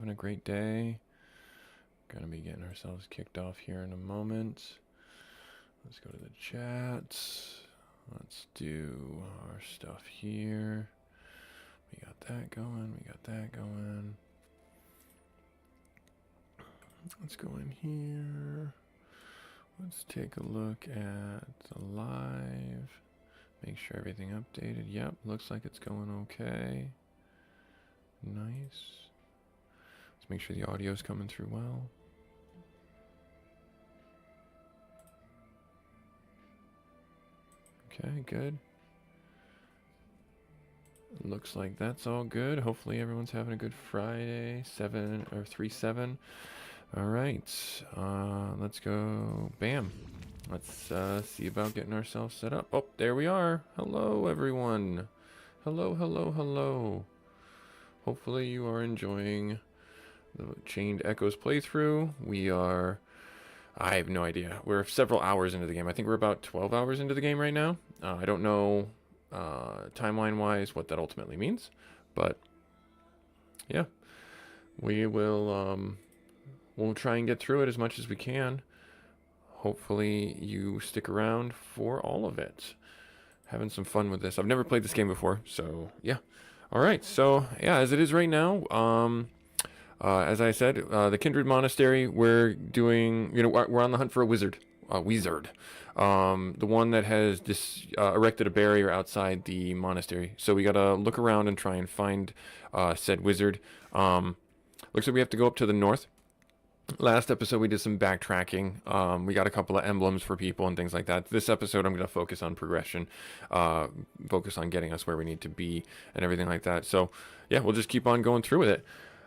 Having a great day. Gonna be getting ourselves kicked off here in a moment. Let's go to the chat. Let's do our stuff here. We got that going. We got that going. Let's go in here. Let's take a look at the live. Make sure everything updated. Yep, looks like it's going okay. Nice. Let's make sure the audio is coming through well. Okay, good. Looks like that's all good. Hopefully everyone's having a good Friday. 3-7. All right, let's go. Bam. Let's see about getting ourselves set up. Oh, there we are. Hello, everyone. Hello, hello, hello. Hopefully you are enjoying the Chained Echoes playthrough. I have no idea. We're several hours into the game. I think we're about 12 hours into the game right now. I don't know timeline-wise what that ultimately means, but yeah, we'll try and get through it as much as we can. Hopefully you stick around for all of it. Having some fun with this. I've never played this game before, so yeah. All right, so yeah, as it is right now, as I said, the Kindred Monastery, we're doing, we're on the hunt for a wizard. The one that has erected a barrier outside the monastery. So we gotta look around and try and find said wizard. Looks like we have to go up to the north. Last episode we did some backtracking. We got a couple of emblems for people and things like that. This episode I'm going to focus on progression, focus on getting us where we need to be and everything like that. So yeah, we'll just keep on going through with it.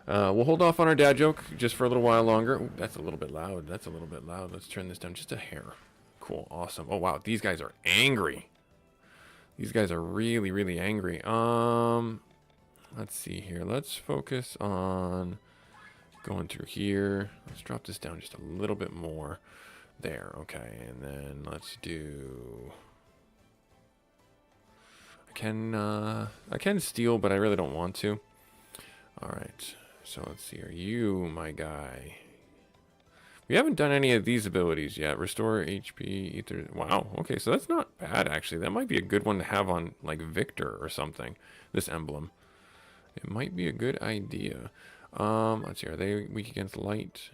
We'll hold off on our dad joke just for a little while longer. Ooh, that's a little bit loud. Let's turn this down just a hair. Cool, awesome. Oh wow, these guys are angry. These guys are really, really angry. Let's see here. Let's focus on going through here. Let's drop this down just a little bit more. There, okay. And then let's do... I can steal, but I really don't want to. Alright, so let's see. Are you my guy? We haven't done any of these abilities yet. Restore HP, ether... Wow, okay, so that's not bad, actually. That might be a good one to have on, like, Victor or something. This emblem. It might be a good idea. Let's see, are they weak against light?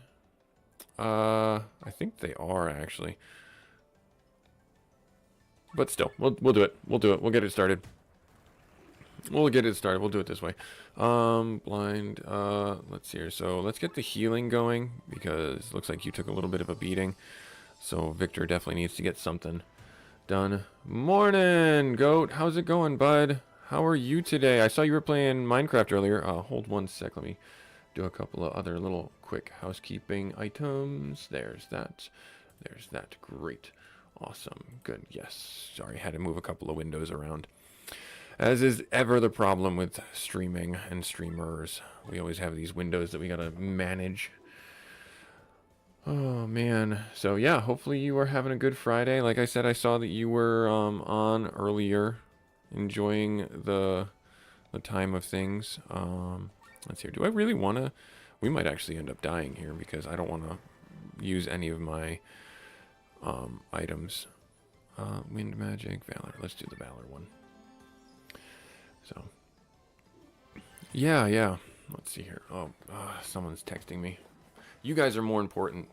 I think they are, actually. But still, we'll do it. We'll get it started. We'll do it this way. Blind, let's see here. So let's get the healing going, because it looks like you took a little bit of a beating. So Victor definitely needs to get something done. Morning, Goat. How's it going, bud? How are you today? I saw you were playing Minecraft earlier. Hold one sec. Let me do a couple of other little quick housekeeping items. There's that. Great. Awesome. Good. Yes. Sorry, had to move a couple of windows around. As is ever the problem with streaming and streamers. We always have these windows that we gotta manage. Oh, man. So, yeah, hopefully you are having a good Friday. Like I said, I saw that you were on earlier, enjoying the time of things. Let's see. Do I really want to... We might actually end up dying here because I don't want to use any of my items. Wind magic, Valor. Let's do the Valor one. So, yeah. Let's see here. Oh, someone's texting me. You guys are more important.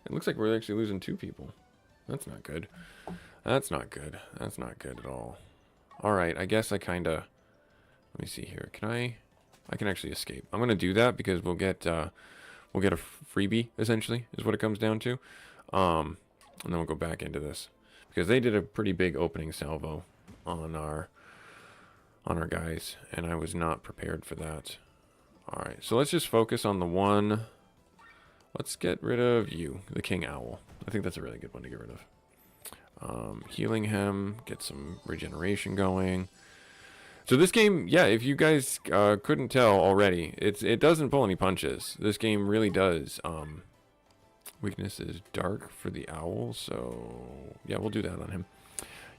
It looks like we're actually losing 2 people. That's not good. That's not good at all. Alright, I guess I kind of... Let me see here. I can actually escape. I'm going to do that because we'll get a freebie, essentially, is what it comes down to. And then we'll go back into this. Because they did a pretty big opening salvo on our guys, and I was not prepared for that. Alright, so let's just focus on the one. Let's get rid of you, the King Owl. I think that's a really good one to get rid of. Healing him, get some regeneration going. So this game, yeah, if you guys couldn't tell already, it doesn't pull any punches. This game really does. Weakness is dark for the owl, so yeah, we'll do that on him.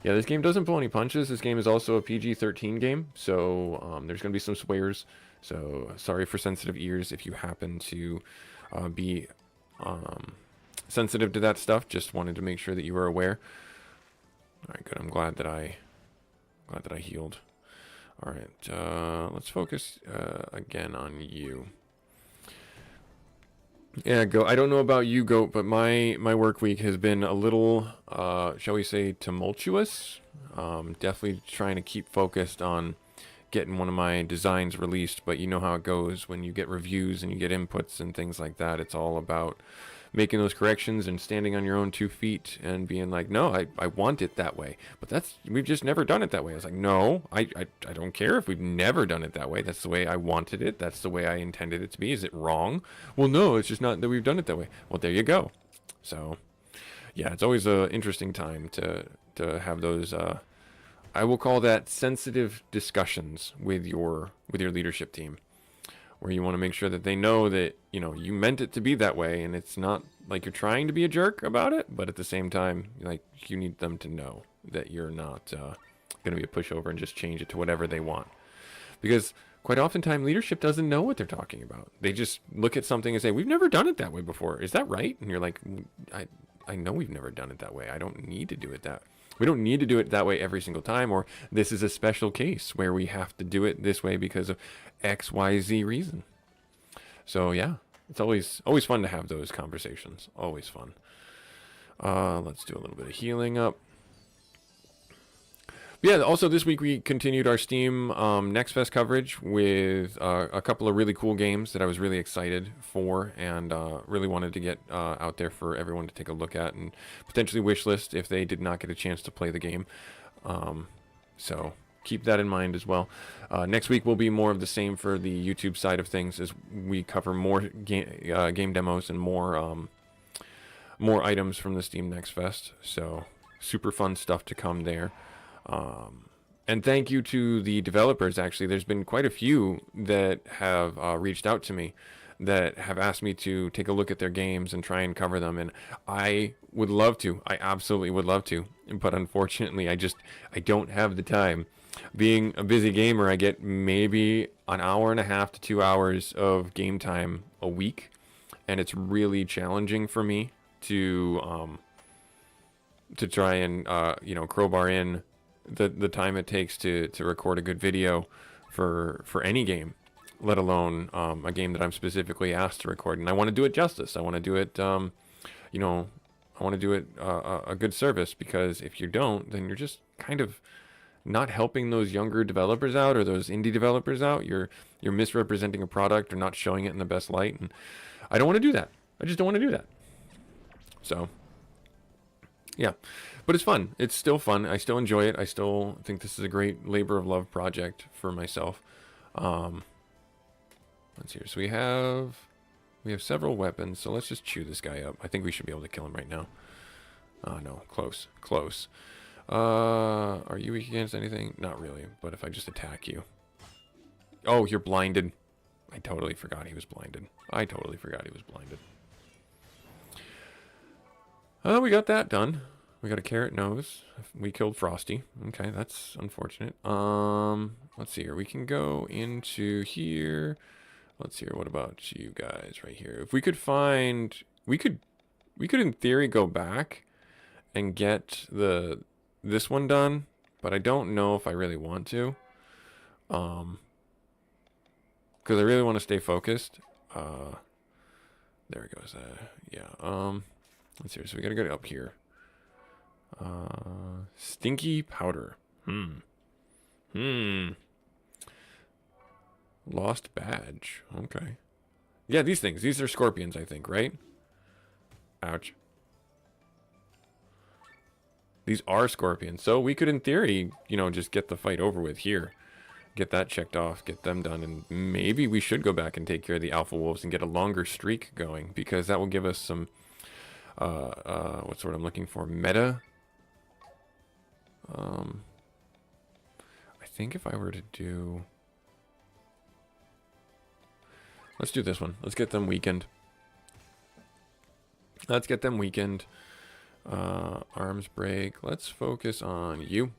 Yeah, this game doesn't pull any punches. This game is also a PG-13 game, so there's going to be some swears So sorry for sensitive ears if you happen to be sensitive to that stuff. Just wanted to make sure that you were aware. All right, good. I'm glad that I healed. All right, let's focus again on you. Yeah, Goat. I don't know about you, Goat, but my work week has been a little, shall we say, tumultuous. Definitely trying to keep focused on getting one of my designs released, but you know how it goes when you get reviews and you get inputs and things like that. It's all about making those corrections and standing on your own 2 feet and being like, no, I want it that way. But we've just never done it that way. I was like, no, I don't care if we've never done it that way. That's the way I wanted it. That's the way I intended it to be. Is it wrong? Well, no, it's just not that we've done it that way. Well, there you go. So, yeah, it's always an interesting time to have those, I will call that sensitive discussions with your leadership team, where you want to make sure that they know that, you know, you meant it to be that way, and it's not like you're trying to be a jerk about it, but at the same time, like, you need them to know that you're not going to be a pushover and just change it to whatever they want. Because quite oftentimes, leadership doesn't know what they're talking about. They just look at something and say, we've never done it that way before. Is that right? And you're like, I know we've never done it that way. I don't need to do it that way. We don't need to do it that way every single time, or this is a special case where we have to do it this way because of X, Y, Z reason. So yeah, it's always fun to have those conversations. Always fun. Let's do a little bit of healing up. Yeah, also this week we continued our Steam Next Fest coverage with a couple of really cool games that I was really excited for and really wanted to get out there for everyone to take a look at and potentially wishlist if they did not get a chance to play the game. So keep that in mind as well. Next week will be more of the same for the YouTube side of things as we cover more game demos and more items from the Steam Next Fest. So super fun stuff to come there. And thank you to the developers. Actually, there's been quite a few that have reached out to me that have asked me to take a look at their games and try and cover them. And I would love to. I absolutely would love to. But unfortunately, I don't have the time. Being a busy gamer, I get maybe an hour and a half to 2 hours of game time a week. And it's really challenging for me to try and, crowbar in the time it takes to record a good video for any game, let alone a game that I'm specifically asked to record. And I want to do it justice. I want to do it, I want to do it a good service, because if you don't, then you're just kind of not helping those younger developers out or those indie developers out. You're misrepresenting a product or not showing it in the best light. And I don't want to do that. I just don't want to do that. So, yeah. But it's fun. It's still fun. I still enjoy it. I still think this is a great labor of love project for myself. Let's see here. So we have several weapons. So let's just chew this guy up. I think we should be able to kill him right now. No, close. Are you weak against anything? Not really. But if I just attack you. Oh, you're blinded. I totally forgot he was blinded. Oh, we got that done. We got a carrot nose. We killed Frosty. Okay, that's unfortunate. Let's see here. We can go into here. Let's see here. What about you guys right here? If we could find, we could in theory go back and get this one done, but I don't know if I really want to. Because I really want to stay focused. There it goes. Yeah. Let's see here. So we gotta go up here. Stinky powder. Lost badge. Okay. Yeah, these things. These are scorpions, I think, right? Ouch. These are scorpions. So we could, in theory, just get the fight over with here. Get that checked off. Get them done. And maybe we should go back and take care of the alpha wolves and get a longer streak going. Because that will give us some... what's the word I'm looking for? Meta? I think if I were to do... Let's do this one. Let's get them weakened. Arms break. Let's focus on you.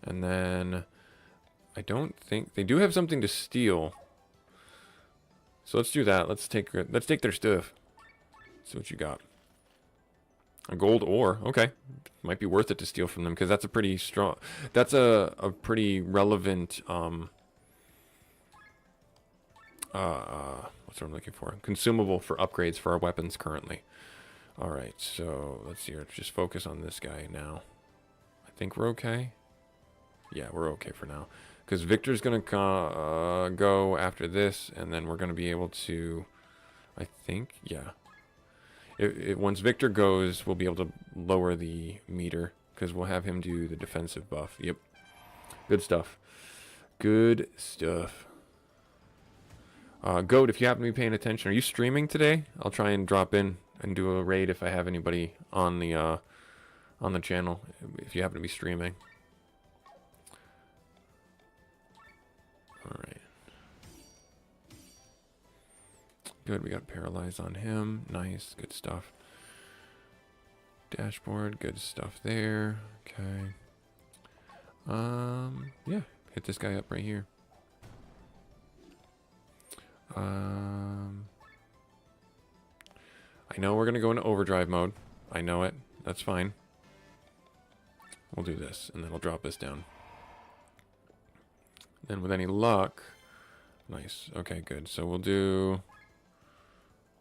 And then I don't think... They do have something to steal. So let's do that. Let's take their stuff. See what you got. A gold ore. Okay. Might be worth it to steal from them, because that's a pretty strong... That's a pretty relevant... what's what I'm looking for? Consumable for upgrades for our weapons currently. Alright, so let's see here. Just focus on this guy now. I think we're okay. Yeah, we're okay for now. Because Victor's going to go after this, and then we're going to be able to... I think, yeah. Once Victor goes, we'll be able to lower the meter, because we'll have him do the defensive buff. Yep. Good stuff. Good stuff. Goat, if you happen to be paying attention, are you streaming today? I'll try and drop in and do a raid if I have anybody on the channel, if you happen to be streaming. Alright. Good, we got paralyzed on him. Nice, good stuff. Dashboard, good stuff there. Okay. Yeah, hit this guy up right here. I know we're gonna go into overdrive mode. I know it. That's fine. We'll do this, and then we'll drop this down. Then with any luck... Nice. Okay, good. So we'll do...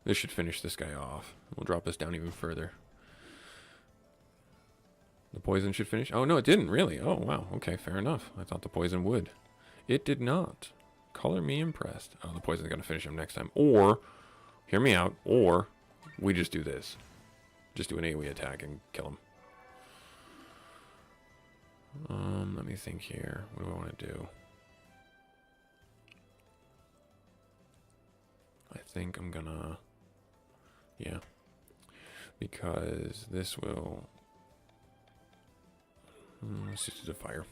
This should finish this guy off. We'll drop this down even further. The poison should finish... Oh, no, it didn't, really. Oh, wow. Okay, fair enough. I thought the poison would. It did not. Color me impressed. Oh, the poison's going to finish him next time. Or, hear me out, or we just do this. Just do an AoE attack and kill him. Let me think here. What do I want to do? I think I'm gonna... Yeah. Because this will... let's just do the fire.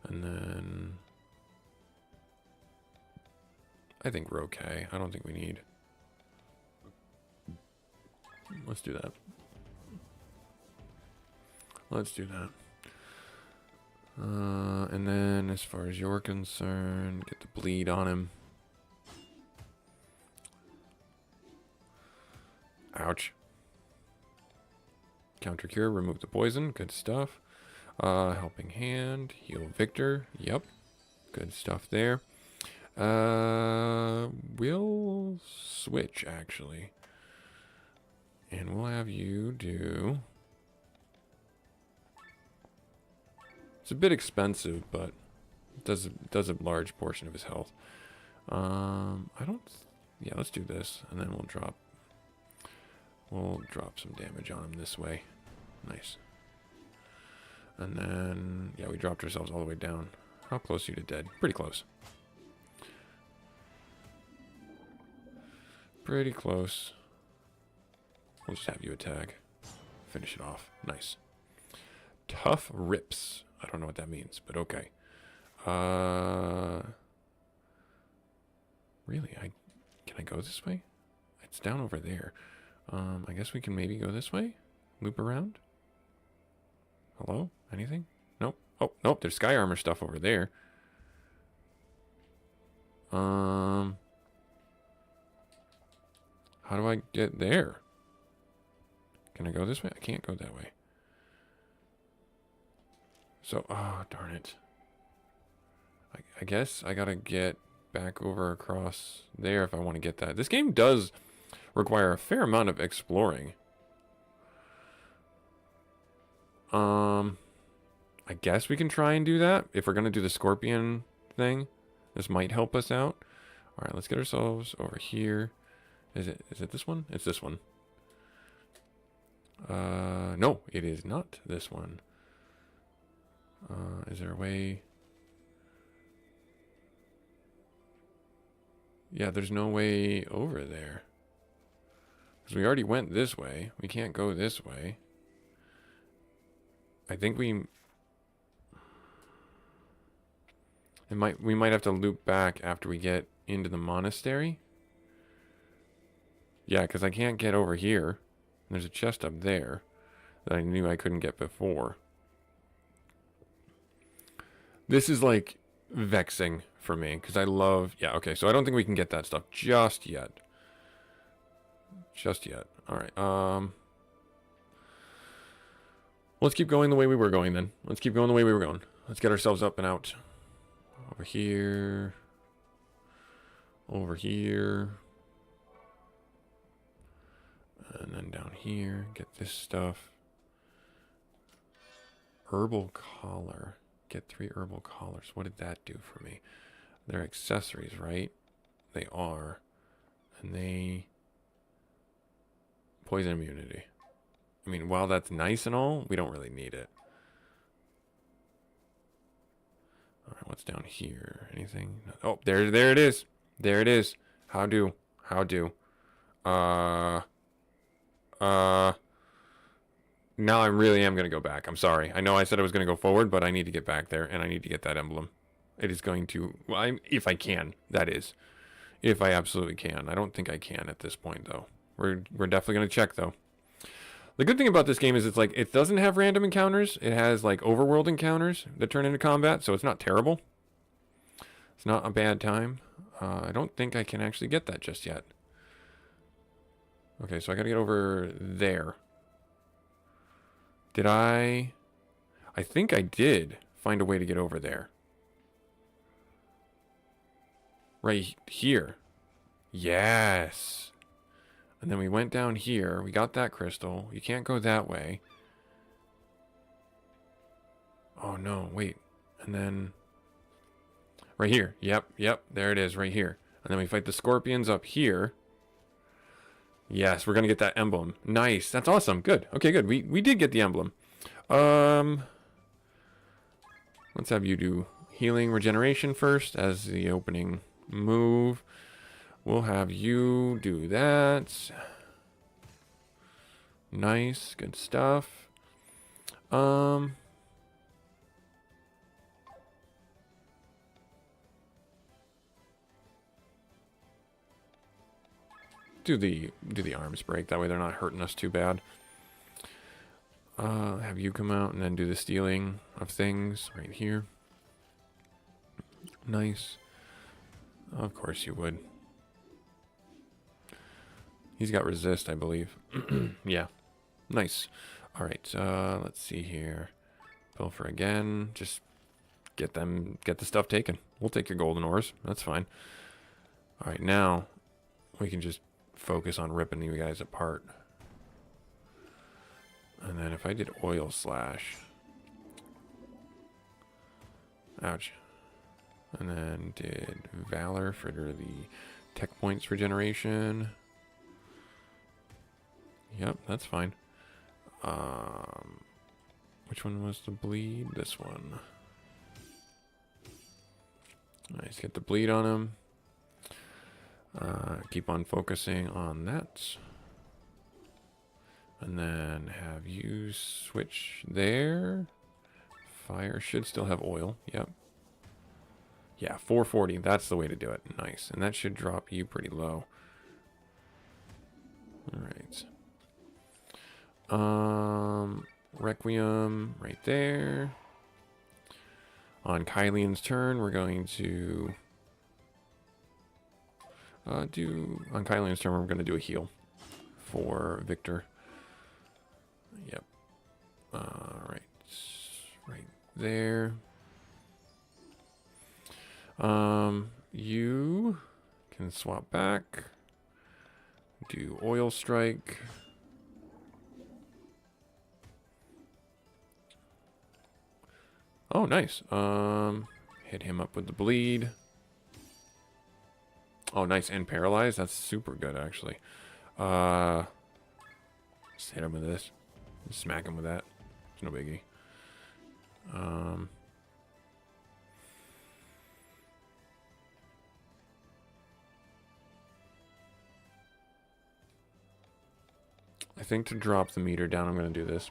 And then... I think we're okay. I don't think we need... Let's do that. Let's do that. And then as far as you're concerned, get the bleed on him. Ouch. Counter cure, remove the poison. Good stuff. Helping hand, heal Victor. Yep. Good stuff there. We'll switch actually. And we'll have you do... It's a bit expensive, but it does a large portion of his health. I don't... Yeah, let's do this, and then we'll drop some damage on him this way. Nice. And then, yeah, we dropped ourselves all the way down. How close are you to dead? Pretty close. Pretty close. We'll just have you attack. Finish it off. Nice. Tough rips. I don't know what that means, but okay. Really, can I go this way? It's down over there. I guess we can maybe go this way? Loop around? Hello? Anything? Nope. Oh, nope, there's sky armor stuff over there. How do I get there? Can I go this way? I can't go that way. So, oh, darn it. I guess I gotta get back over across there if I want to get that. This game does require a fair amount of exploring. I guess we can try and do that. If we're gonna do the scorpion thing, this might help us out. Alright, let's get ourselves over here. Is it this one? It's this one. No, it is not this one. Is there a way? Yeah, there's no way over there. Because we already went this way. We can't go this way. I think we might have to loop back after we get into the monastery. Yeah, because I can't get over here. There's a chest up there that I knew I couldn't get before. This is like vexing for me because I love. Yeah, okay. So I don't think we can get that stuff just yet. Just yet. All right. Let's keep going the way we were going then. Let's keep going the way we were going. Let's get ourselves up and out. Over here. Over here. And then down here. Get this stuff. Herbal collar. Get 3 herbal collars. What did that do for me? They're accessories, right? They are. And they... Poison immunity. I mean, while that's nice and all, we don't really need it. Alright, what's down here? Anything? Oh, there it is. There it is. How do? Now I really am going to go back. I'm sorry. I know I said I was going to go forward, but I need to get back there, and I need to get that emblem. It is going to... Well, if I can, that is. If I absolutely can. I don't think I can at this point, though. We're definitely going to check, though. The good thing about this game is it's like, it doesn't have random encounters. It has, like, overworld encounters that turn into combat, so it's not terrible. It's not a bad time. I don't think I can actually get that just yet. Okay, so I got to get over there. Did I... I think I did find a way to get over there. Right here. Yes. And then we went down here. We got that crystal. You can't go that way. Oh, no. Wait. And then... Right here. Yep. There it is. Right here. And then we fight the scorpions up here. Yes, we're going to get that emblem. Nice. That's awesome. Good. Okay, good. We did get the emblem. Let's have you do healing regeneration first as the opening move. We'll have you do that. Nice. Good stuff. Do the arms break. That way they're not hurting us too bad. Have you come out and then do the stealing of things right here. Nice. Of course you would. He's got resist, I believe. Yeah. Nice. Alright, let's see here. Pilfer again. Just get the stuff taken. We'll take your golden ores. That's fine. Alright, now we can just focus on ripping you guys apart. And then if I did oil slash. Ouch. And then did valor for the tech points regeneration. Yep, that's fine. Which one was the bleed? This one. Nice, get the bleed on him. Keep on focusing on that. And then have you switch there. Fire should still have oil. Yep. Yeah, 440. That's the way to do it. Nice. And that should drop you pretty low. Alright. Requiem right there. On Kylian's turn, we're going to on Kylian's turn, we're going to do a heal for Victor. Yep. Right. Right there. You can swap back. Do oil strike. Oh, nice. Hit him up with the bleed. Oh, nice. And paralyzed. That's super good, actually. Just hit him with this. Smack him with that. It's no biggie. I think to drop the meter down, I'm going to do this.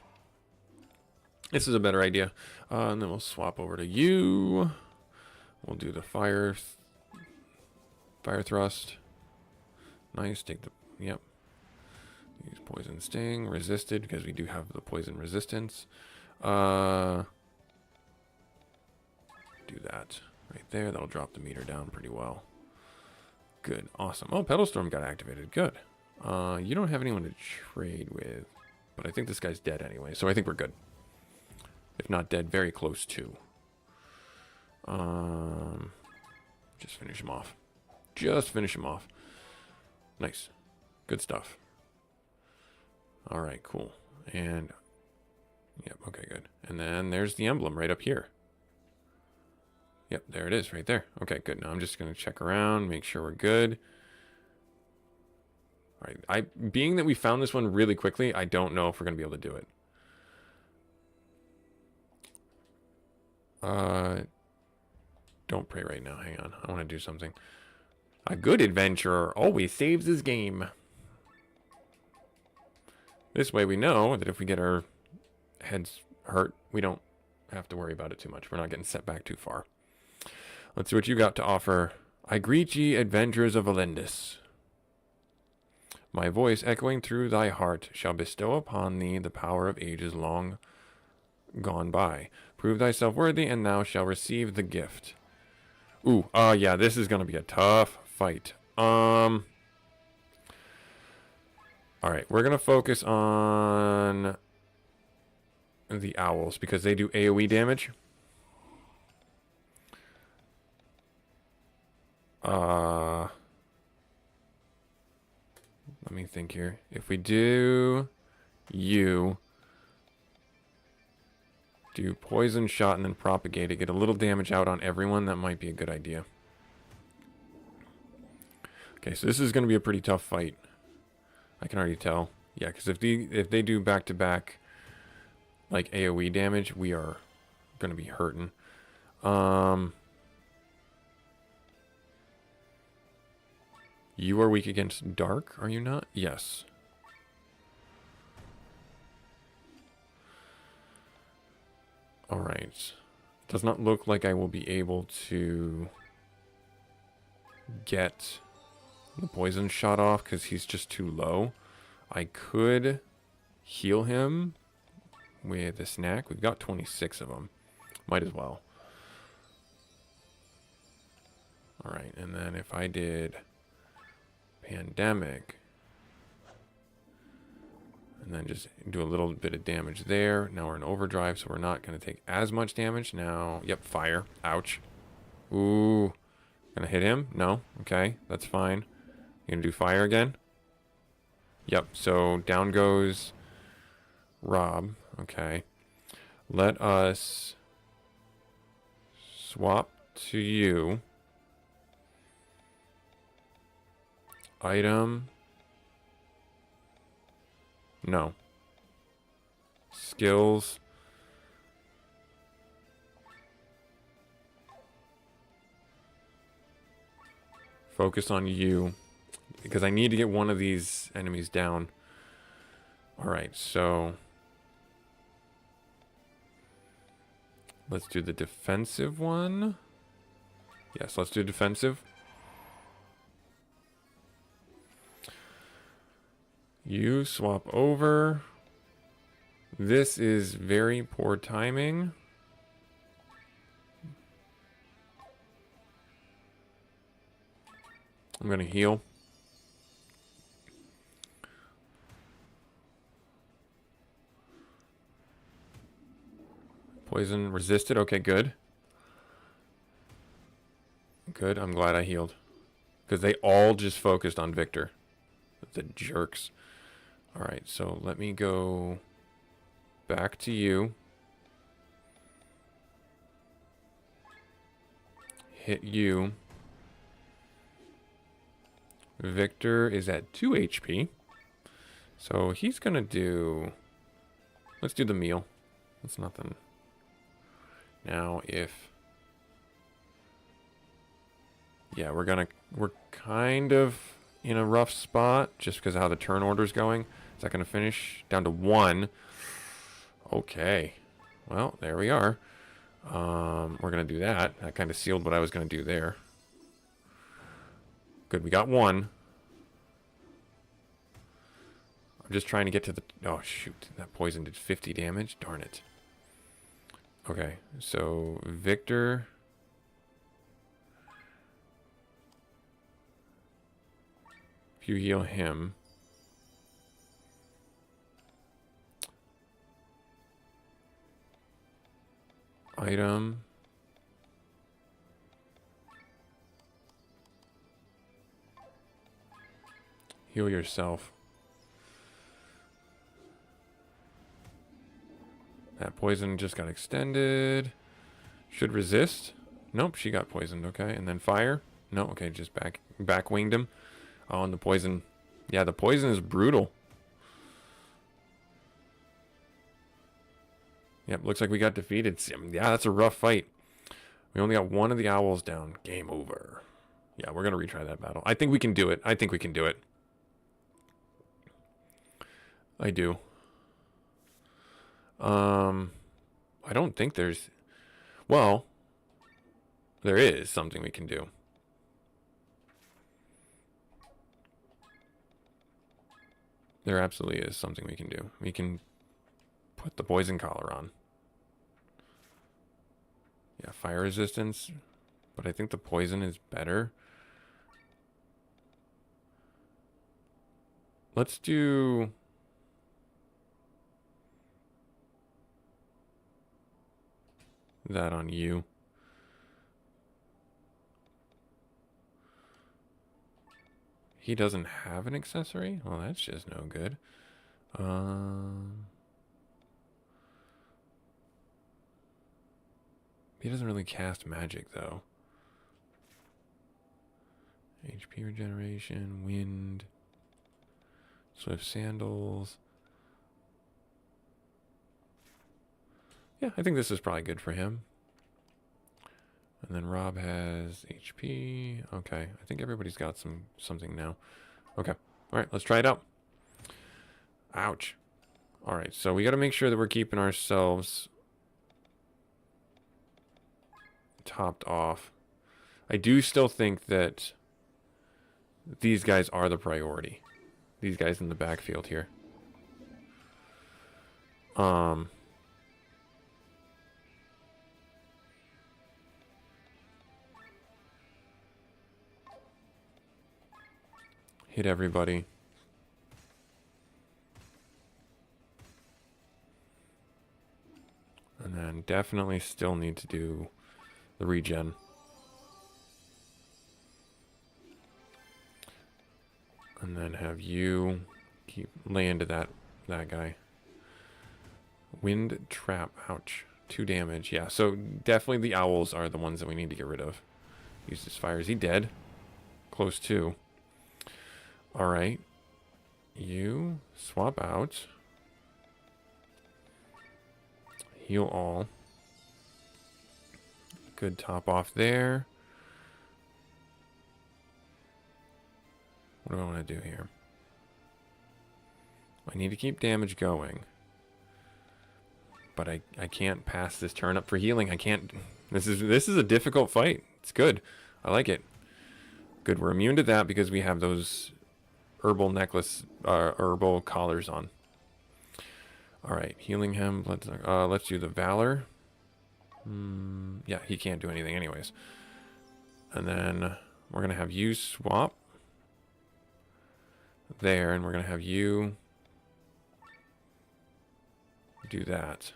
This is a better idea. And then we'll swap over to you. We'll do the fire thrust. Nice. Take the... Yep. Use poison sting. Resisted, because we do have the poison resistance. do that right there. That'll drop the meter down pretty well. Good. Awesome. Oh, Pedal Storm got activated. Good. You don't have anyone to trade with, but I think this guy's dead anyway, so I think we're good. If not dead, very close to. Just finish him off. Just finish him off. Nice. Good stuff. All right, cool. And, yep, okay, good. And then there's the emblem right up here. Yep, there it is right there. Okay, good. Now I'm just going to check around, make sure we're good. All right, being that we found this one really quickly, I don't know if we're going to be able to do it. Don't pray right now. Hang on. I want to do something. A good adventurer always saves his game. This way we know that if we get our heads hurt, we don't have to worry about it too much. We're not getting set back too far. Let's see what you got to offer. I greet ye, adventurers of Elendis. My voice, echoing through thy heart, shall bestow upon thee the power of ages long gone by. Prove thyself worthy, and thou shalt receive the gift. Ooh, yeah, this is going to be a tough fight. All right, we're going to focus on the owls because they do AoE damage. Let me think here. If we do you do poison shot and then propagate it, get a little damage out on everyone, that might be a good idea. Okay, so this is going to be a pretty tough fight. I can already tell. Yeah, because if they do back-to-back like AoE damage, we are going to be hurting. You are weak against dark, are you not? Yes. Alright. Does not look like I will be able to get the poison shot off because he's just too low. I could heal him with a snack. We've got 26 of them. Might as well. Alright, and then if I did pandemic and then just do a little bit of damage there. Now we're in overdrive, so we're not going to take as much damage. Now, yep, fire. Ouch. Ooh. Gonna hit him? No. Okay, that's fine. You gonna do fire again? Yep, so down goes Rob. Okay. Let us swap to you. Item. No. Skills. Focus on you. Because I need to get one of these enemies down. Alright, so let's do the defensive one. Yes, let's do defensive. You swap over. This is very poor timing. I'm going to heal. Poison resisted. Okay, good. Good. I'm glad I healed. Because they all just focused on Victor. The jerks. Alright, so let me go back to you. Hit you. Victor is at 2 HP. So he's going to do... Let's do the meal. That's nothing. Now if... Yeah, we're kind of in a rough spot just because of how the turn order's going. Is that going to finish? Down to 1. Okay. Well, there we are. We're going to do that. That kind of sealed what I was going to do there. Good, we got 1. I'm just trying to get to the... Oh, shoot. That poison did 50 damage. Darn it. Okay, so Victor If you heal him. Item. Heal yourself. That poison just got extended. Should resist. Nope, she got poisoned. Okay, and then fire. No, okay, just back winged him. Oh, and the poison. Yeah, the poison is brutal. Yep, looks like we got defeated. Yeah, that's a rough fight. We only got one of the owls down. Game over. Yeah, we're going to retry that battle. I think we can do it. I think we can do it. I do. I don't think there's... Well, there is something we can do. There absolutely is something we can do. We can put the poison collar on. Yeah, fire resistance. But I think the poison is better. Let's do... that on you. He doesn't have an accessory? Well, that's just no good. He doesn't really cast magic, though. HP regeneration, wind, swift sandals. Yeah, I think this is probably good for him. And then Rob has HP. Okay, I think everybody's got something now. Okay, all right, let's try it out. Ouch. All right, so we got to make sure that we're keeping ourselves topped off. I do still think that these guys are the priority. These guys in the backfield here. Hit everybody. And then definitely still need to do the regen. And then have you keep lay into that guy. Wind trap. Ouch. 2 damage. Yeah, so definitely the owls are the ones that we need to get rid of. Use this fire. Is he dead? Close to. Alright. You swap out. Heal all. Good top off there. What do I want to do here? I need to keep damage going. But I can't pass this turn up for healing. I can't. This is a difficult fight. It's good. I like it. Good. We're immune to that because we have those herbal necklace, herbal collars on. All right, healing him. Let's do the valor. Yeah, he can't do anything anyways. And then we're gonna have you swap there, and we're gonna have you do that.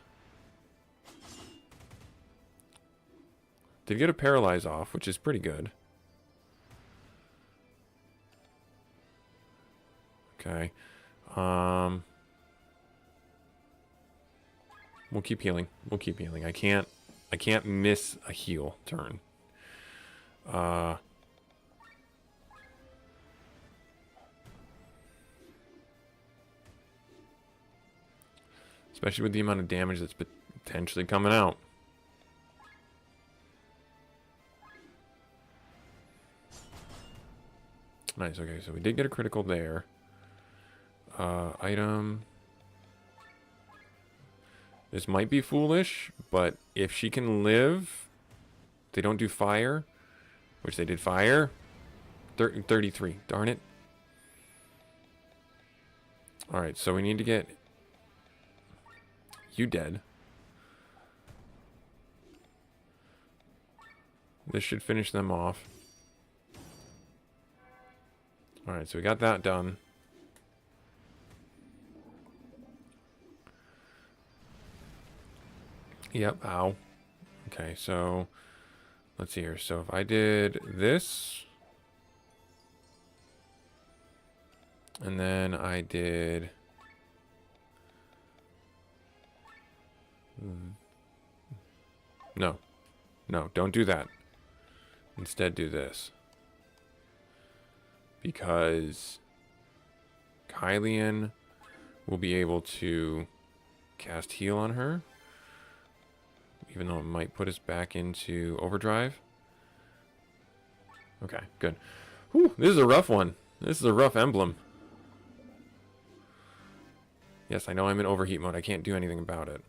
Did get a paralyze off, which is pretty good. Okay. We'll keep healing. We'll keep healing. I can't miss a heal turn. Especially with the amount of damage that's potentially coming out. Nice, okay, so we did get a critical there. Item. This might be foolish, but if she can live, they don't do fire, which they did fire. 33, darn it. Alright, so we need to get you dead. This should finish them off. Alright, so we got that done. Yep, ow. Okay, so let's see here. So if I did this, and then I did no, don't do that. Instead, do this. Because Kylian will be able to cast heal on her, even though it might put us back into overdrive. Okay, good. Whew, this is a rough one. This is a rough emblem. Yes, I know I'm in overheat mode. I can't do anything about it.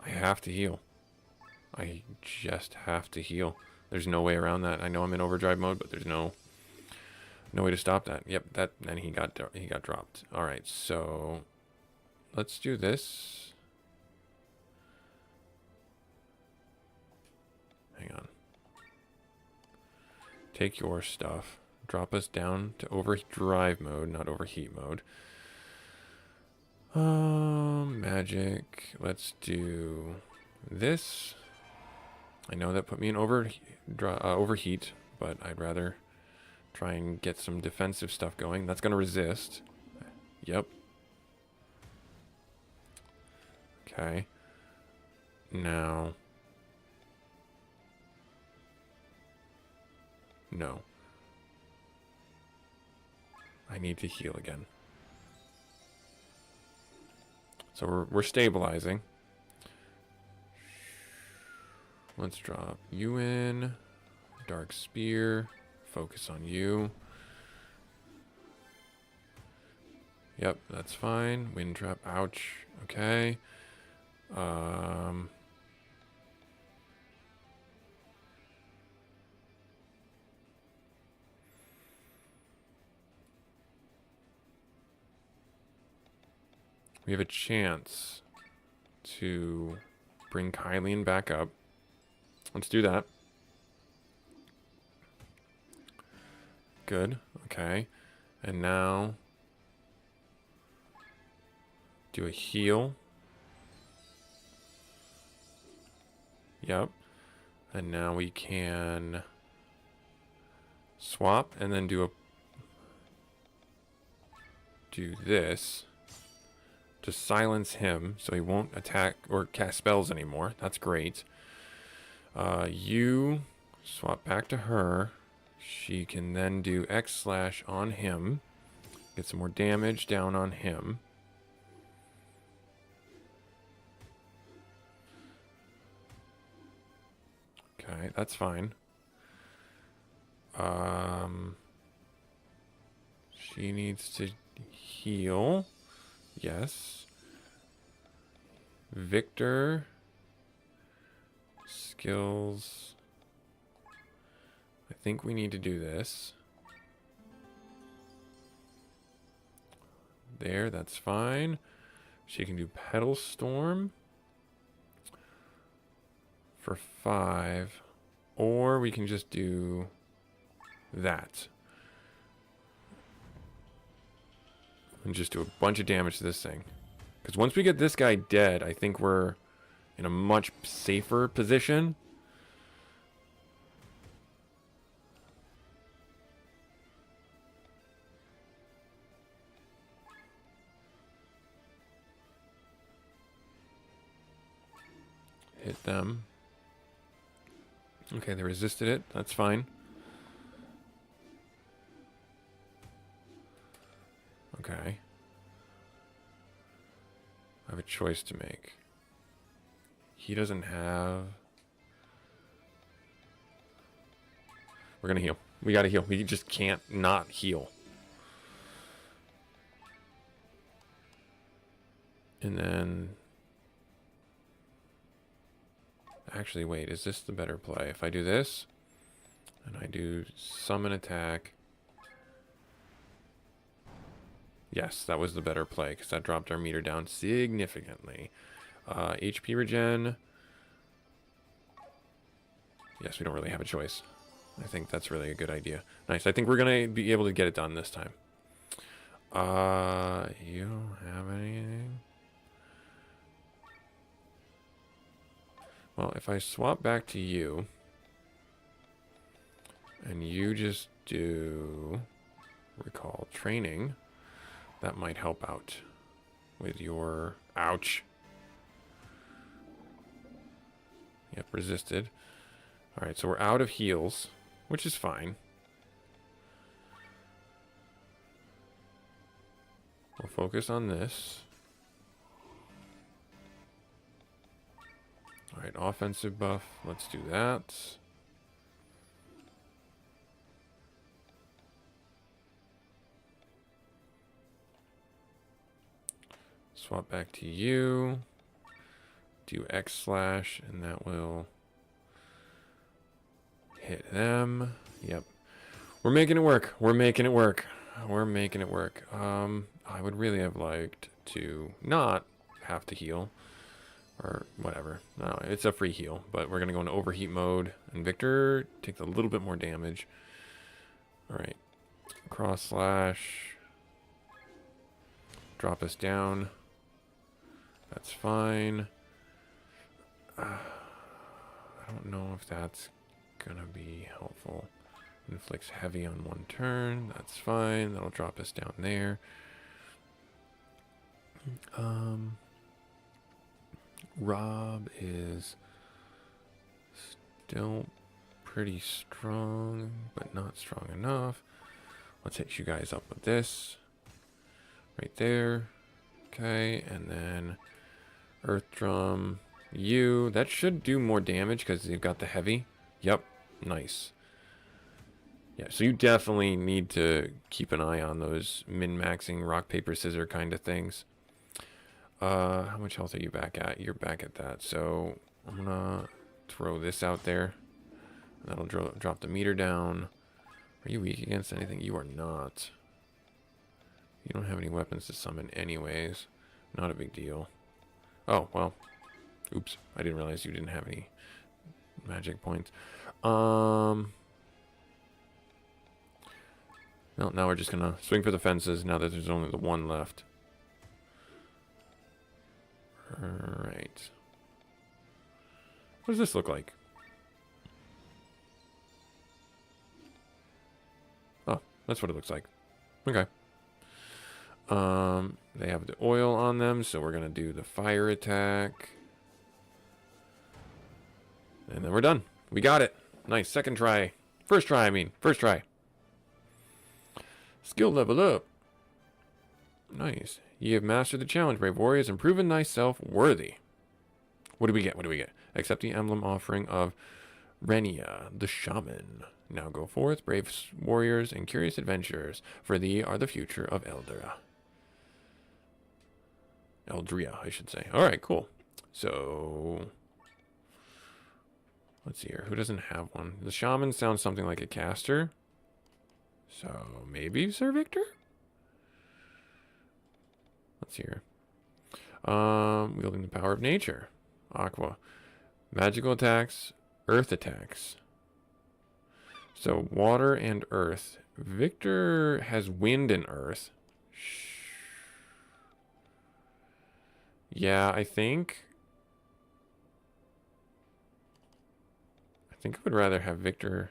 I have to heal. I just have to heal. There's no way around that. I know I'm in overdrive mode, but there's no way to stop that. Yep, that, and he got dropped. All right, so let's do this. Hang on. Take your stuff. Drop us down to overdrive mode, not overheat mode. Magic. Let's do this. I know that put me in overheat, but I'd rather try and get some defensive stuff going. That's going to resist. Yep. Okay. Now. No. I need to heal again. So we're stabilizing. Let's drop you in. Dark Spear. Focus on you. Yep, that's fine. Wind Trap. Ouch. Okay. We have a chance to bring Kylian back up. Let's do that. Good. Okay. And now do a heal. Yep. And now we can swap and then do this to silence him so he won't attack or cast spells anymore. That's great. You swap back to her. She can then do X/ on him. Get some more damage down on him. Okay, that's fine. She needs to heal. Yes. Victor. Skills. I think we need to do this. There, that's fine. She can do Petal Storm for 5. Or we can just do that. And just do a bunch of damage to this thing. Because once we get this guy dead, I think we're in a much safer position. Hit them. Okay, they resisted it. That's fine. Okay. I have a choice to make. He doesn't have... We're gonna heal. We gotta heal. We just can't not heal. And then... Actually, wait. Is this the better play? If I do this, and I do summon attack... Yes, that was the better play, because that dropped our meter down significantly. HP regen. Yes, we don't really have a choice. I think that's really a good idea. Nice. I think we're going to be able to get it done this time. You don't have anything? Well, if I swap back to you, and you just do recall training, that might help out with your... Ouch. Yep, resisted. Alright, so we're out of heals, which is fine. We'll focus on this. Alright, offensive buff. Let's do that. Swap back to you. Do X/, and that will hit them. Yep. We're making it work. We're making it work. We're making it work. I would really have liked to not have to heal. Or whatever. No, it's a free heal. But we're going to go into overheat mode. And Victor takes a little bit more damage. Alright. Cross slash. Drop us down. That's fine. I don't know if that's gonna be helpful. Inflicts heavy on one turn. That's fine. That'll drop us down there. Rob is still pretty strong, but not strong enough. Let's hit you guys up with this. Right there. Okay, and then Earth Drum. You. That should do more damage because you've got the heavy. Yep. Nice. Yeah, so you definitely need to keep an eye on those min-maxing rock, paper, scissors kind of things. How much health are you back at? You're back at that. So I'm going to throw this out there. That'll drop the meter down. Are you weak against anything? You are not. You don't have any weapons to summon anyways. Not a big deal. Oh, well. Oops. I didn't realize you didn't have any magic points. Well, now we're just going to swing for the fences now that there's only the one left. Alright. What does this look like? Oh, that's what it looks like. Okay. They have the oil on them, so we're going to do the fire attack. And then we're done. We got it. Nice. Second try. First try, I mean. First try. Skill level up. Nice. You have mastered the challenge, brave warriors, and proven thyself worthy. What do we get? What do we get? Accept the emblem offering of Renia, the shaman. Now go forth, brave warriors and curious adventurers, for thee are the future of Eldria. Eldria, I should say. Alright, cool. So, let's see here. Who doesn't have one? The shaman sounds something like a caster. So, maybe Sir Victor? Let's see here. Wielding the power of nature. Aqua. Magical attacks. Earth attacks. So, water and earth. Victor has wind and earth. Yeah, I think I would rather have Victor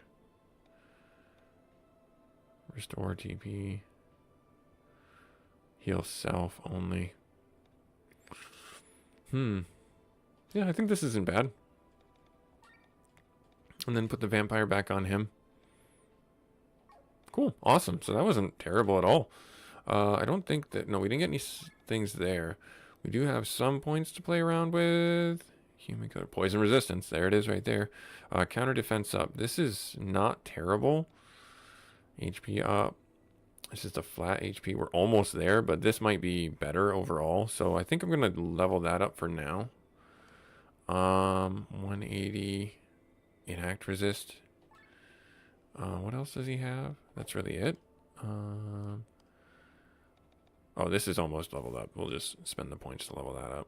restore TP. Heal self only. Yeah, I think this isn't bad. And then put the vampire back on him. Cool. Awesome. So that wasn't terrible at all. I don't think that... No, we didn't get any things there. We do have some points to play around with. Human code. Poison resistance. There it is right there. Counter defense up. This is not terrible. HP up. It's just a flat HP. We're almost there, but this might be better overall. So I think I'm going to level that up for now. 180 inact resist. What else does he have? That's really it. Oh, this is almost leveled up. We'll just spend the points to level that up.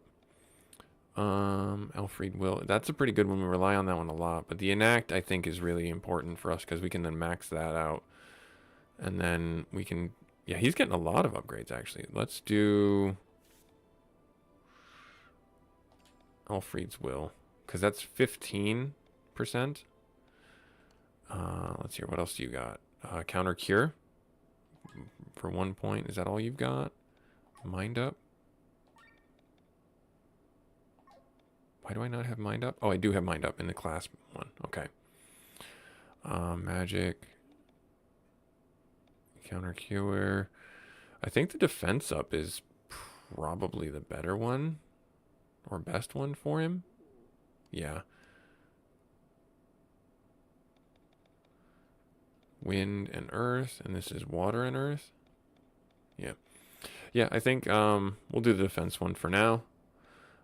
Elfried will. That's a pretty good one. We rely on that one a lot. But the enact, I think, is really important for us because we can then max that out. And then we can... Yeah, he's getting a lot of upgrades, actually. Let's do... Elfried's will. Because that's 15%. Let's hear. What else do you got? Counter cure. For 1 point. Is that all you've got? Mind up. Why do I not have mind up? Oh, I do have mind up in the class one. Okay. Magic. Counter cure. I think the defense up is probably the better one. Or best one for him. Yeah. Wind and earth. And this is water and earth. Yeah. Yeah, I think we'll do the defense one for now.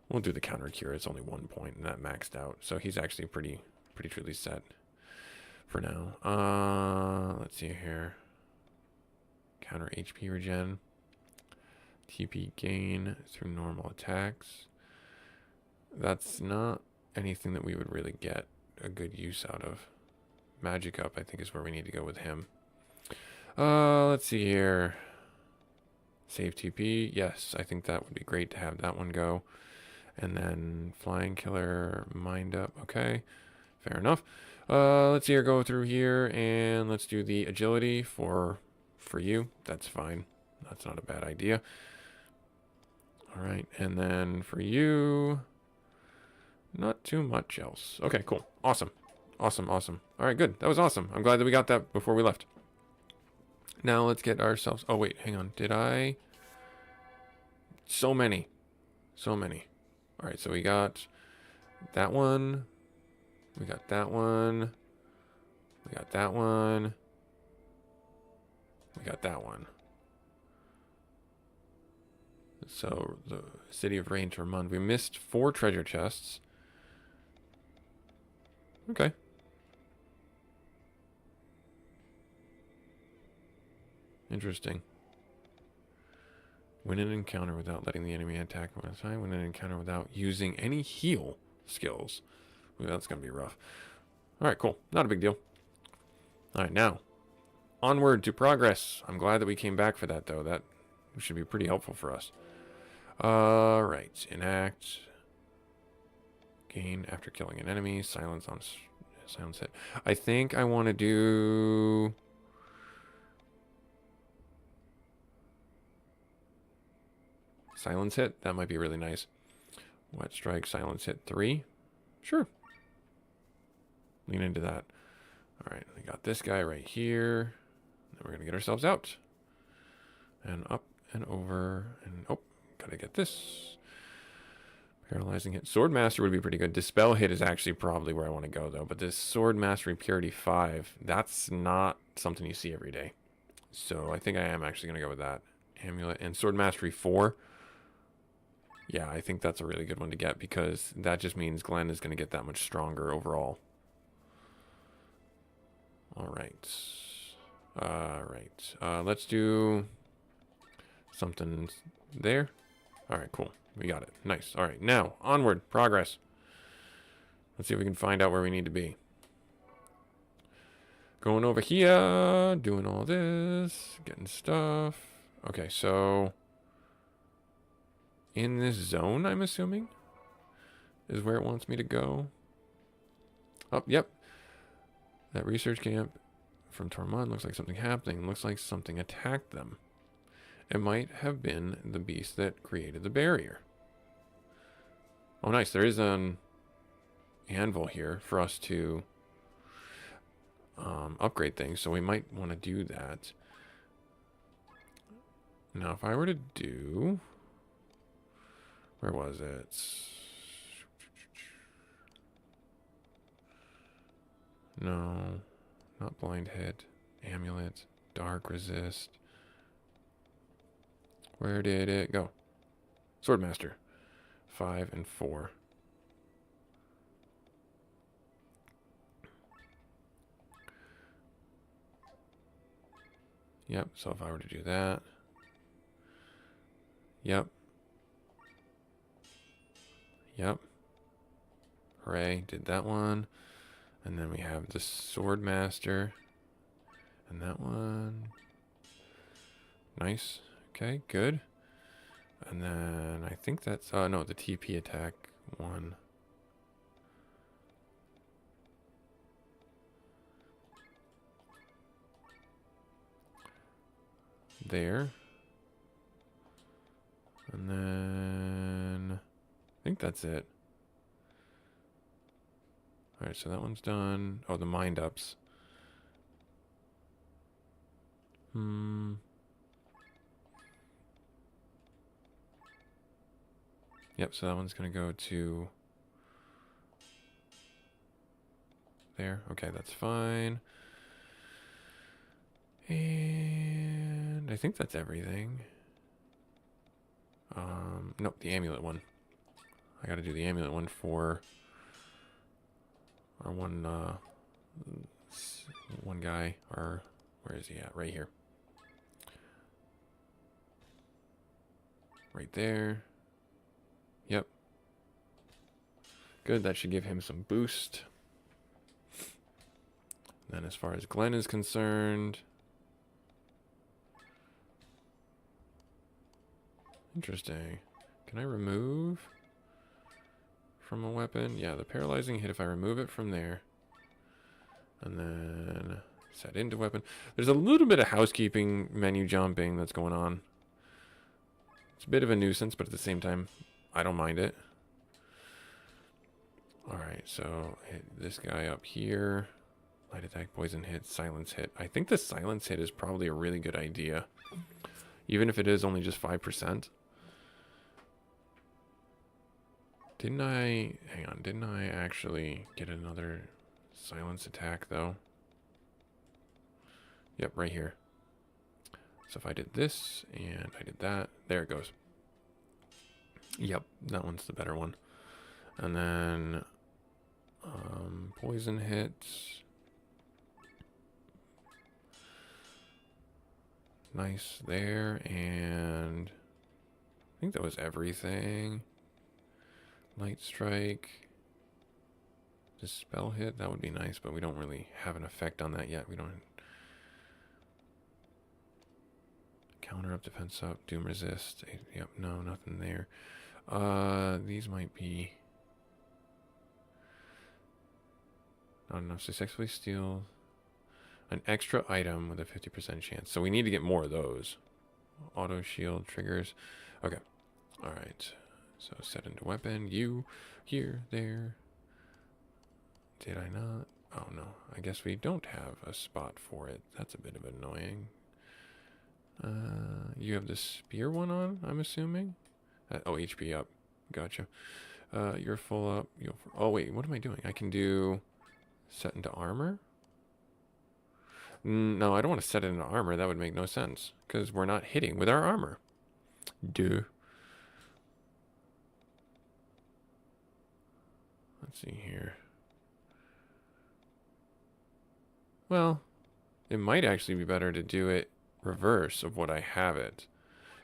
We'll do the counter cure. It's only 1 point, and that maxed out. So he's actually pretty truly set for now. Let's see here. Counter HP regen. TP gain through normal attacks. That's not anything that we would really get a good use out of. Magic up, I think, is where we need to go with him. Let's see here. Save TP. Yes, I think that would be great to have that one go. And then flying killer, mind up. Okay, fair enough. Let's see here, go through here, and let's do the agility for you. That's fine. That's not a bad idea. All right, and then for you, not too much else. Okay, cool. Awesome. Awesome, awesome. All right, good. That was awesome. I'm glad that we got that before we left. Now let's get ourselves... Oh, wait, hang on. Did I... So many. So many. All right, so we got that one. We got that one. We got that one. We got that one. So the City of Rain Tormund. We missed 4 treasure chests. Okay. Interesting. Win an encounter without letting the enemy attack one at a time. Win an encounter without using any heal skills. Ooh, that's going to be rough. Alright, cool. Not a big deal. Alright, now. Onward to progress. I'm glad that we came back for that, though. That should be pretty helpful for us. Alright. Enact. Gain after killing an enemy. Silence on... Silence hit. I think I want to do... Silence hit. That might be really nice. Wet strike, silence hit 3. Sure. Lean into that. All right, we got this guy right here. Then we're going to get ourselves out. And up and over. And, oh, got to get this. Paralyzing hit. Sword Master would be pretty good. Dispel hit is actually probably where I want to go, though. But this Sword Mastery Purity 5, that's not something you see every day. So I think I am actually going to go with that. Amulet. And Sword Mastery 4. Yeah, I think that's a really good one to get because that just means Glenn is going to get that much stronger overall. All right. Let's do something there. All right, cool. We got it. Nice. All right, now, onward. Progress. Let's see if we can find out where we need to be. Going over here, doing all this, getting stuff. Okay, so... in this zone, I'm assuming, is where it wants me to go. Oh, yep. That research camp from Tormund looks like something happening. Looks like something attacked them. It might have been the beast that created the barrier. Oh, nice. There is an anvil here for us to upgrade things, so we might want to do that. Now, if I were to do... where was it? No, not blind hit. Amulet, dark resist. Where did it go? Swordmaster. 5 and 4. Yep, so if I were to do that. Yep. Yep. Hooray, did that one. And then we have the Sword Master. And that one. Nice. Okay, good. And then I think that's... Oh, no, the TP attack one. There. And then... I think that's it. Alright, so that one's done. Oh, the mind ups. Yep, so that one's going to go to there. Okay, that's fine. And I think that's everything. Nope, the amulet one. I got to do the amulet one for our one guy. Or where is he at? Right here. Right there. Yep. Good, that should give him some boost. Then as far as Glenn is concerned... Interesting. Can I remove from a weapon? Yeah, the paralyzing hit if I remove it from there. And then set into weapon. There's a little bit of housekeeping menu jumping that's going on. It's a bit of a nuisance, but at the same time, I don't mind it. Alright, so hit this guy up here. Light attack, poison hit, silence hit. I think the silence hit is probably a really good idea. Even if it is only just 5%. Didn't I actually get another silence attack, though? Yep, right here. So if I did this, and I did that, there it goes. Yep, that one's the better one. And then, poison hits. Nice there, and I think that was everything. Light strike. Dispel hit, that would be nice, but we don't really have an effect on that yet. We don't... Counter up, defense up, doom resist. Yep, no, nothing there. These might be... Not enough. Successfully steal an extra item with a 50% chance. So we need to get more of those. Auto shield triggers. Okay. Alright. So set into weapon. You, here, there. Did I not? Oh no. I guess we don't have a spot for it. That's a bit of annoying. You have the spear one on, I'm assuming? Oh, HP up. Gotcha. You're full up. Oh wait, what am I doing? I can do set into armor? No, I don't want to set it into armor. That would make no sense. Because we're not hitting with our armor. Duh. Let's see here. Well, it might actually be better to do it reverse of what I have it.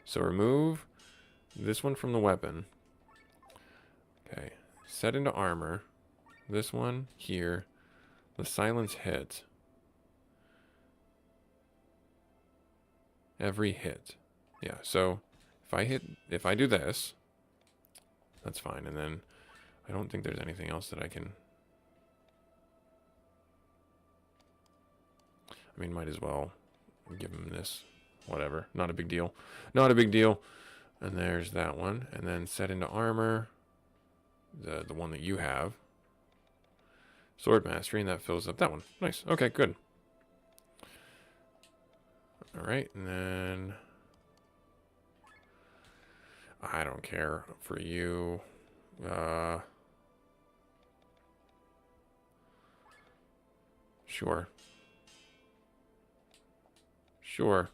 So remove this one from the weapon. Okay. Set into armor. This one here. The silence hit. Every hit. Yeah, so if I do this, that's fine. And then I don't think there's anything else that I can... I mean, might as well give him this. Whatever. Not a big deal. Not a big deal. And there's that one. And then set into armor. The one that you have. Sword mastery, and that fills up that one. Nice. Okay, good. Alright, and then... I don't care for you. Sure. Sure.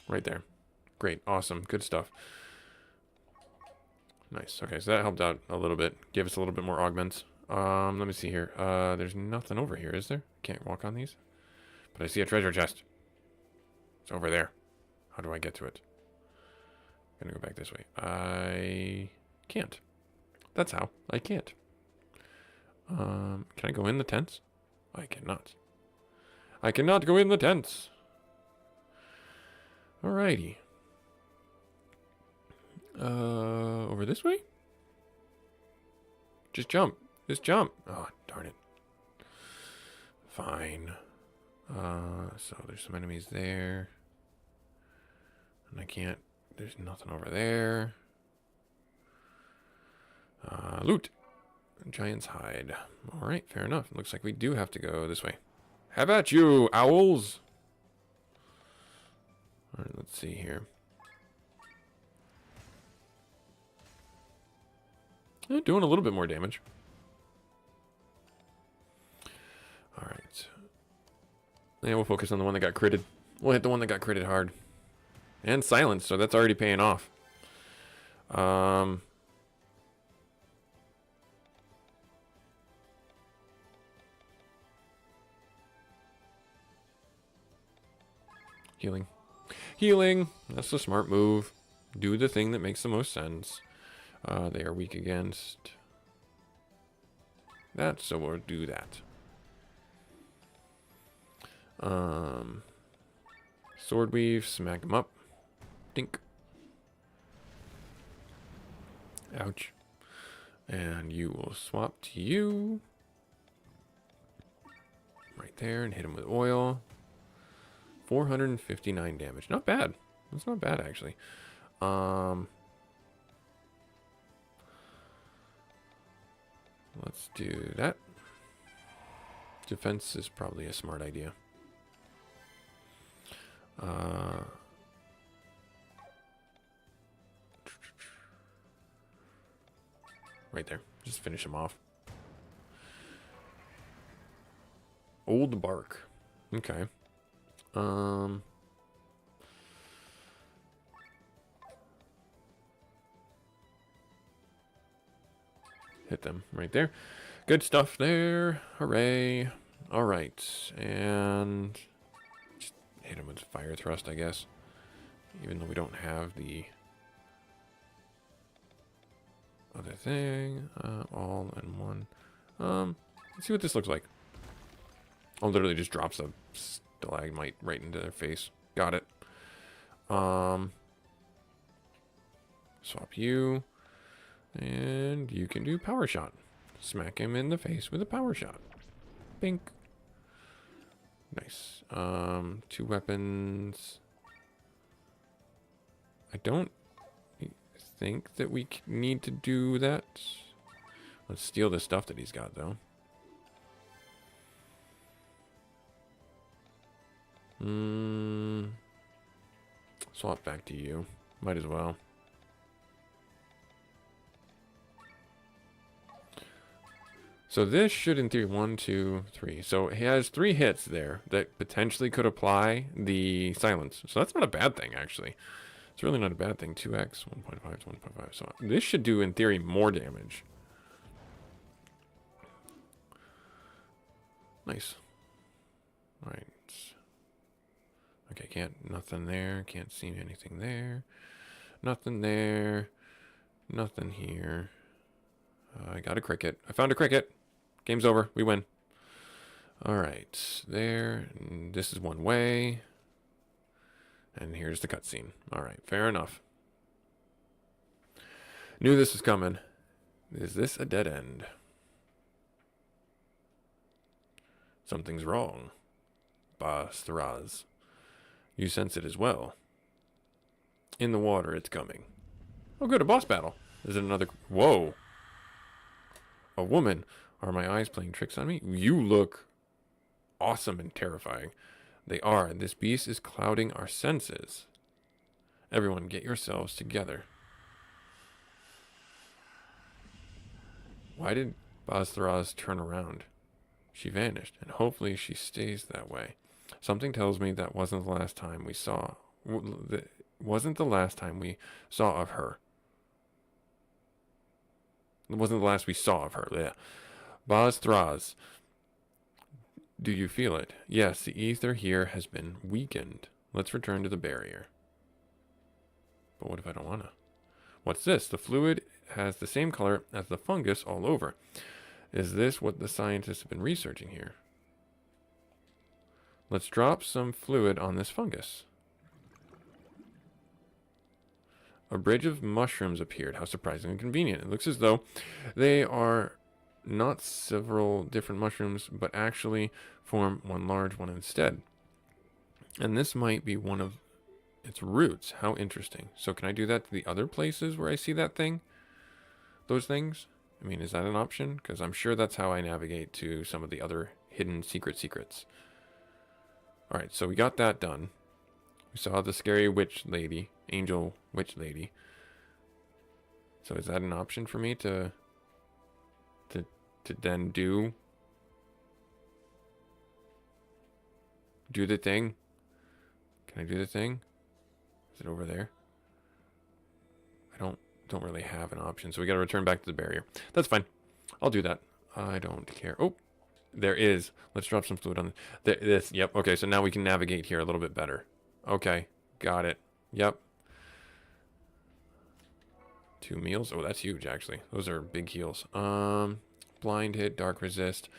Right there. Great. Awesome. Good stuff. Nice. Okay, so that helped out a little bit. Gave us a little bit more augments. Let me see here. There's nothing over here, is there? Can't walk on these. But I see a treasure chest. It's over there. How do I get to it? I'm gonna go back this way. I can't. That's how. I can't. Can I go in the tents? I cannot. I cannot go in the tents. Alrighty. Over this way? Just jump. Just jump. Oh, darn it. Fine. So there's some enemies there. And I can't. There's nothing over there. Loot. Giant's hide. Alright, fair enough. Looks like we do have to go this way. How about you, owls? Alright, let's see here. Doing a little bit more damage. Alright. Yeah, we'll focus on the one that got critted. We'll hit the one that got critted hard. And silenced, so that's already paying off. Healing. Healing! That's the smart move. Do the thing that makes the most sense. They are weak against that, so we'll do that. Sword weave, smack him up. Dink. Ouch. And you will swap to you. Right there, and hit him with oil. 459 damage. Not bad. That's not bad, actually. Let's do that. Defense is probably a smart idea. Right there. Just finish him off. Old bark. Okay. Hit them right there. Good stuff there. Hooray. Alright. And just hit him with fire thrust, I guess. Even though we don't have the other thing. All in one. Let's see what this looks like. Oh, literally just drops a stalagmite right into their face. Got it. Swap you. And you can do power shot. Smack him in the face with a power shot. Bink. Nice. 2 weapons. I don't think that we need to do that. Let's steal the stuff that he's got, though. Swap back to you. Might as well. So this should, in theory, 1, 2, 3. So he has 3 hits there that potentially could apply the silence. So that's not a bad thing, actually. It's really not a bad thing. 2x, 1.5, 1.5. So this should do, in theory, more damage. Nice. All right. Okay, nothing there. Can't see anything there. Nothing there. Nothing here. I got a cricket. I found a cricket. Game's over. We win. All right. There. And this is one way. And here's the cutscene. All right. Fair enough. Knew this was coming. Is this a dead end? Something's wrong. Bas-Theraz. You sense it as well. In the water, it's coming. Oh, good. A boss battle. Is it another... Whoa. A woman. Are my eyes playing tricks on me? You look awesome and terrifying. They are. This beast is clouding our senses. Everyone, get yourselves together. Why did Bas-Theraz turn around? She vanished, and hopefully she stays that way. Something tells me that wasn't the last time we saw... wasn't the last time we saw of her. It wasn't the last we saw of her. Yeah. Boz Thraz. Do you feel it? Yes, the ether here has been weakened. Let's return to the barrier. But what if I don't wanna? What's this? The fluid has the same color as the fungus all over. Is this what the scientists have been researching here? Let's drop some fluid on this fungus. A bridge of mushrooms appeared. How surprising and convenient. It looks as though they are not several different mushrooms, but actually form one large one instead. And this might be one of its roots. How interesting. So can I do that to the other places where I see that thing? Those things? I mean, is that an option? Because I'm sure that's how I navigate to some of the other hidden secrets. Alright, so we got that done. We saw the scary witch lady. Angel witch lady. So is that an option for me to then do the thing? Can I do the thing? Is it over there? I don't really have an option, so we gotta return back to the barrier. That's fine. I'll do that. I don't care. Oh, there is. Let's drop some fluid on this. Yep. Okay, so now we can navigate here a little bit better. Okay, got it. Yep. 2 meals. Oh, that's huge, actually. Those are big heals. Blind hit, dark resist.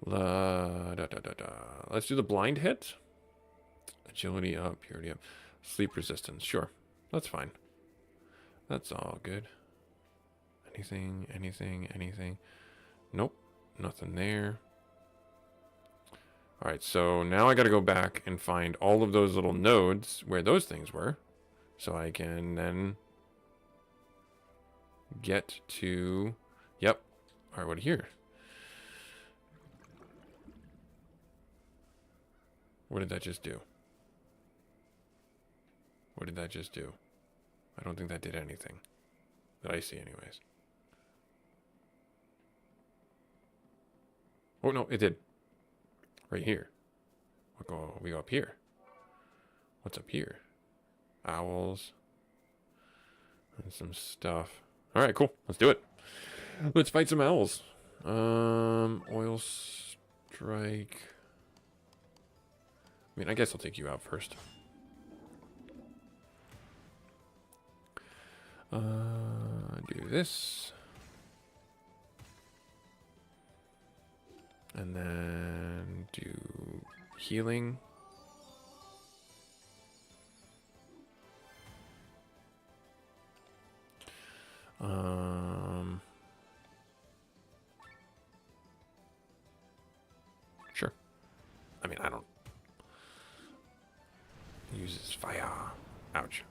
Let's do the blind hit. Agility up, purity up. Sleep resistance. Sure. That's fine. That's all good. Anything. Nope. Nothing there. Alright, so now I gotta go back and find all of those little nodes where those things were. So I can then get to... Yep. Alright, what here? What did that just do? What did that just do? I don't think that did anything. That I see anyways. Oh, no, it did. Right here. We go up here. What's up here? Owls. And some stuff. Alright, cool. Let's do it. Let's fight some owls. Oil strike. I mean, I guess I'll take you out first. Do this. And then do healing. Sure. I mean, I don't... Uses fire. Ouch.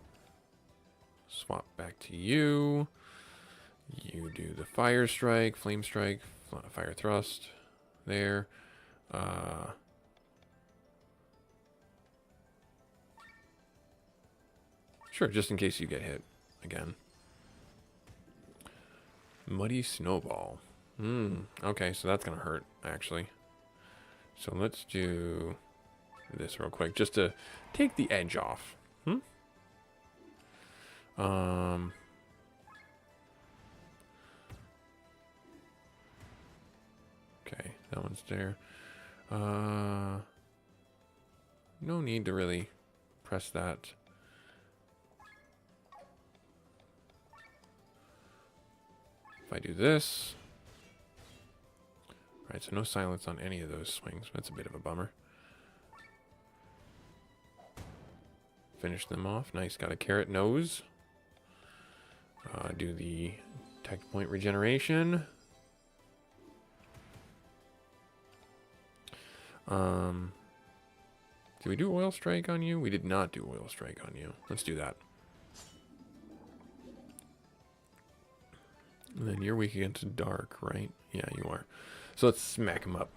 Swap back to you. You do the fire strike, flame strike, fire thrust. There. Sure, just in case you get hit again. Muddy snowball. Okay, so that's gonna hurt, actually. So let's do this real quick, just to take the edge off. Okay, that one's there. No need to really press that. If I do this. Alright, so no silence on any of those swings. That's a bit of a bummer. Finish them off. Nice, got a carrot nose. Do the tech point regeneration. Did we do oil strike on you? We did not do oil strike on you. Let's do that. And then you're weak against dark, right? Yeah, you are. So let's smack him up.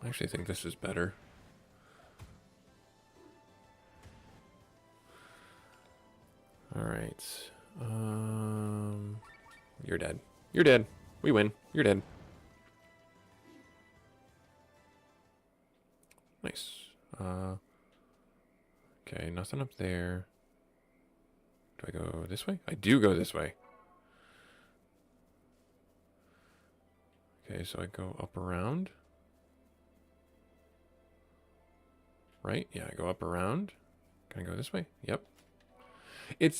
I actually think this is better. Alright. You're dead. You're dead. We win. You're dead. Okay, nothing up there. Do I go this way? I do go this way. Okay, so I go up around. Right? Yeah, I go up around. Can I go this way? Yep.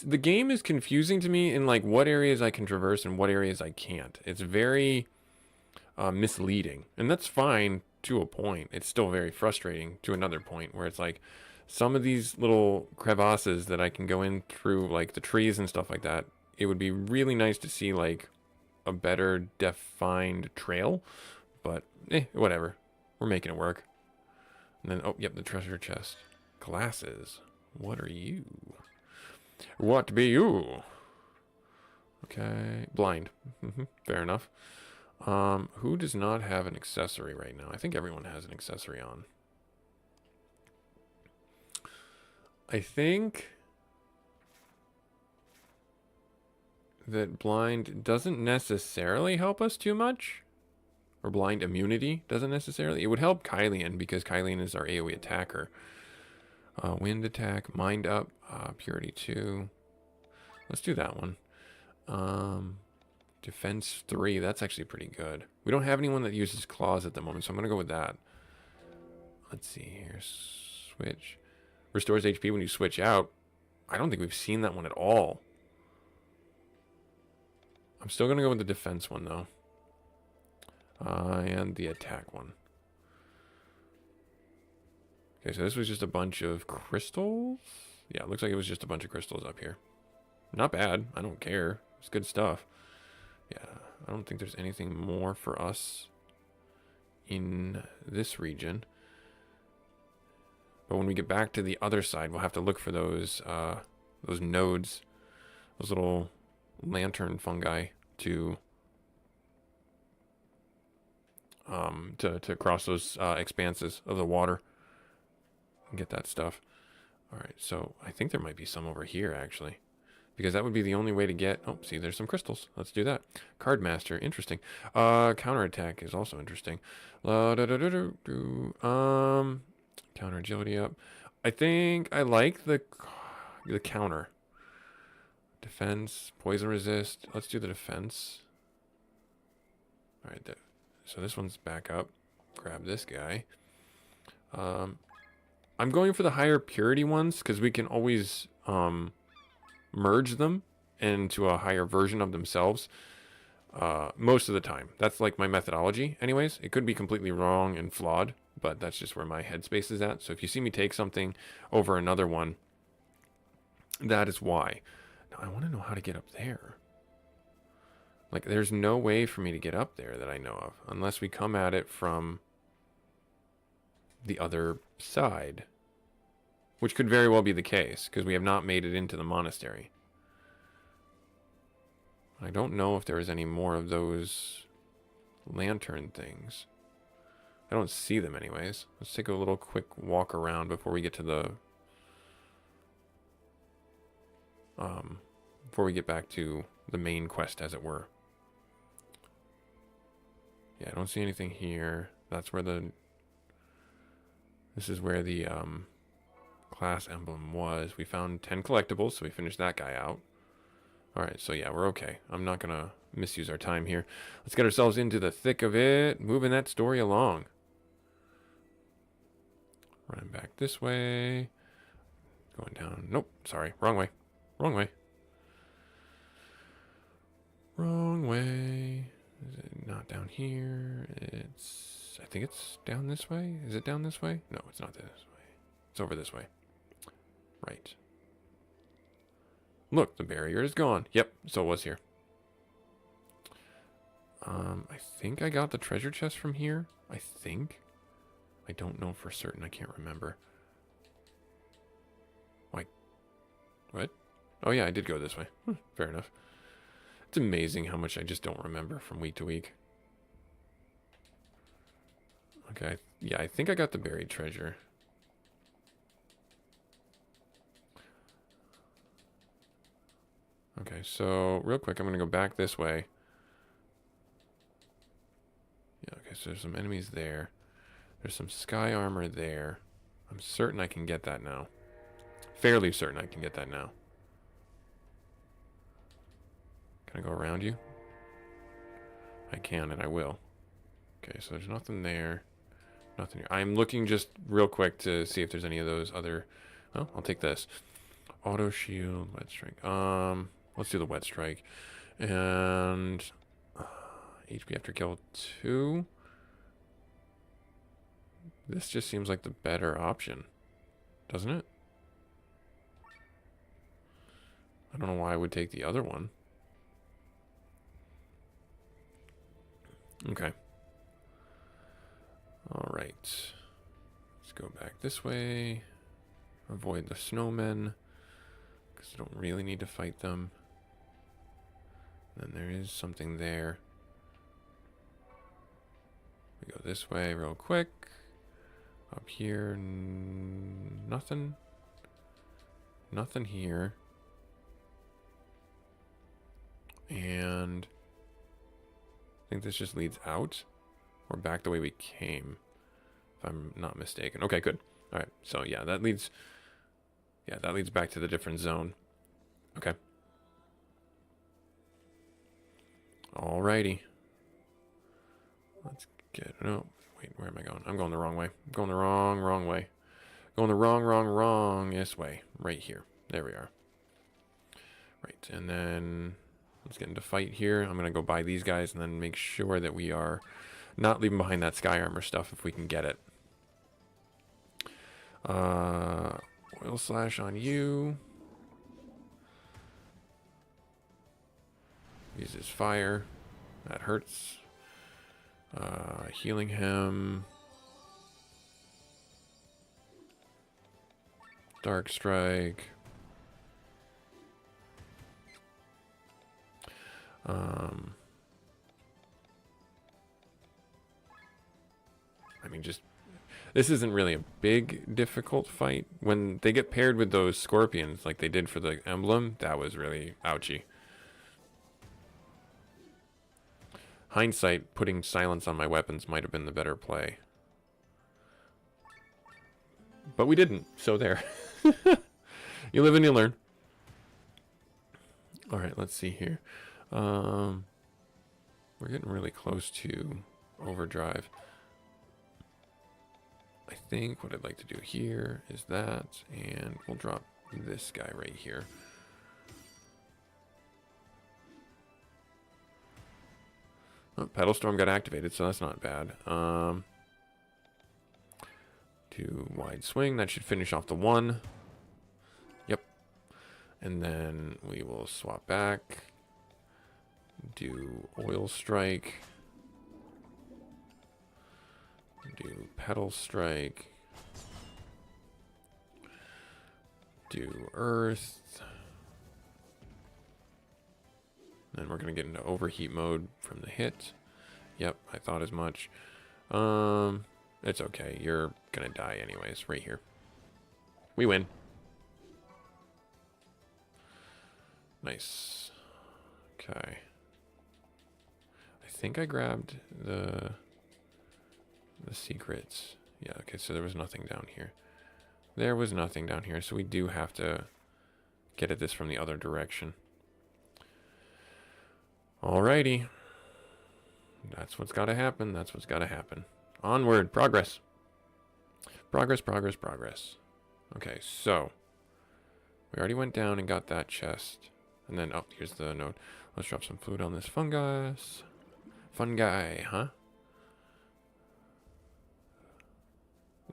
The game is confusing to me in like what areas I can traverse and what areas I can't. It's very misleading, and that's fine to a point. It's still very frustrating to another point where it's like some of these little crevasses that I can go in through, like the trees and stuff like that. It would be really nice to see like a better defined trail, but whatever. We're making it work. And then, oh, yep, the treasure chest. Glasses. What are you? What be you? Okay, blind. Fair enough. Who does not have an accessory right now? I think everyone has an accessory on. I think that blind doesn't necessarily help us too much. Or blind immunity doesn't necessarily. It would help Kylian because Kylian is our AoE attacker. Wind attack, mind up, purity 2. Let's do that one. Defense 3, that's actually pretty good. We don't have anyone that uses claws at the moment, so I'm going to go with that. Let's see here. Switch. Restores HP when you switch out. I don't think we've seen that one at all. I'm still going to go with the defense one, though. And the attack one. Okay, so this was just a bunch of crystals? Yeah, it looks like it was just a bunch of crystals up here. Not bad. I don't care. It's good stuff. Yeah, I don't think there's anything more for us in this region. But when we get back to the other side, we'll have to look for those nodes, those little lantern fungi to cross those expanses of the water and get that stuff. All right, so I think there might be some over here actually, because that would be the only way to get. Oh, see, there's some crystals. Let's do that. Card master, interesting. Counterattack is also interesting. Counter agility up. I think I like the counter. Defense, poison resist. Let's do the defense. All right, so this one's back up. Grab this guy. I'm going for the higher purity ones because we can always merge them into a higher version of themselves most of the time. That's like my methodology anyways. It could be completely wrong and flawed, but that's just where my headspace is at. So if you see me take something over another one, that is why. Now I want to know how to get up there. Like there's no way for me to get up there that I know of unless we come at it from the other side, which could very well be the case because we have not made it into the monastery. I don't know if there is any more of those lantern things. I don't see them anyways. Let's take a little quick walk around before we get to the before we get back to the main quest, as it were. Yeah, I don't see anything here. That's where this is where the class emblem was. We found 10 collectibles, so we finished that guy out. Alright, so yeah, we're okay. I'm not going to misuse our time here. Let's get ourselves into the thick of it, moving that story along. Running back this way. Going down. Nope, sorry, wrong way. Wrong way. Wrong way. Is it not down here? I think it's down this way. Is it down this way? No, it's not this way. It's over this way. Right. Look, the barrier is gone. Yep, so it was here. I think I got the treasure chest from here. I think. I don't know for certain. I can't remember. Why? What? Oh yeah, I did go this way. Fair enough. It's amazing how much I just don't remember from week to week. Okay, yeah, I think I got the buried treasure. Okay, so real quick, I'm going to go back this way. Yeah, okay, so there's some enemies there. There's some sky armor there. I'm certain I can get that now. Fairly certain I can get that now. Can I go around you? I can, and I will. Okay, so there's nothing there. Nothing here. I'm looking just real quick to see if there's any of those other... Well, I'll take this. Auto shield, wet strike. Let's do the wet strike. And... HP after kill 2. This just seems like the better option. Doesn't it? I don't know why I would take the other one. Okay. Alright. Let's go back this way. Avoid the snowmen, because I don't really need to fight them. Then there is something there. We go this way real quick. Up here, nothing. Nothing here. And I think this just leads out. Or back the way we came, if I'm not mistaken. Okay, good. All right, so yeah, that leads... Yeah, that leads back to the different zone. Okay. Alrighty. Let's get... No, wait, where am I going? I'm going the wrong way. I'm going the wrong way. Going the wrong-est way. Right here. There we are. Right, and then... Let's get into fight here. I'm going to go buy these guys and then make sure that we are not leaving behind that sky armor stuff if we can get it. Oil slash on you. Uses fire. That hurts. Healing him. Dark strike. I mean, just... This isn't really a big, difficult fight. When they get paired with those scorpions, like they did for the emblem, that was really ouchy. Hindsight, putting silence on my weapons might have been the better play. But we didn't, so there. You live and you learn. Alright, let's see here. We're getting really close to overdrive. I think what I'd like to do here is that, and we'll drop this guy right here. Oh, Pedal Storm got activated, so that's not bad. 2 wide swing, that should finish off the 1. Yep. And then we will swap back. Do oil strike. Do pedal strike. Do earth. Then we're gonna get into overheat mode from the hit. Yep, I thought as much. It's okay. You're gonna die anyways, right here. We win. Nice. Okay. I think I grabbed the secrets. Yeah, okay, so there was nothing down here. There was nothing down here, so we do have to get at this from the other direction. Alrighty. That's what's gotta happen. That's what's gotta happen. Onward. Progress. Progress, progress, progress. Okay, so we already went down and got that chest. And then, oh, here's the note. Let's drop some food on this fungus. Fungi, huh?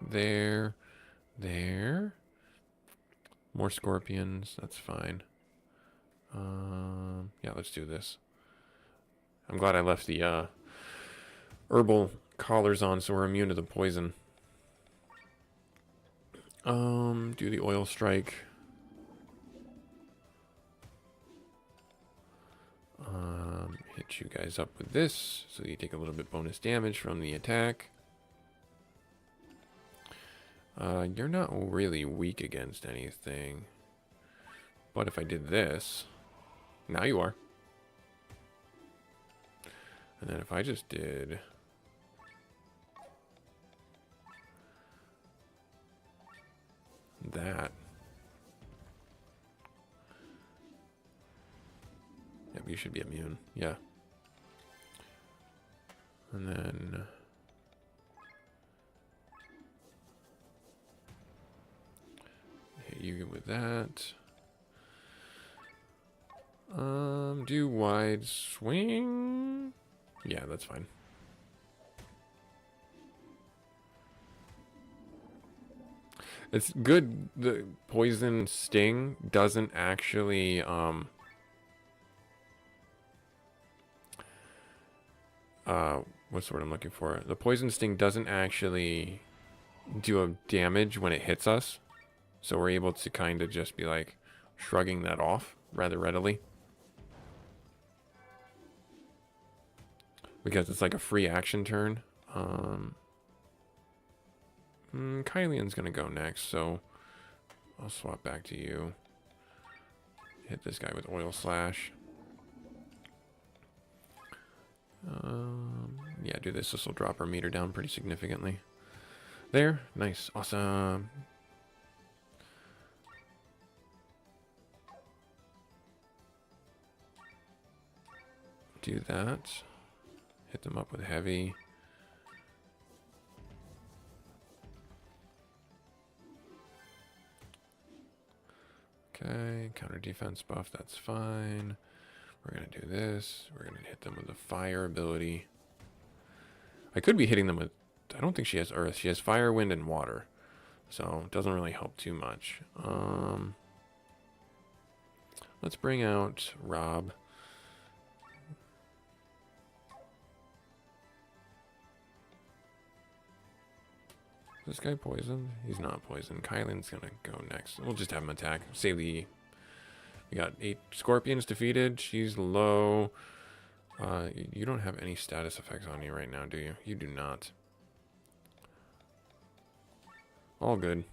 There. More scorpions. That's fine. Yeah, let's do this. I'm glad I left the herbal collars on so we're immune to the poison. Do the oil strike. Hit you guys up with this so you take a little bit bonus damage from the attack. You're not really weak against anything. But if I did this, now you are. And then if I just did that, you should be immune. Yeah. And then... hit you with that. Do wide swing? Yeah, that's fine. It's good. The poison sting doesn't actually, what's the word I'm looking for? The poison sting doesn't actually do a damage when it hits us. So we're able to kind of just be like shrugging that off rather readily. Because it's like a free action turn. Kylian's gonna go next, so I'll swap back to you. Hit this guy with Oil Slash. Yeah, do this. This will drop our meter down pretty significantly. There. Nice. Awesome. Do that. Hit them up with heavy. Okay, counter defense buff, that's fine. We're gonna do this. We're gonna hit them with the fire ability. I could be hitting them with, I don't think she has earth. She has fire, wind, and water. So it doesn't really help too much. Let's bring out Rob. Is this guy poisoned? He's not poisoned. Kylan's gonna go next. We'll just have him attack. Save the... We got 8 scorpions defeated. She's low. You don't have any status effects on you right now, do you? You do not. All good.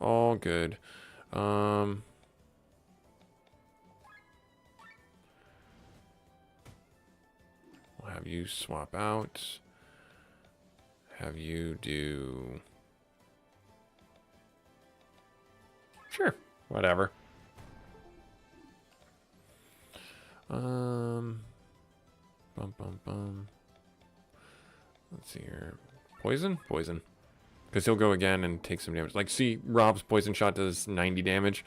All good. We'll have you swap out. Have you do... Sure, whatever. Bum, bum, bum. Let's see here. Poison? Poison. Because he'll go again and take some damage. Like, see, Rob's poison shot does 90 damage.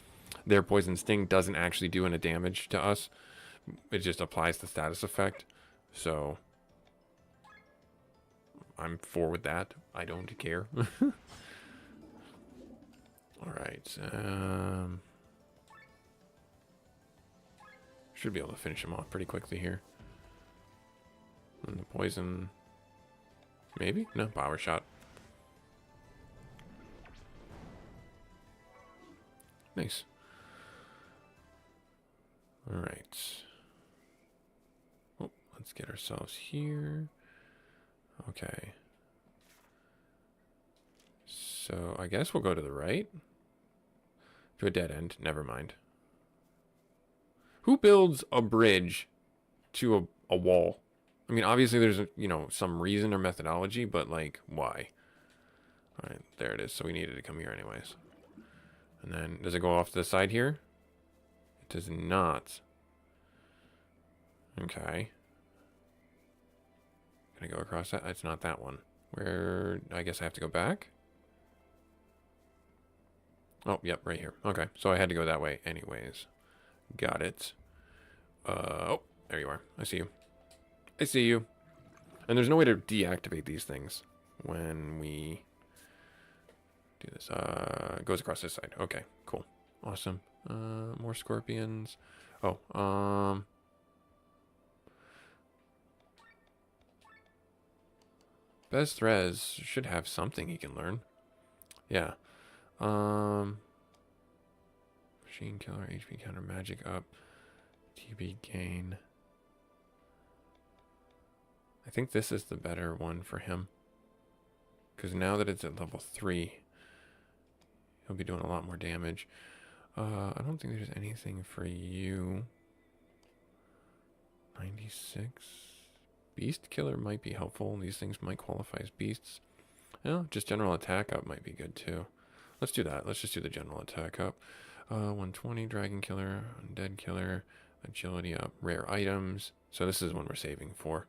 Their poison sting doesn't actually do any damage to us. It just applies the status effect. So... I'm for with that. I don't care. Alright. Should be able to finish him off pretty quickly here. And the poison... Maybe? No, power shot. Nice. Alright. Oh, let's get ourselves here. Okay. So, I guess we'll go to the right. To a dead end. Never mind. Who builds a bridge to a wall? I mean, obviously there's, you know, some reason or methodology, but, like, why? Alright, there it is. So we needed to come here anyways. And then, does it go off to the side here? It does not. Okay. Can I go across that? It's not that one. Where, I guess I have to go back? Oh, yep, right here. Okay, so I had to go that way anyways. Got it. Oh, there you are. I see you. I see you. And there's no way to deactivate these things when we do this. It goes across this side. Okay, cool. Awesome. More scorpions. Oh, Bez Threz should have something he can learn. Yeah. Machine killer, HP counter, magic up, TB gain. I think this is the better one for him. Because now that it's at level 3, he'll be doing a lot more damage. I don't think there's anything for you. 96. Beast killer might be helpful. These things might qualify as beasts. Yeah, just general attack up might be good too. Let's do that. Let's just do the general attack up. 120, Dragon Killer, Undead Killer, Agility up, rare items. So this is one we're saving for.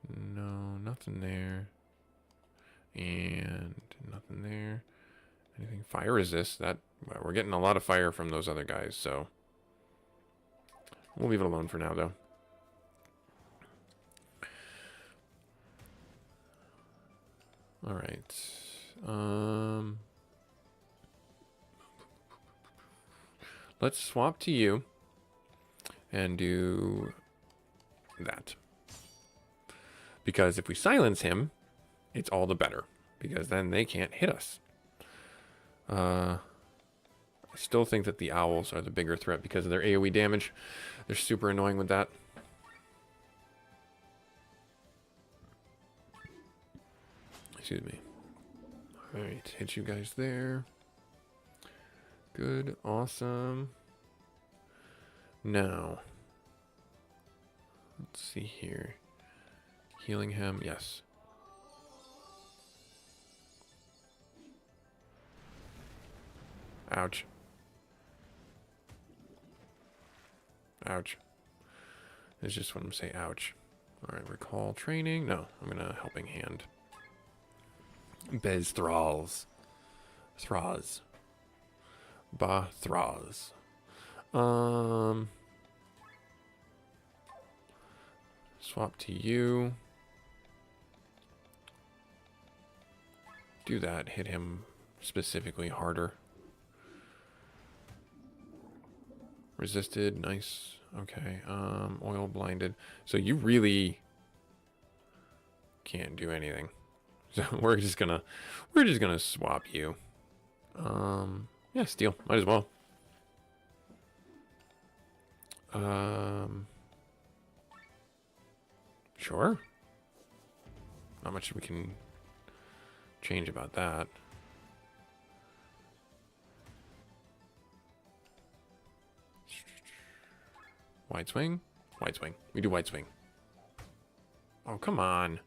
No, nothing there. And nothing there. Anything fire resist? That well, we're getting a lot of fire from those other guys, so we'll leave it alone for now, though. All right. Let's swap to you and do that. Because if we silence him, it's all the better. Because then they can't hit us. I still think that the owls are the bigger threat because of their AoE damage. They're super annoying with that. Excuse me. Alright, hit you guys there. Good, awesome. Now, let's see here. Healing him, yes. Ouch. Ouch. It's just when I'm saying ouch. Alright, recall training. No, I'm gonna helping hand. Bez Thralls. Thraz. Ba Thraz. Swap to you. Do that. Hit him specifically harder. Resisted. Nice. Okay. Oil blinded. So you really can't do anything. So we're just gonna swap you. Yeah, steal. Might as well. Sure. Not much we can change about that. Wide swing? Wide swing. We do wide swing. Oh, come on.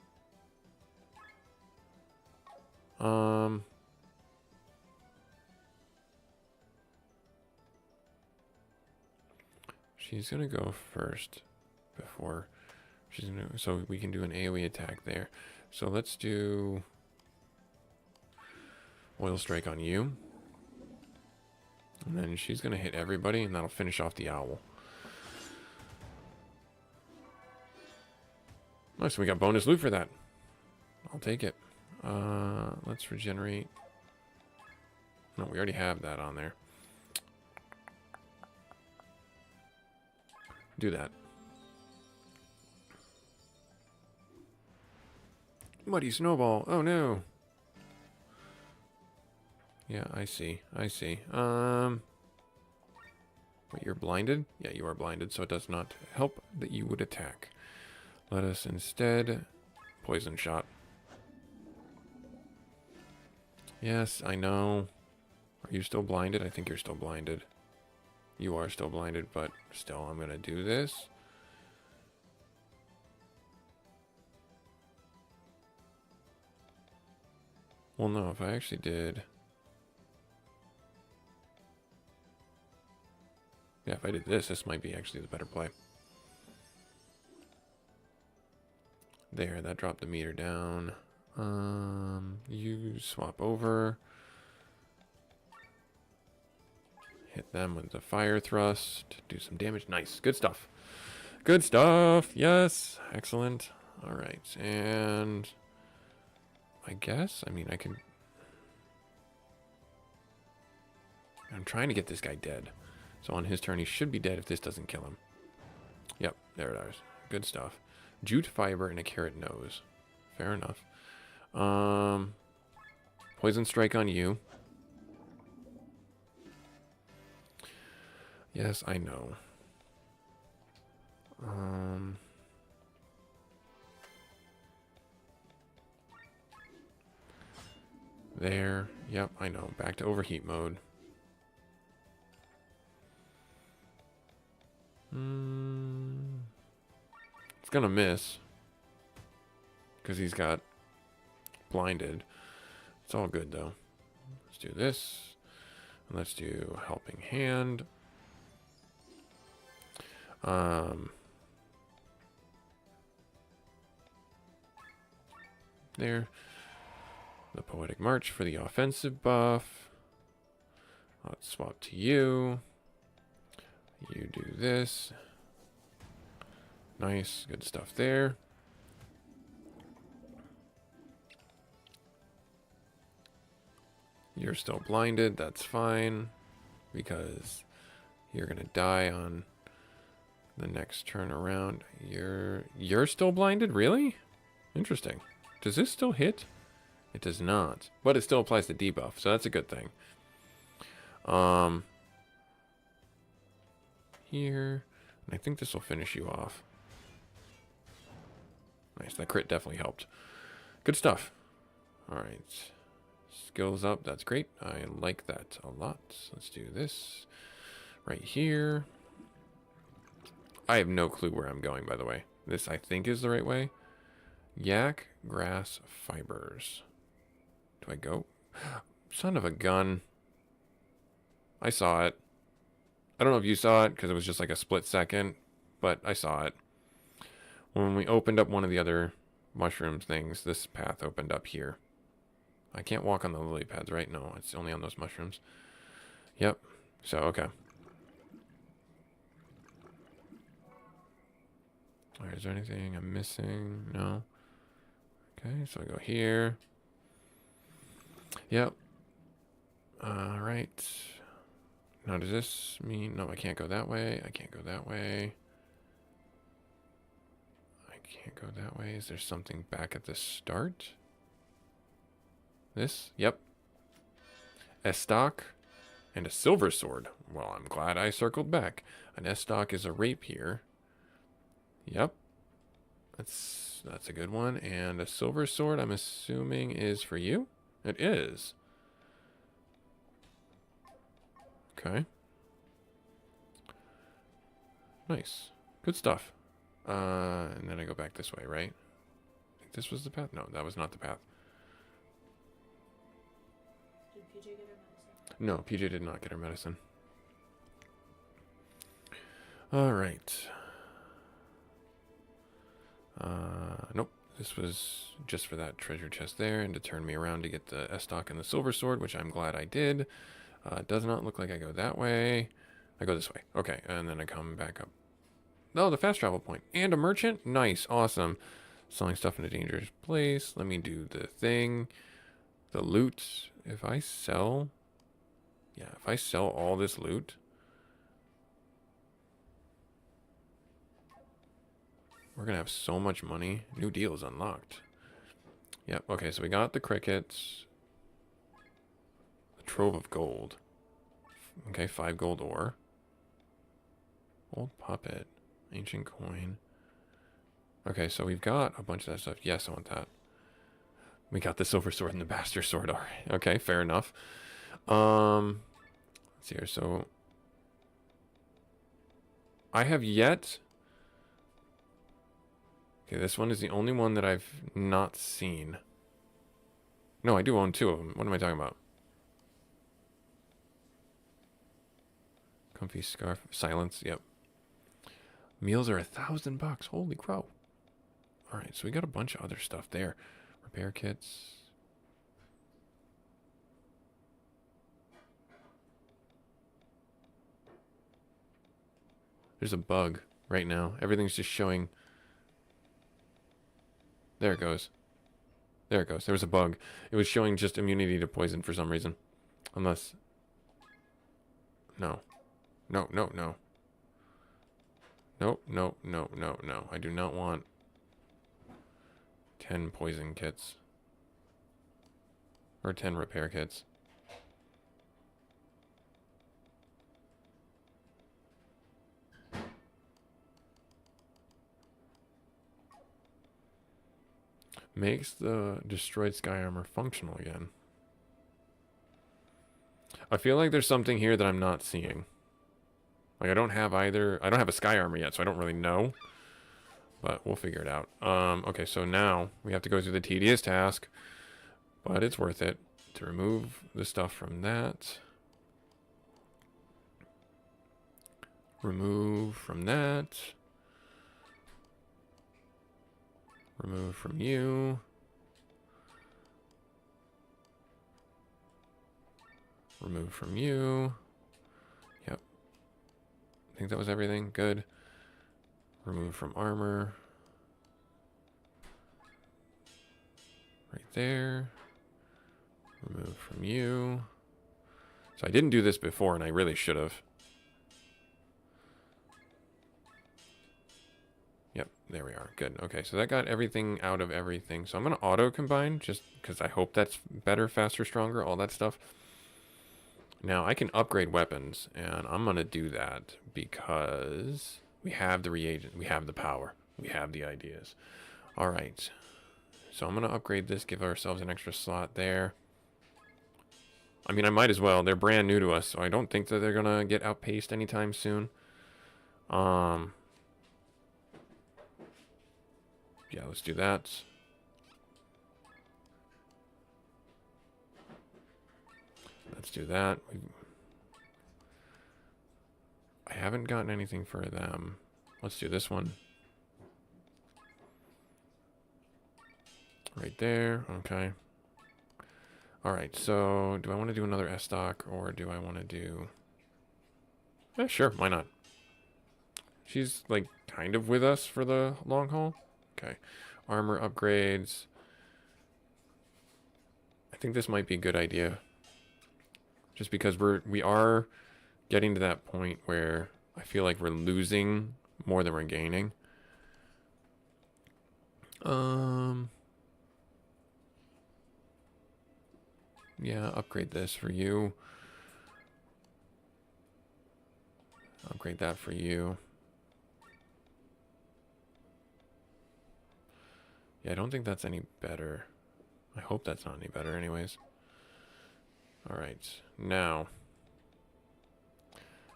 She's gonna go first before she's gonna, so we can do an AoE attack there. So let's do Oil Strike on you. And then she's gonna hit everybody and that'll finish off the owl. Nice, we got bonus loot for that. I'll take it. Let's regenerate. No, we already have that on there. Do that. Muddy snowball. Oh no. Yeah, I see. I see. Wait, you're blinded? Yeah, you are blinded, so it does not help that you would attack. Let us instead poison shot. Yes, I know. Are you still blinded? I think you're still blinded. You are still blinded, but still, I'm going to do this. Well, no, if I actually did... Yeah, if I did this, this might be actually the better play. There, that dropped the meter down. You swap over. Hit them with the fire thrust. Do some damage. Nice. Good stuff. Good stuff. Yes. Excellent. All right. And I guess, I mean, I can... I'm trying to get this guy dead. So on his turn, he should be dead if this doesn't kill him. Yep. There it is. Good stuff. Jute fiber and a carrot nose. Fair enough. Poison strike on you. Yes, I know. There. Yep, I know. Back to overheat mode. It's gonna miss. Because he's got blinded. It's all good, though. Let's do this. And let's do Helping Hand. There. The Poetic March for the offensive buff. Let's swap to you. You do this. Nice. Good stuff there. You're still blinded. That's fine. Because you're going to die on the next turn around. You're still blinded? Really? Interesting. Does this still hit? It does not. But it still applies the debuff, so that's a good thing. Here. And I think this will finish you off. Nice. That crit definitely helped. Good stuff. Alright. Skills up. That's great. I like that a lot. Let's do this. Right here. I have no clue where I'm going, by the way. This, I think, is the right way. Yak grass fibers. Do I go? Son of a gun. I saw it. I don't know if you saw it because it was just like a split second, but I saw it. When we opened up one of the other mushroom things, this path opened up here. I can't walk on the lily pads, right? No, it's only on those mushrooms. Yep. So, okay. Alright, is there anything I'm missing? No. Okay, so I go here. Yep. Alright. Now, does this mean... No, I can't go that way. I can't go that way. I can't go that way. Is there something back at the start? This? Yep. Estoc and a silver sword. Well, I'm glad I circled back. An Estoc is a rapier. Yep. That's a good one. And a silver sword, I'm assuming, is for you? It is. Okay. Nice. Good stuff. And then I go back this way, right? I think this was the path? No, that was not the path. Did PJ get her medicine? No, PJ did not get her medicine. Alright. Nope. This was just for that treasure chest there and to turn me around to get the Estoc and the silver sword, which I'm glad I did. Does not look like I go that way. I go this way. Okay, and then I come back up. Oh, the fast travel point. And a merchant? Nice, awesome. Selling stuff in a dangerous place. Let me do the thing. The loot. If I sell... Yeah, if I sell all this loot... We're going to have so much money. New deals unlocked. Yep, okay, so we got the crickets. The trove of gold. Okay, 5 gold ore. Old puppet. Ancient coin. Okay, so we've got a bunch of that stuff. Yes, I want that. We got the silver sword and the bastard sword. All right. Okay, fair enough. Let's see here. So I have yet... Okay, this one is the only one that I've not seen. No, I do own 2 of them. What am I talking about? Comfy scarf. Silence. Yep. Meals are $1,000. Holy crow. Alright, so we got a bunch of other stuff there. Repair kits. There's a bug right now. Everything's just showing... There it goes. There it goes. There was a bug. It was showing just immunity to poison for some reason. Unless... No. No, no, no. Nope, no, no, no, no. I do not want 10 poison kits. Or 10 repair kits. Makes the destroyed sky armor functional again. I feel like there's something here that I'm not seeing. Like, I don't have either... I don't have a sky armor yet, so I don't really know. But we'll figure it out. Okay, so now we have to go through the tedious task. But it's worth it. to remove the stuff from that. Remove from that. Remove from you. Remove from you. Yep. I think that was everything. Good. Remove from armor. Right there. Remove from you. So I didn't do this before, and I really should have. Yep, there we are. Good. Okay, so that got everything out of everything. So I'm going to auto-combine, just because I hope that's better, faster, stronger, all that stuff. Now, I can upgrade weapons, and I'm going to do that because we have the reagent, we have the power, we have the ideas. All right. So I'm going to upgrade this, give ourselves an extra slot there. I mean, I might as well. They're brand new to us, so I don't think that they're going to get outpaced anytime soon. Yeah, let's do that. Let's do that. I haven't gotten anything for them. Let's do this one. Right there. Okay. All right. So do I want to do another S-Stock or do I want to do... sure. Why not? She's like kind of with us for the long haul. Okay. Armor upgrades. I think this might be a good idea. Just because we are getting to that point where I feel like we're losing more than we're gaining. Yeah, upgrade this for you. Upgrade that for you. Yeah, I don't think that's any better. I hope that's not any better anyways. Alright, now.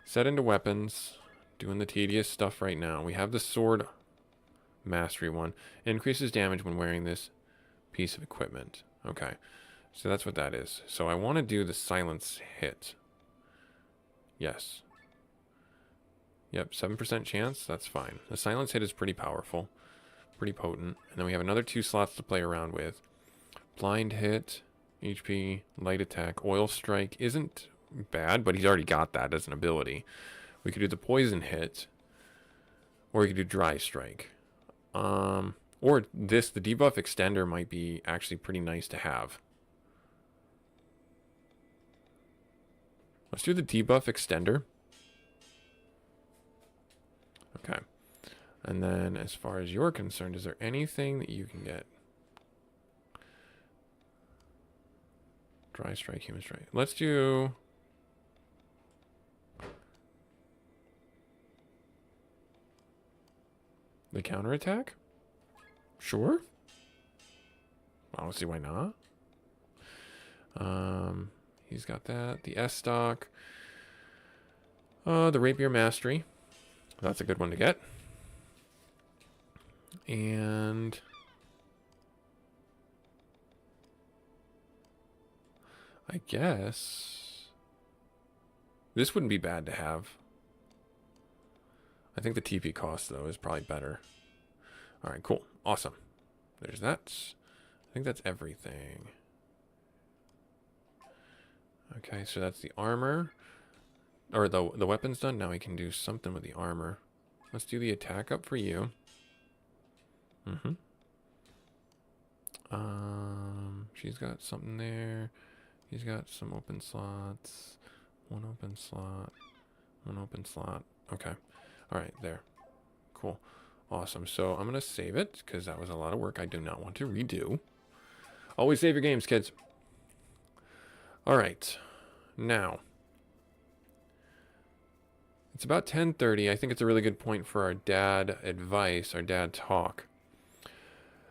Set into weapons. Doing the tedious stuff right now. We have the sword mastery one. It increases damage when wearing this piece of equipment. Okay, so that's what that is. So I want to do the silence hit. Yes. Yep, 7% chance. That's fine. The silence hit is pretty powerful. Pretty potent. And then we have another 2 slots to play around with. Blind hit, HP, light attack, oil strike isn't bad, but he's already got that as an ability. We could do the poison hit, or we could do dry strike. Or this, the debuff extender might be actually pretty nice to have. Let's do the debuff extender. Okay. And then as far as you're concerned, is there anything that you can get? Dry strike, human strike. Let's do... the counterattack? Sure. I don't see why not. He's got that. The S-Stock. The Rapier Mastery. That's a good one to get. And... I guess... this wouldn't be bad to have. I think the TP cost, though, is probably better. Alright, cool. Awesome. There's that. I think that's everything. Okay, so that's the armor. Or the weapon's done. Now we can do something with the armor. Let's do the attack up for you. She's got something there. He's got some open slots. One open slot. One open slot. Okay. Alright, there. Cool. Awesome. So I'm going to save it because that was a lot of work I do not want to redo. Always save your games, kids. Alright. Now. It's about 10:30. I think it's a really good point for our dad advice, our dad talk.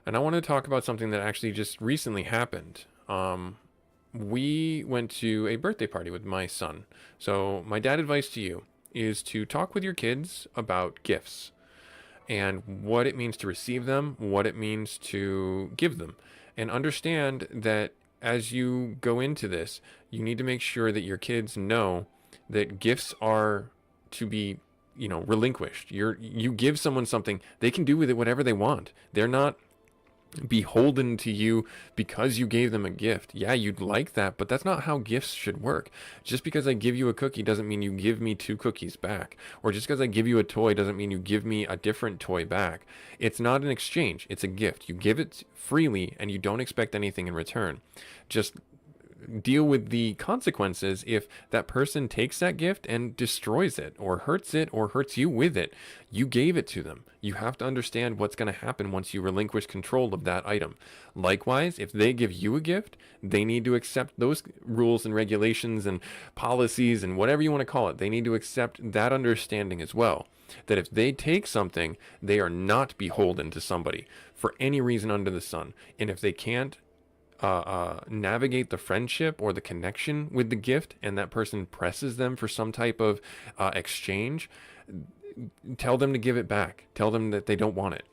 And I want to talk about something that actually just recently happened. We went to a birthday party with my son. So my dad advice to you is to talk with your kids about gifts and what it means to receive them, what it means to give them, and understand that as you go into this, you need to make sure that your kids know that gifts are to be, relinquished. You give someone something, they can do with it whatever they want. They're not beholden to you because you gave them a gift. Yeah, you'd like that, but that's not how gifts should work. Just because I give you a cookie doesn't mean you give me 2 cookies back. Or just because I give you a toy doesn't mean you give me a different toy back. It's not an exchange, it's a gift. You give it freely and you don't expect anything in return. Just deal with the consequences if that person takes that gift and destroys it or hurts you with it. You gave it to them. You have to understand what's going to happen once you relinquish control of that item. Likewise, if they give you a gift, they need to accept those rules and regulations and policies and whatever you want to call it. They need to accept that understanding as well. That if they take something, they are not beholden to somebody for any reason under the sun. And if they can't navigate the friendship or the connection with the gift and that person presses them for some type of exchange, tell them to give it back. Tell them that they don't want it,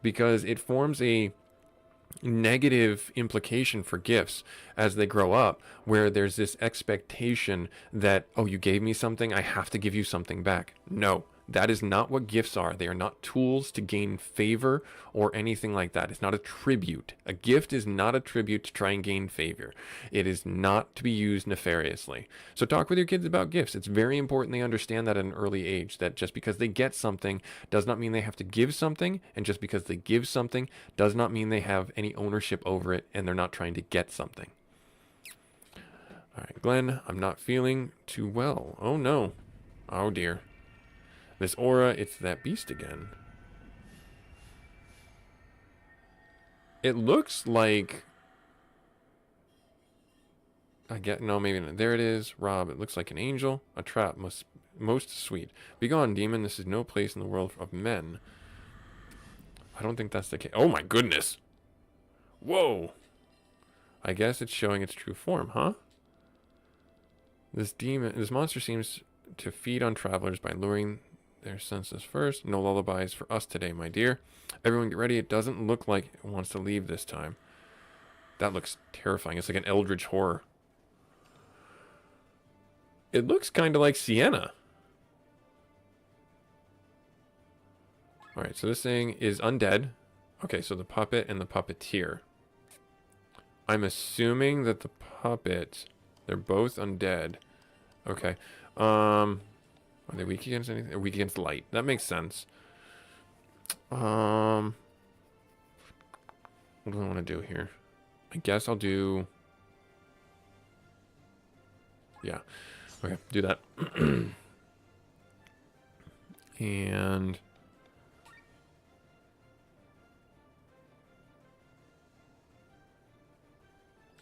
because it forms a negative implication for gifts as they grow up, where there's this expectation that, oh, you gave me something, I have to give you something back. No, that is not what gifts are. They are not tools to gain favor or anything like that. It's not a tribute. A gift is not a tribute to try and gain favor. It is not to be used nefariously. So talk with your kids about gifts. It's very important they understand that at an early age, that just because they get something does not mean they have to give something, and just because they give something does not mean they have any ownership over it and they're not trying to get something. All right, Glenn, I'm not feeling too well. Oh no. Oh dear. This aura, it's that beast again. It looks like... no, maybe not. There it is. Rob, it looks like an angel. A trap, most sweet. Begone, demon. This is no place in the world of men. I don't think that's the case. Oh my goodness. Whoa. I guess it's showing its true form, huh? This monster seems to feed on travelers by luring their senses first. No lullabies for us today, my dear. Everyone get ready. It doesn't look like it wants to leave this time. That looks terrifying. It's like an eldritch horror. It looks kind of like Sienna. Alright, so this thing is undead. Okay, so the puppet and the puppeteer. I'm assuming that the puppet, they're both undead. Okay. Are they weak against anything? They're weak against light. That makes sense. What do I want to do here? I guess I'll do... Yeah. Okay, do that. And...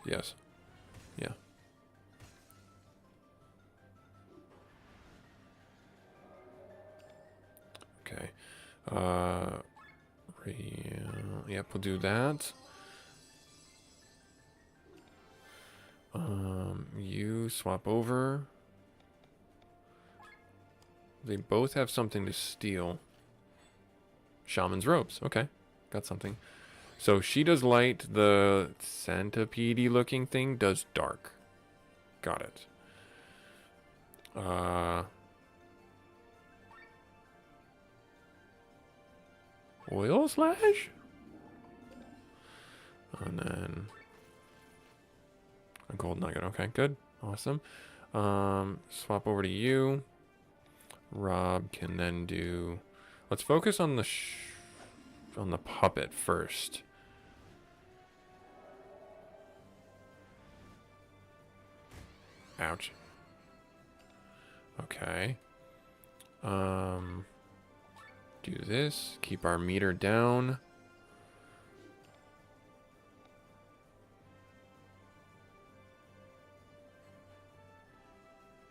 Yes. Yeah. Okay. Yep, we'll do that. You swap over. They both have something to steal. Shaman's robes. Okay, got something. So she does light. The centipede looking thing does dark. Got it. Oil slash? And then a gold nugget. Okay, good. Awesome. Swap over to you. Rob can then do... Let's focus on the puppet first. Ouch. Okay. Do this. Keep our meter down.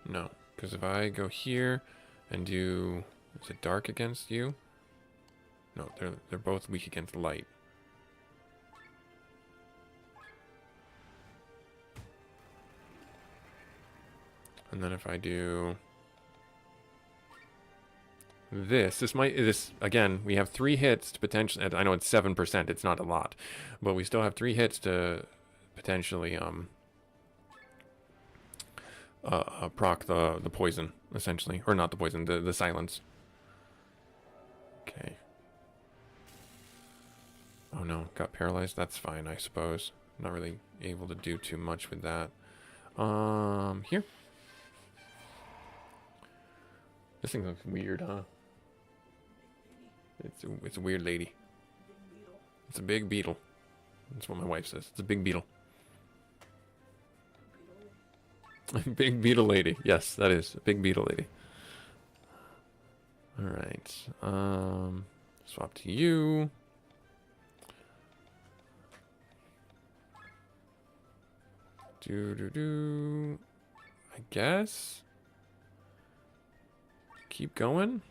No, because if I go here and do... Is it dark against you? No, they're both weak against light. And then if I do this again, we have 3 hits to potentially, I know it's 7%, it's not a lot, but we still have 3 hits to potentially proc the poison, essentially. Or not the poison, the silence. Okay. Oh no, got paralyzed. That's fine, I suppose. Not really able to do too much with that. Here. This thing looks weird, huh? It's a weird lady. It's a big beetle. That's what my wife says. It's a big beetle. Big beetle lady. Yes, that is a big beetle lady. All right. Swap to you. I guess. Keep going.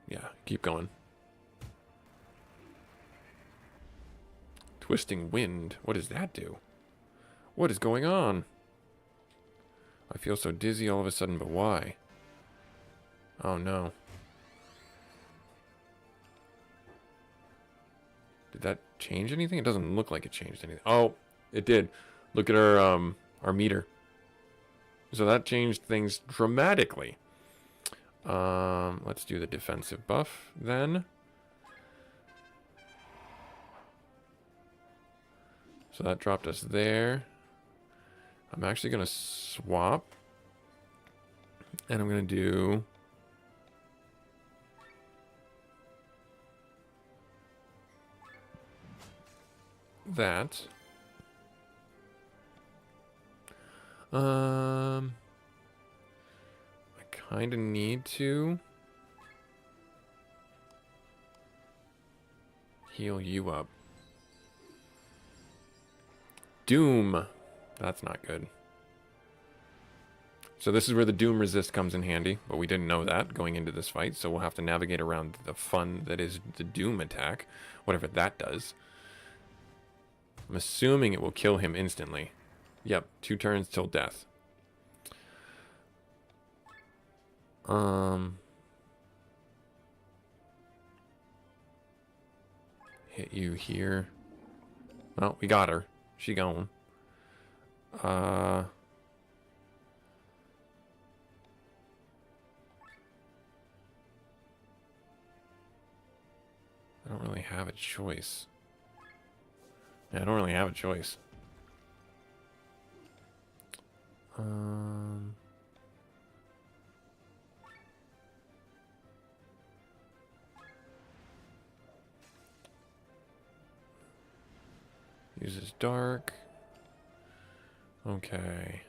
Yeah, keep going. Twisting wind. What does that do? What is going on? I feel so dizzy all of a sudden, but why? Oh no. Did that change anything? It doesn't look like it changed anything. Oh, it did. Look at our meter. So that changed things dramatically. Let's do the defensive buff then. So that dropped us there. I'm actually going to swap. And I'm going to do... that. I kind of need to heal you up. Doom. That's not good. So this is where the Doom resist comes in handy, but we didn't know that going into this fight, so we'll have to navigate around the fun that is the Doom attack, whatever that does. I'm assuming it will kill him instantly. Yep, 2 turns till death. Hit you here. Well, we got her. She gone. I don't really have a choice. Yeah, I don't really have a choice. Uses dark. Okay.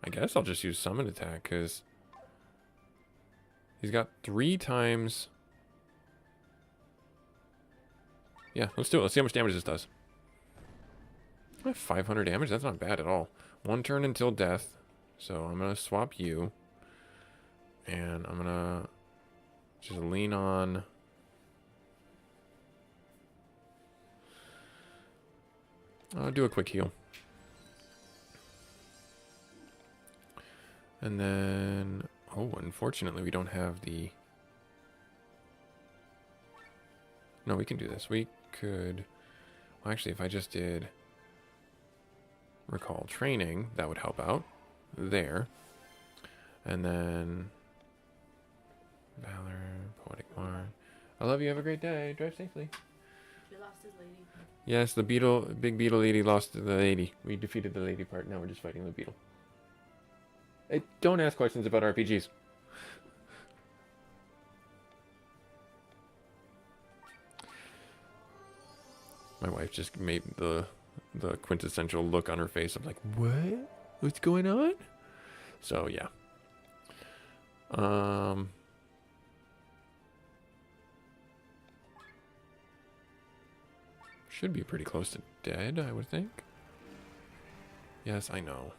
I guess I'll just use summon attack because he's got 3 times. Yeah, let's do it. Let's see how much damage this does. 500 damage? That's not bad at all. 1 turn until death. So I'm going to swap you. And I'm going to just lean on. I'll do a quick heal. And then, oh, unfortunately we don't have the... No, we can do this. We could... Well, actually, if I just did recall training, that would help out. There. And then... Valor, Poetic Mark. I love you. Have a great day. Drive safely. We lost his lady. Yes, the beetle, big beetle lady lost the lady. We defeated the lady part. Now we're just fighting the beetle. Hey, don't ask questions about RPGs. My wife just made the quintessential look on her face of like, what? What's going on? So yeah. Should be pretty close to dead, I would think. Yes, I know.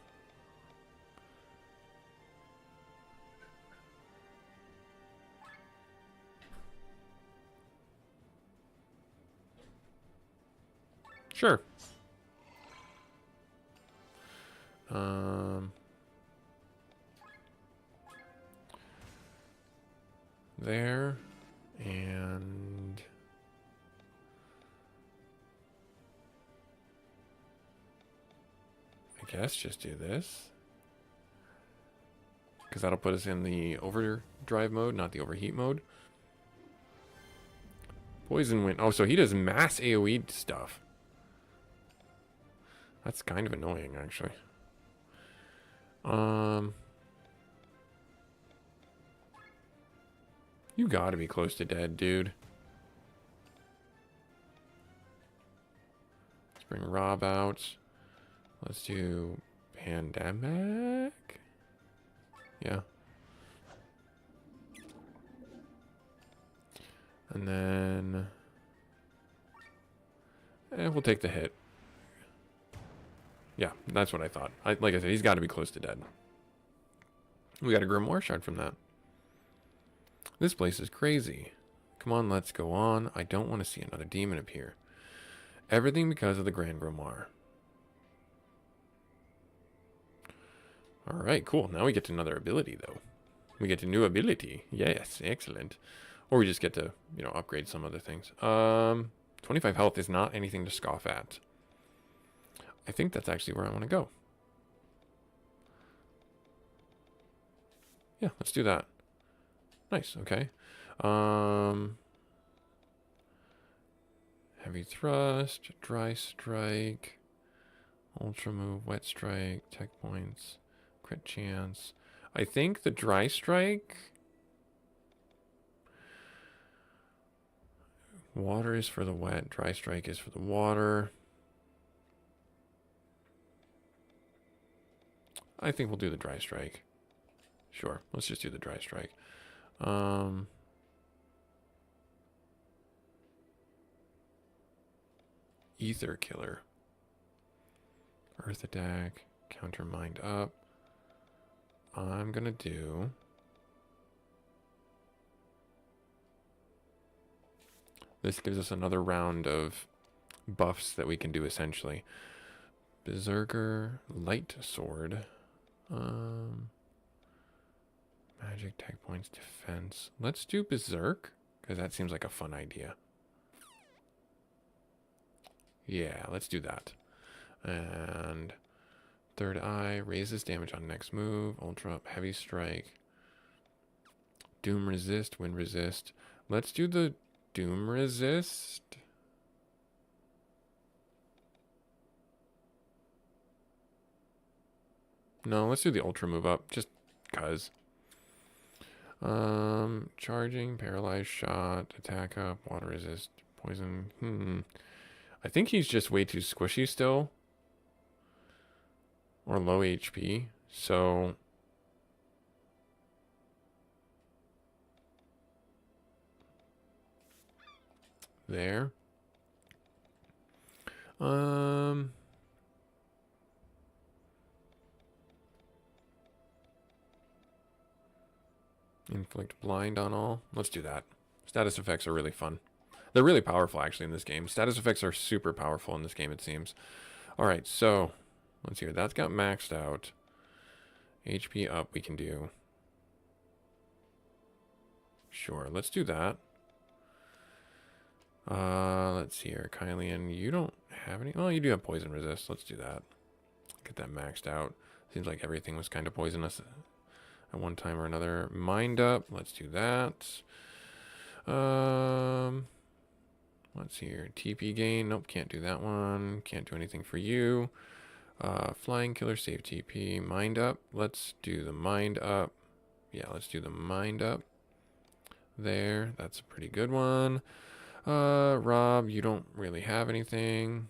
Sure. there. And I guess just do this. Because that'll put us in the overdrive mode, not the overheat mode. Poison Wind. Oh, so he does mass AoE stuff. That's kind of annoying, actually. You gotta be close to dead, dude. Let's bring Rob out. Let's do Pandemic. Yeah. And then... we'll take the hit. Yeah, that's what I thought. Like I said, he's got to be close to dead. We got a Grimoire shard from that. This place is crazy. Come on, let's go on. I don't want to see another demon appear. Everything because of the Grand Grimoire. Alright, cool. Now we get to another ability, though. We get to new ability. Yes, excellent. Or we just get to, you know, upgrade some other things. 25 health is not anything to scoff at. I think that's actually where I want to go. Yeah, let's do that. Nice, okay. Heavy thrust, dry strike, ultra move, wet strike, tech points, crit chance. I think the dry strike... Water is for the wet, dry strike is for the water. I think we'll do the dry strike. Sure, let's just do the dry strike. Ether Killer. Earth attack, counter mind up. I'm gonna do... This gives us another round of buffs that we can do essentially. Berserker, Light Sword. Magic, tech points, defense. Let's do Berserk, because that seems like a fun idea. Yeah, let's do that. And Third Eye, raises damage on next move. Ultra up, Heavy Strike. Doom Resist, Wind Resist. Let's do the Doom Resist. No, let's do the Ultra move up, just cuz. Charging, Paralyzed Shot, Attack up, Water Resist, Poison. I think he's just way too squishy still. Or low HP, so... There. Inflict blind on all. Let's do that. Status effects are really fun. They're really powerful, actually, in this game. Status effects are super powerful in this game, it seems. Alright, so... Let's see here. That's got maxed out. HP up we can do. Sure, let's do that. Let's see here. Kylian, you don't have any... Well, you do have poison resist. Let's do that. Get that maxed out. Seems like everything was kind of poisonous at one time or another. Mind up. Let's do that. Let's see here. TP gain. Nope, can't do that one. Can't do anything for you. Flying killer, save TP. Mind up. Let's do the mind up. Yeah, let's do the mind up. There. That's a pretty good one. Rob, you don't really have anything.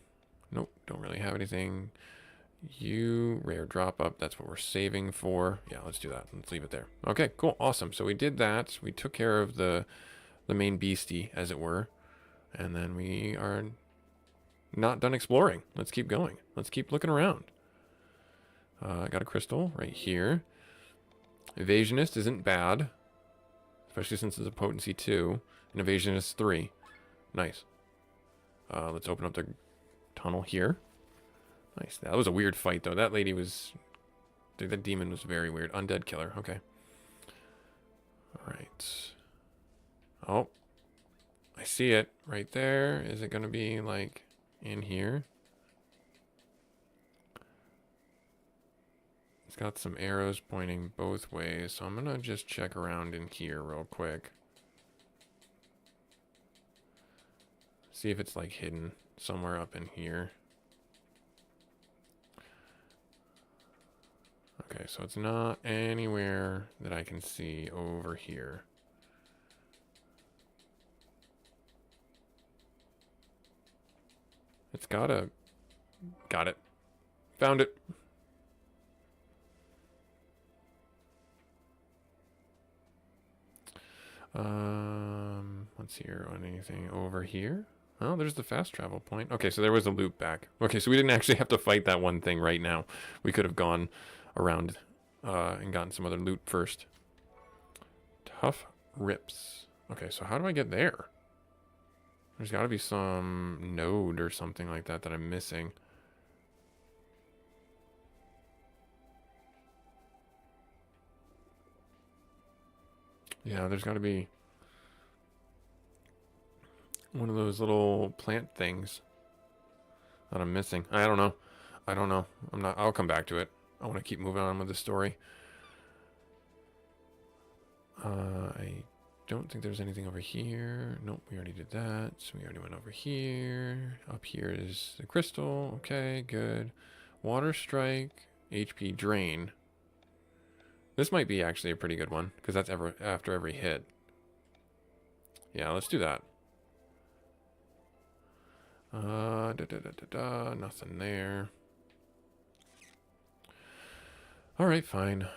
Nope, don't really have anything. You, rare drop up, that's what we're saving for. Yeah, let's do that. Let's leave it there. Okay, cool, awesome. So we did that. We took care of the main beastie, as it were. And then we are not done exploring. Let's keep going. Let's keep looking around. I got a crystal right here. Evasionist isn't bad, especially since it's a potency 2. And Evasionist 3. Nice. Let's open up the tunnel here. Nice. That was a weird fight, though. That lady was... That demon was very weird. Undead killer. Okay. Alright. Oh, I see it right there. Is it going to be like in here? It's got some arrows pointing both ways, so I'm going to just check around in here real quick. See if it's like hidden somewhere up in here. Okay, so it's not anywhere that I can see over here. It's got it. Found it. Let's see here on anything over here. Oh, there's the fast travel point. Okay, so there was a loop back. Okay, so we didn't actually have to fight that one thing right now. We could have gone around and gotten some other loot first. Tough rips. Okay, so how do I get there? There's got to be some node or something like that that I'm missing. Yeah, there's got to be one of those little plant things that I'm missing. I don't know. I'll come back to it. I want to keep moving on with the story. I don't think there's anything over here. Nope, we already did that. So we already went over here. Up here is the crystal. Okay, good. Water strike, HP drain. This might be actually a pretty good one, because that's after every hit. Yeah, let's do that. Nothing there. Alright, fine.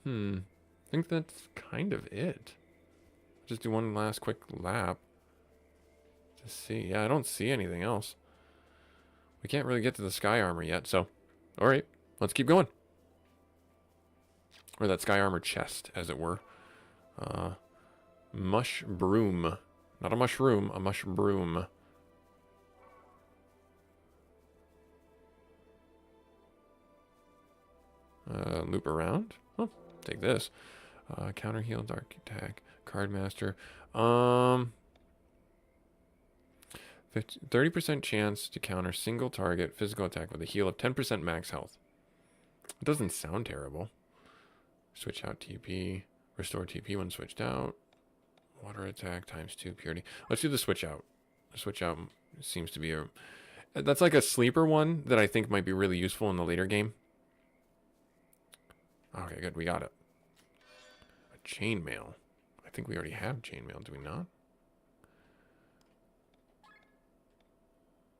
I think that's kind of it. Just do one last quick lap to see. Yeah, I don't see anything else. We can't really get to the sky armor yet, so alright, let's keep going. Or that sky armor chest, as it were. Mush broom. Not a mushroom, a mush broom. Loop around. Oh, take this. Counter heal, dark attack, card master. 30% chance to counter single target physical attack with a heal of 10% max health. It doesn't sound terrible. Switch out TP. Restore TP when switched out. Water attack times 2 purity. Let's do the switch out. The switch out seems to be that's like a sleeper one that I think might be really useful in the later game. Okay, good. We got it. A chainmail. I think we already have chainmail, do we not?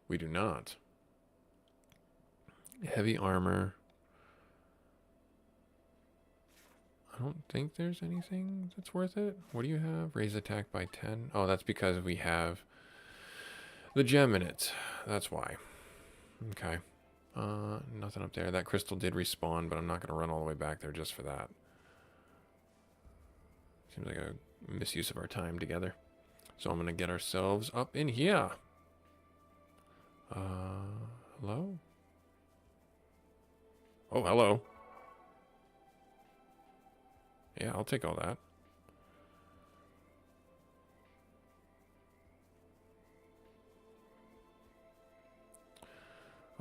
We do not. Heavy armor. I don't think there's anything that's worth it. What do you have? Raise attack by 10. Oh, that's because we have the gem in it. That's why. Okay. Nothing up there. That crystal did respawn, but I'm not going to run all the way back there just for that. Seems like a misuse of our time together. So I'm going to get ourselves up in here. Hello? Oh, hello. Yeah, I'll take all that.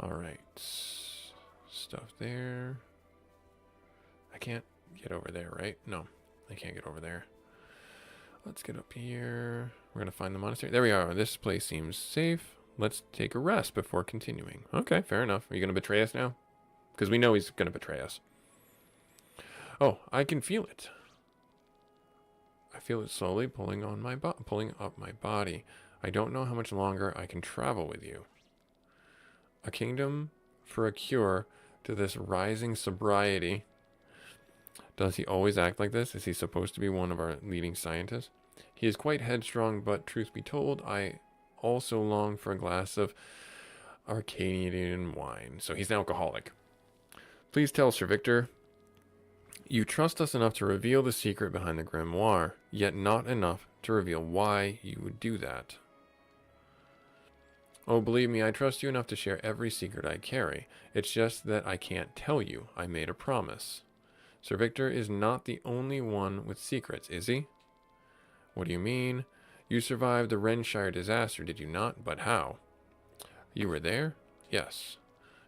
Alright. Stuff there. I can't get over there, right? No, I can't get over there. Let's get up here. We're going to find the monastery. There we are. This place seems safe. Let's take a rest before continuing. Okay, fair enough. Are you going to betray us now? Because we know he's going to betray us. Oh, I can feel it. I feel it slowly pulling up my body. I don't know how much longer I can travel with you. A kingdom for a cure to this rising sobriety. Does he always act like this? Is he supposed to be one of our leading scientists? He is quite headstrong, but truth be told, I also long for a glass of Arcadian wine. So he's an alcoholic. Please tell Sir Victor, you trust us enough to reveal the secret behind the grimoire, yet not enough to reveal why you would do that. Oh, believe me, I trust you enough to share every secret I carry. It's just that I can't tell you. I made a promise. Sir Victor is not the only one with secrets, is he? What do you mean? You survived the Renshire disaster, did you not? But how? You were there? Yes.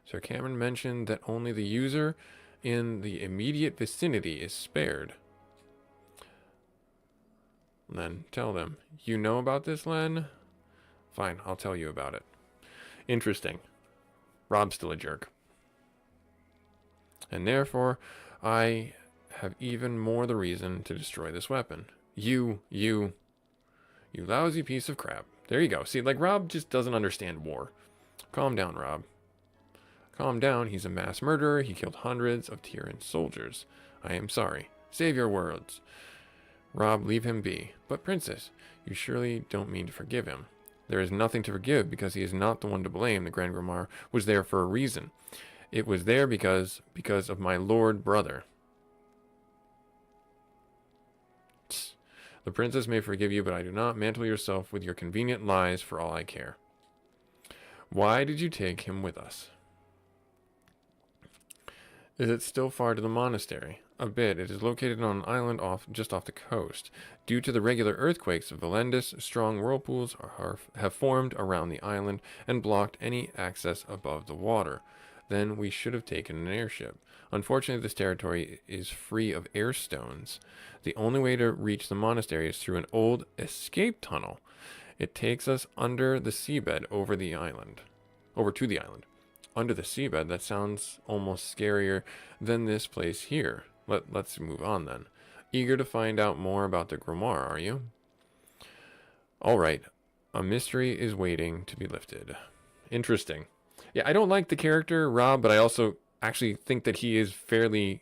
Sir Cameron mentioned that only the user in the immediate vicinity is spared. Len, tell them. You know about this, Len? Fine, I'll tell you about it. Interesting. Rob's still a jerk. And therefore, I have even more the reason to destroy this weapon. You lousy piece of crap. There you go. See, like, Rob just doesn't understand war. Calm down, Rob. Calm down. He's a mass murderer. He killed hundreds of Tyrian soldiers. I am sorry. Save your words. Rob, leave him be. But, Princess, you surely don't mean to forgive him. There is nothing to forgive because he is not the one to blame. The Grand Grimoire was there for a reason. It was there because of my lord brother. Tss. The princess may forgive you, but I do not. Mantle yourself with your convenient lies for all I care. Why did you take him with us? Is it still far to the monastery? A bit. It is located on an island just off the coast. Due to the regular earthquakes of Valendis, strong whirlpools have formed around the island and blocked any access above the water. Then we should have taken an airship. Unfortunately, this territory is free of air stones. The only way to reach the monastery is through an old escape tunnel. It takes us under the seabed over to the island. Under the seabed? That sounds almost scarier than this place here. Let's move on then. Eager to find out more about the grimoire, are you? All right. A mystery is waiting to be lifted. Interesting. Yeah, I don't like the character, Rob, but I also actually think that he is fairly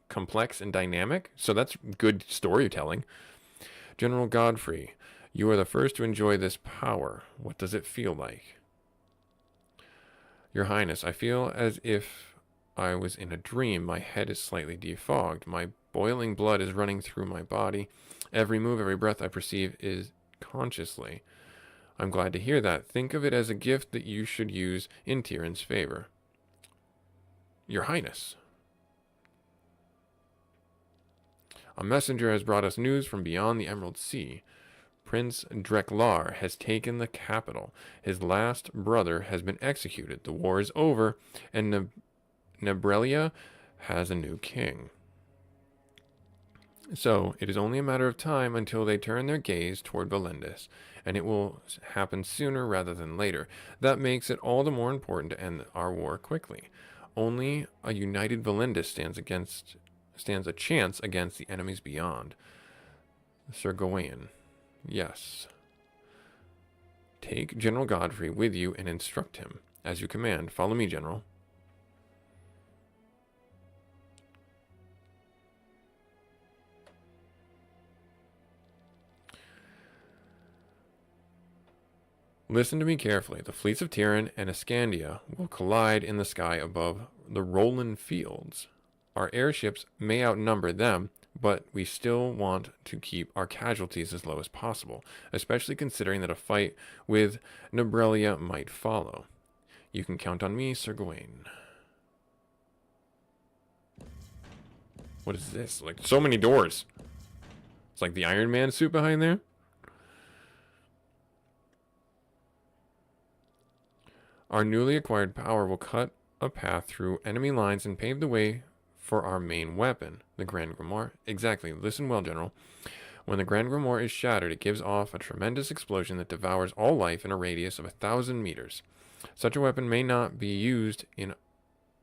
complex and dynamic, so that's good storytelling. General Godfrey, you are the first to enjoy this power. What does it feel like? Your Highness, I feel as if I was in a dream. My head is slightly defogged. My boiling blood is running through my body. Every move, every breath I perceive is consciously. I'm glad to hear that. Think of it as a gift that you should use in Tyrion's favor. Your Highness. A messenger has brought us news from beyond the Emerald Sea. Prince Dreklar has taken the capital. His last brother has been executed. The war is over, and Nebrelia has a new king. So, it is only a matter of time until they turn their gaze toward Valendis, and it will happen sooner rather than later. That makes it all the more important to end our war quickly. Only a united Valendis stands a chance against the enemies beyond. Sir Gawain. Yes. Take General Godfrey with you and instruct him. As you command. Follow me, General. Listen to me carefully. The fleets of Tyrion and Escandia will collide in the sky above the Roland Fields. Our airships may outnumber them, but we still want to keep our casualties as low as possible, especially considering that a fight with Nebrelia might follow. You can count on me, Sir Gawain. What is this? Like, so many doors. It's like the Iron Man suit behind there. Our newly acquired power will cut a path through enemy lines and pave the way for our main weapon, the Grand Grimoire. Exactly. Listen well, General. When the Grand Grimoire is shattered, it gives off a tremendous explosion that devours all life in a radius of 1,000 meters. Such a weapon may not be used in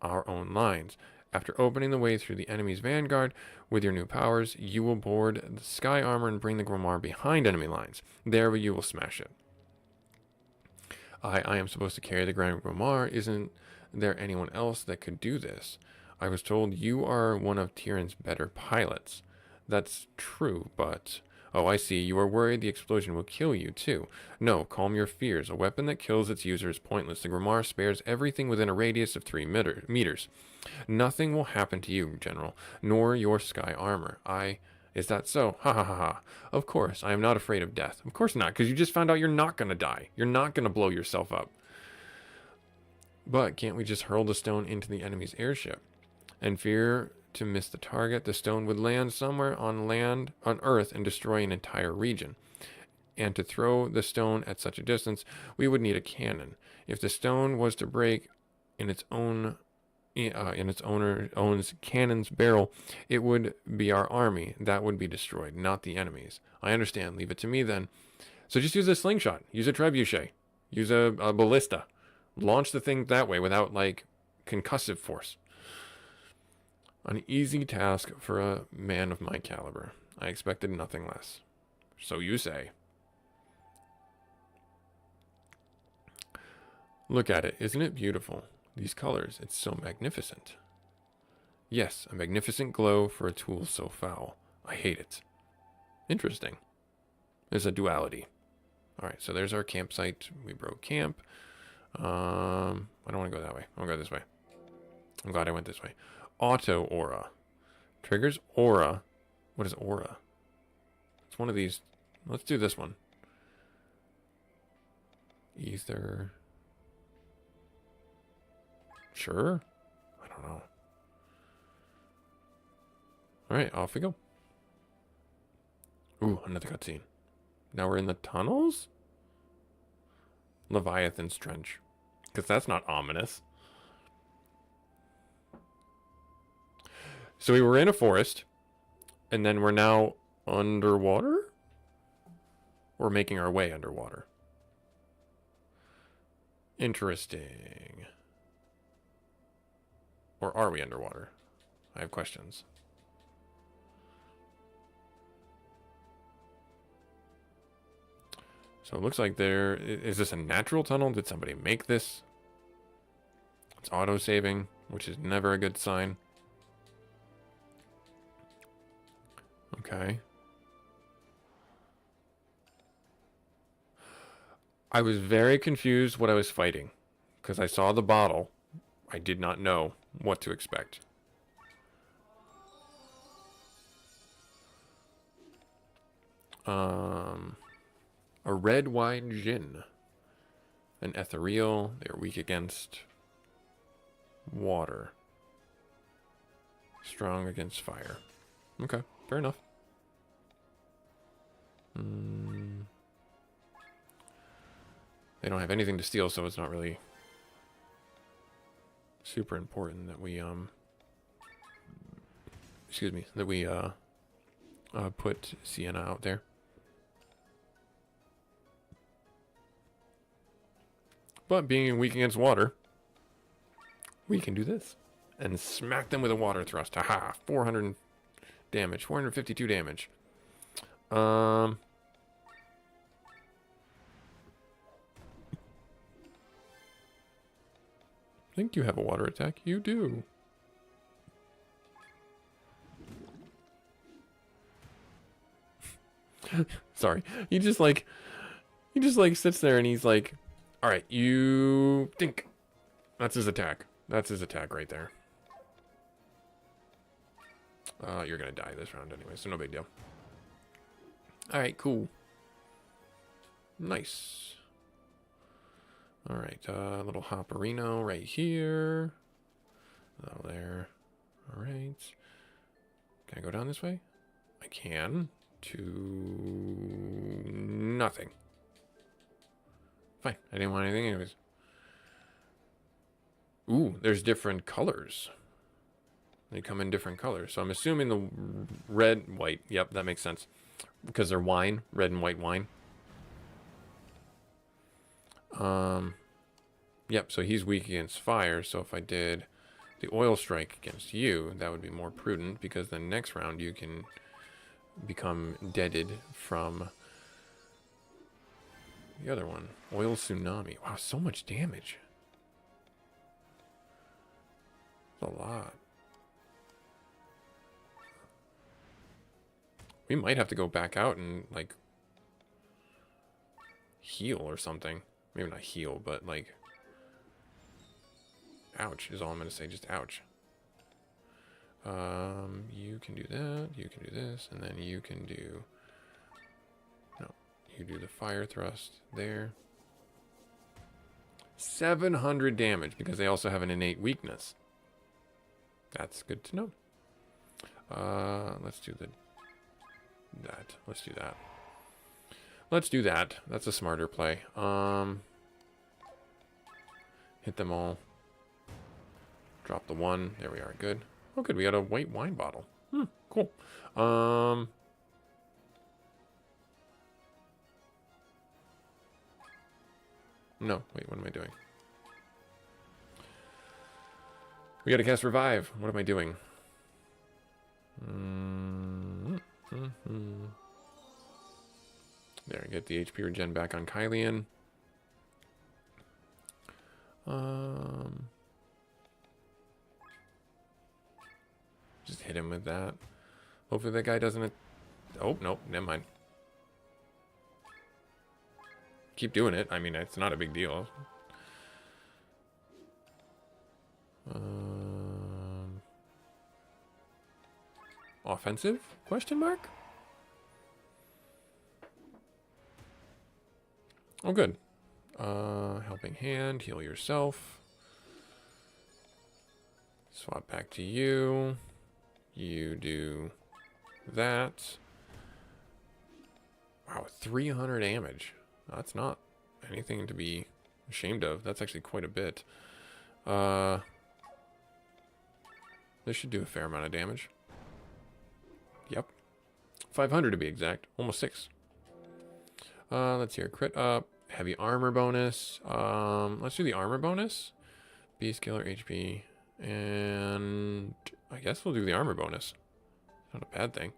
our own lines. After opening the way through the enemy's vanguard with your new powers, you will board the sky armor and bring the Grimoire behind enemy lines. There you will smash it. I am supposed to carry the Grand Grimoire. Isn't there anyone else that could do this? I was told you are one of Tyrion's better pilots. That's true, but... Oh, I see. You are worried the explosion will kill you, too. No, calm your fears. A weapon that kills its user is pointless. The Grimoire spares everything within a radius of 3 meters. Nothing will happen to you, General, nor your sky armor. Is that so? Ha ha ha ha. Of course, I am not afraid of death. Of course not, because you just found out you're not going to die. You're not going to blow yourself up. But can't we just hurl the stone into the enemy's airship? And fear to miss the target, the stone would land somewhere on Earth, and destroy an entire region. And to throw the stone at such a distance, we would need a cannon. If the stone was to break in its own in its own's cannon's barrel, it would be our army that would be destroyed, not the enemies. I understand. Leave it to me then. So just use a slingshot. Use a trebuchet. Use a ballista. Launch the thing that way without, like, concussive force. An easy task for a man of my caliber. I expected nothing less. So you say. Look at it. Isn't it beautiful? These colors. It's so magnificent. Yes, a magnificent glow for a tool so foul. I hate it. Interesting. There's a duality. Alright, so there's our campsite. We broke camp. I don't want to go that way. I want to go this way. I'm glad I went this way. Auto aura. Triggers aura. What is aura? It's one of these. Let's do this one. Ether. Sure. I don't know. Alright, off we go. Ooh, another cutscene. Now we're in the tunnels? Leviathan's Trench. Because that's not ominous. So we were in a forest, and then we're now underwater? We're making our way underwater. Interesting. Or are we underwater? I have questions. So it looks like there... Is this a natural tunnel? Did somebody make this? It's auto-saving, which is never a good sign. Okay. I was very confused what I was fighting. Because I saw the bottle. I did not know what to expect. A red wine gin. An ethereal. They're weak against water. Strong against fire. Okay, fair enough. They don't have anything to steal, so it's not really super important that we excuse me, that we put Sienna out there. But being weak against water, we can do this and smack them with a water thrust. Haha, 400 damage, 452 damage. I think you have a water attack. You do. Sorry. He just like sits there and he's like, all right, you think. That's his attack. That's his attack right there. You're going to die this round anyway, so no big deal. All right, cool. Nice. All right, little Hopperino right here. Oh, there. All right. Can I go down this way? I can. To nothing. Fine. I didn't want anything anyways. Ooh, there's different colors. They come in different colors. So I'm assuming the red, white. Yep, that makes sense. Because they're wine. Red and white wine. Yep, so he's weak against fire. So if I did the oil strike against you, that would be more prudent. Because then next round you can become deaded from the other one. Oil tsunami. Wow, so much damage. That's a lot. We might have to go back out and, like, heal or something. Maybe not heal, but, like, ouch is all I'm going to say. Just ouch. You can do that. You can do this. And then you can do... No. You do the fire thrust there. 700 damage because they also have an innate weakness. That's good to know. Let's do that. Let's do that. Let's do that. That's a smarter play. Hit them all. Drop the one. There we are. Good. Oh, good. We got a white wine bottle. Cool. No. Wait, what am I doing? We got to cast Revive. What am I doing? There, get the HP regen back on Kylian. Just hit him with that. Hopefully that guy doesn't... Oh, nope, never mind. Keep doing it. I mean, it's not a big deal. Offensive? Question mark? Oh, good. Helping hand, heal yourself. Swap back to you. You do that. Wow, 300 damage. That's not anything to be ashamed of. That's actually quite a bit. This should do a fair amount of damage. Yep. 500 to be exact. Almost 6. Let's hear crit up. Heavy armor bonus. Let's do the armor bonus. Beast killer HP. And I guess we'll do the armor bonus. Not a bad thing.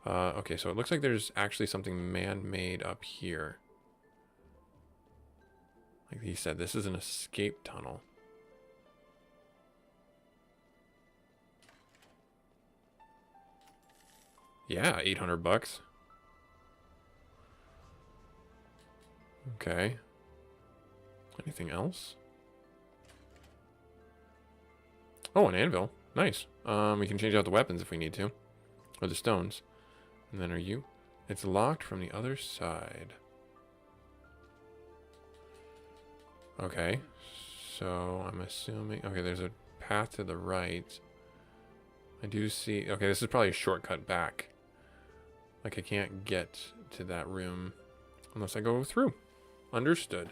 Okay, so it looks like there's actually something man-made up here. Like he said, this is an escape tunnel. Yeah, 800 bucks. Okay. Anything else? Oh, an anvil. Nice. We can change out the weapons if we need to. Or the stones. And then are you? It's locked from the other side. Okay. So I'm assuming... Okay, there's a path to the right. I do see... Okay, this is probably a shortcut back. Like I can't get to that room unless I go through. Understood.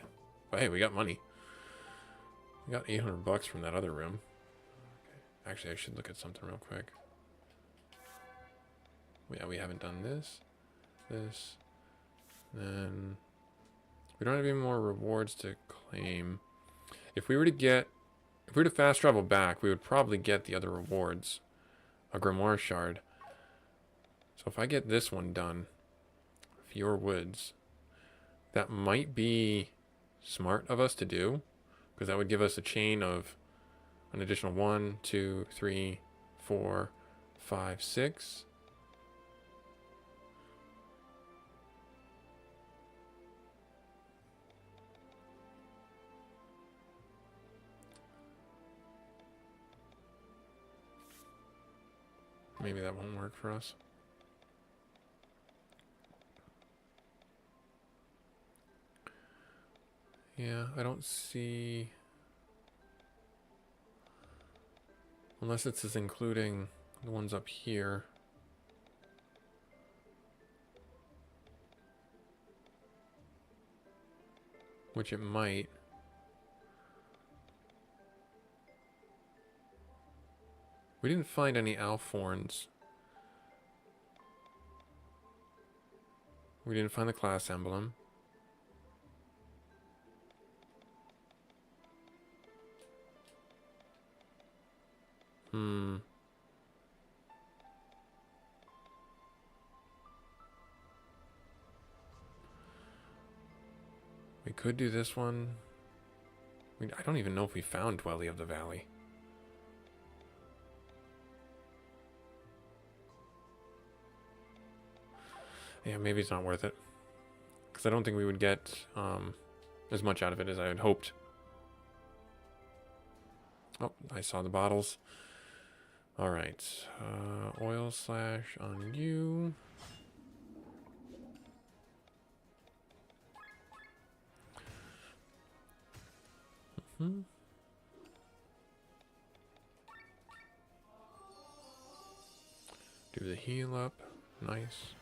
But hey, we got money. We got 800 bucks from that other room. Okay. Actually, I should look at something real quick. Yeah, we haven't done this. This. Then we don't have any more rewards to claim. If we were to fast travel back, we would probably get the other rewards. A Grimoire Shard. So if I get this one done, Fewer Woods, that might be smart of us to do, because that would give us a chain of an additional 1, 2, 3, 4, 5, 6. Maybe that won't work for us. Yeah, I don't see... Unless it's just including the ones up here. Which it might. We didn't find any Alphorns. We didn't find the class emblem. We could do this one. I don't even know if we found Dwelly of the Valley. Yeah, maybe it's not worth it. Because I don't think we would get as much out of it as I had hoped. Oh, I saw the bottles. Alright. Oil slash on you. Do the heal up. Nice.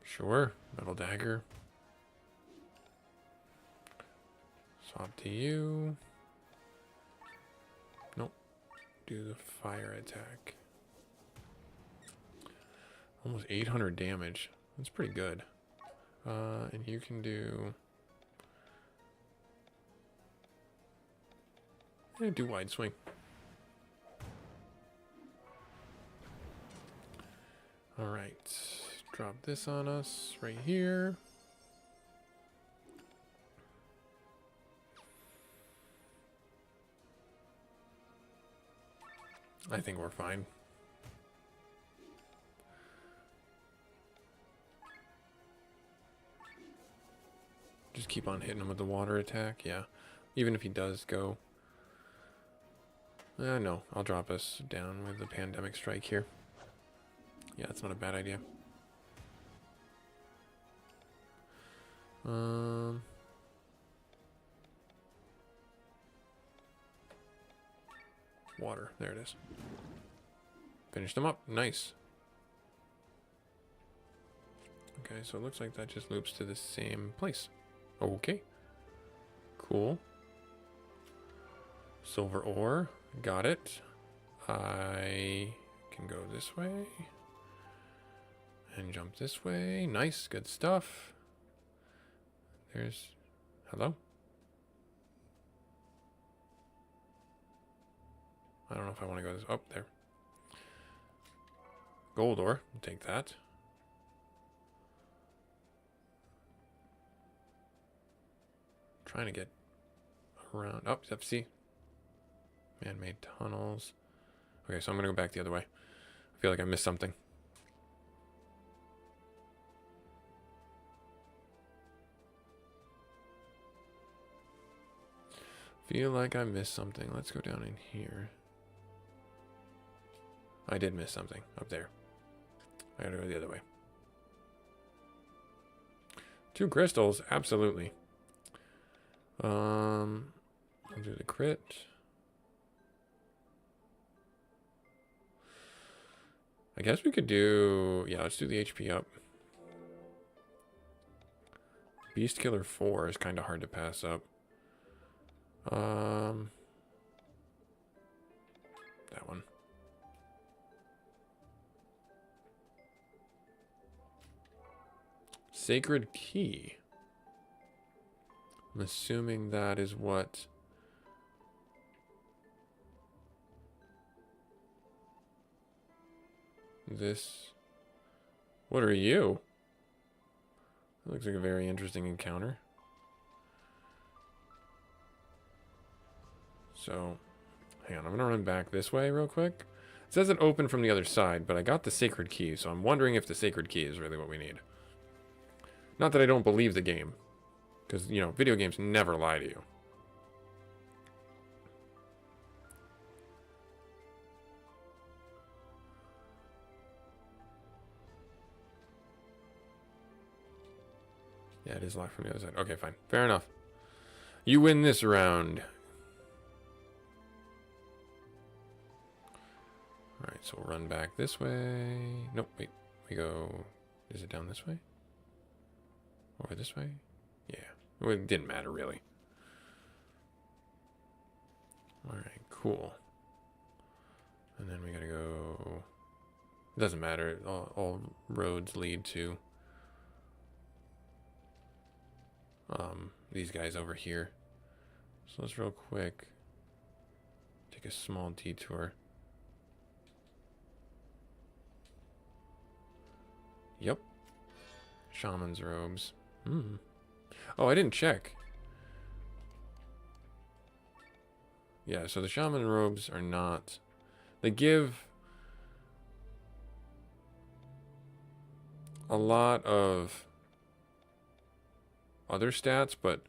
Sure. Metal dagger. Swap to you. Nope. Do the fire attack. Almost 800 damage. That's pretty good. And you can do... do wide swing. Alright. Drop this on us right here. I think we're fine. Just keep on hitting him with the water attack, yeah. Even if he does go... no, I'll drop us down with the pandemic strike here. Yeah, that's not a bad idea. Water, there it is. Finish them up, nice. Okay, so it looks like that just loops to the same place. Okay. Cool. Silver ore. Got it. I can go this way. And jump this way. Nice. Good stuff. There's... Hello? I don't know if I want to go this... Up there. Gold ore. I'll take that. Trying to get around. Oh, see? Man-made tunnels. Okay, so I'm going to go back the other way. I feel like I missed something. Feel like I missed something. Let's go down in here. I did miss something up there. I gotta go the other way. 2 crystals, absolutely. I'll do the crit. I guess we could do... Yeah, let's do the HP up. Beast Killer 4 is kind of hard to pass up. That one. Sacred Key. I'm assuming that is what... This... What are you? That looks like a very interesting encounter. So, hang on, I'm gonna run back this way real quick. It says it opened from the other side, but I got the Sacred Key, so I'm wondering if the Sacred Key is really what we need. Not that I don't believe the game. Because, you know, video games never lie to you. Yeah, it is locked from the other side. Okay, fine. Fair enough. You win this round. Alright, so we'll run back this way. Nope, wait. We go... Is it down this way? Over this way? Yeah. Well, it didn't matter, really. Alright, cool. And then we gotta go... It doesn't matter. All roads lead to... these guys over here. So let's real quick take a small detour. Yep. Shaman's robes. Oh, I didn't check. Yeah, so the shaman robes are not... They give a lot of other stats, but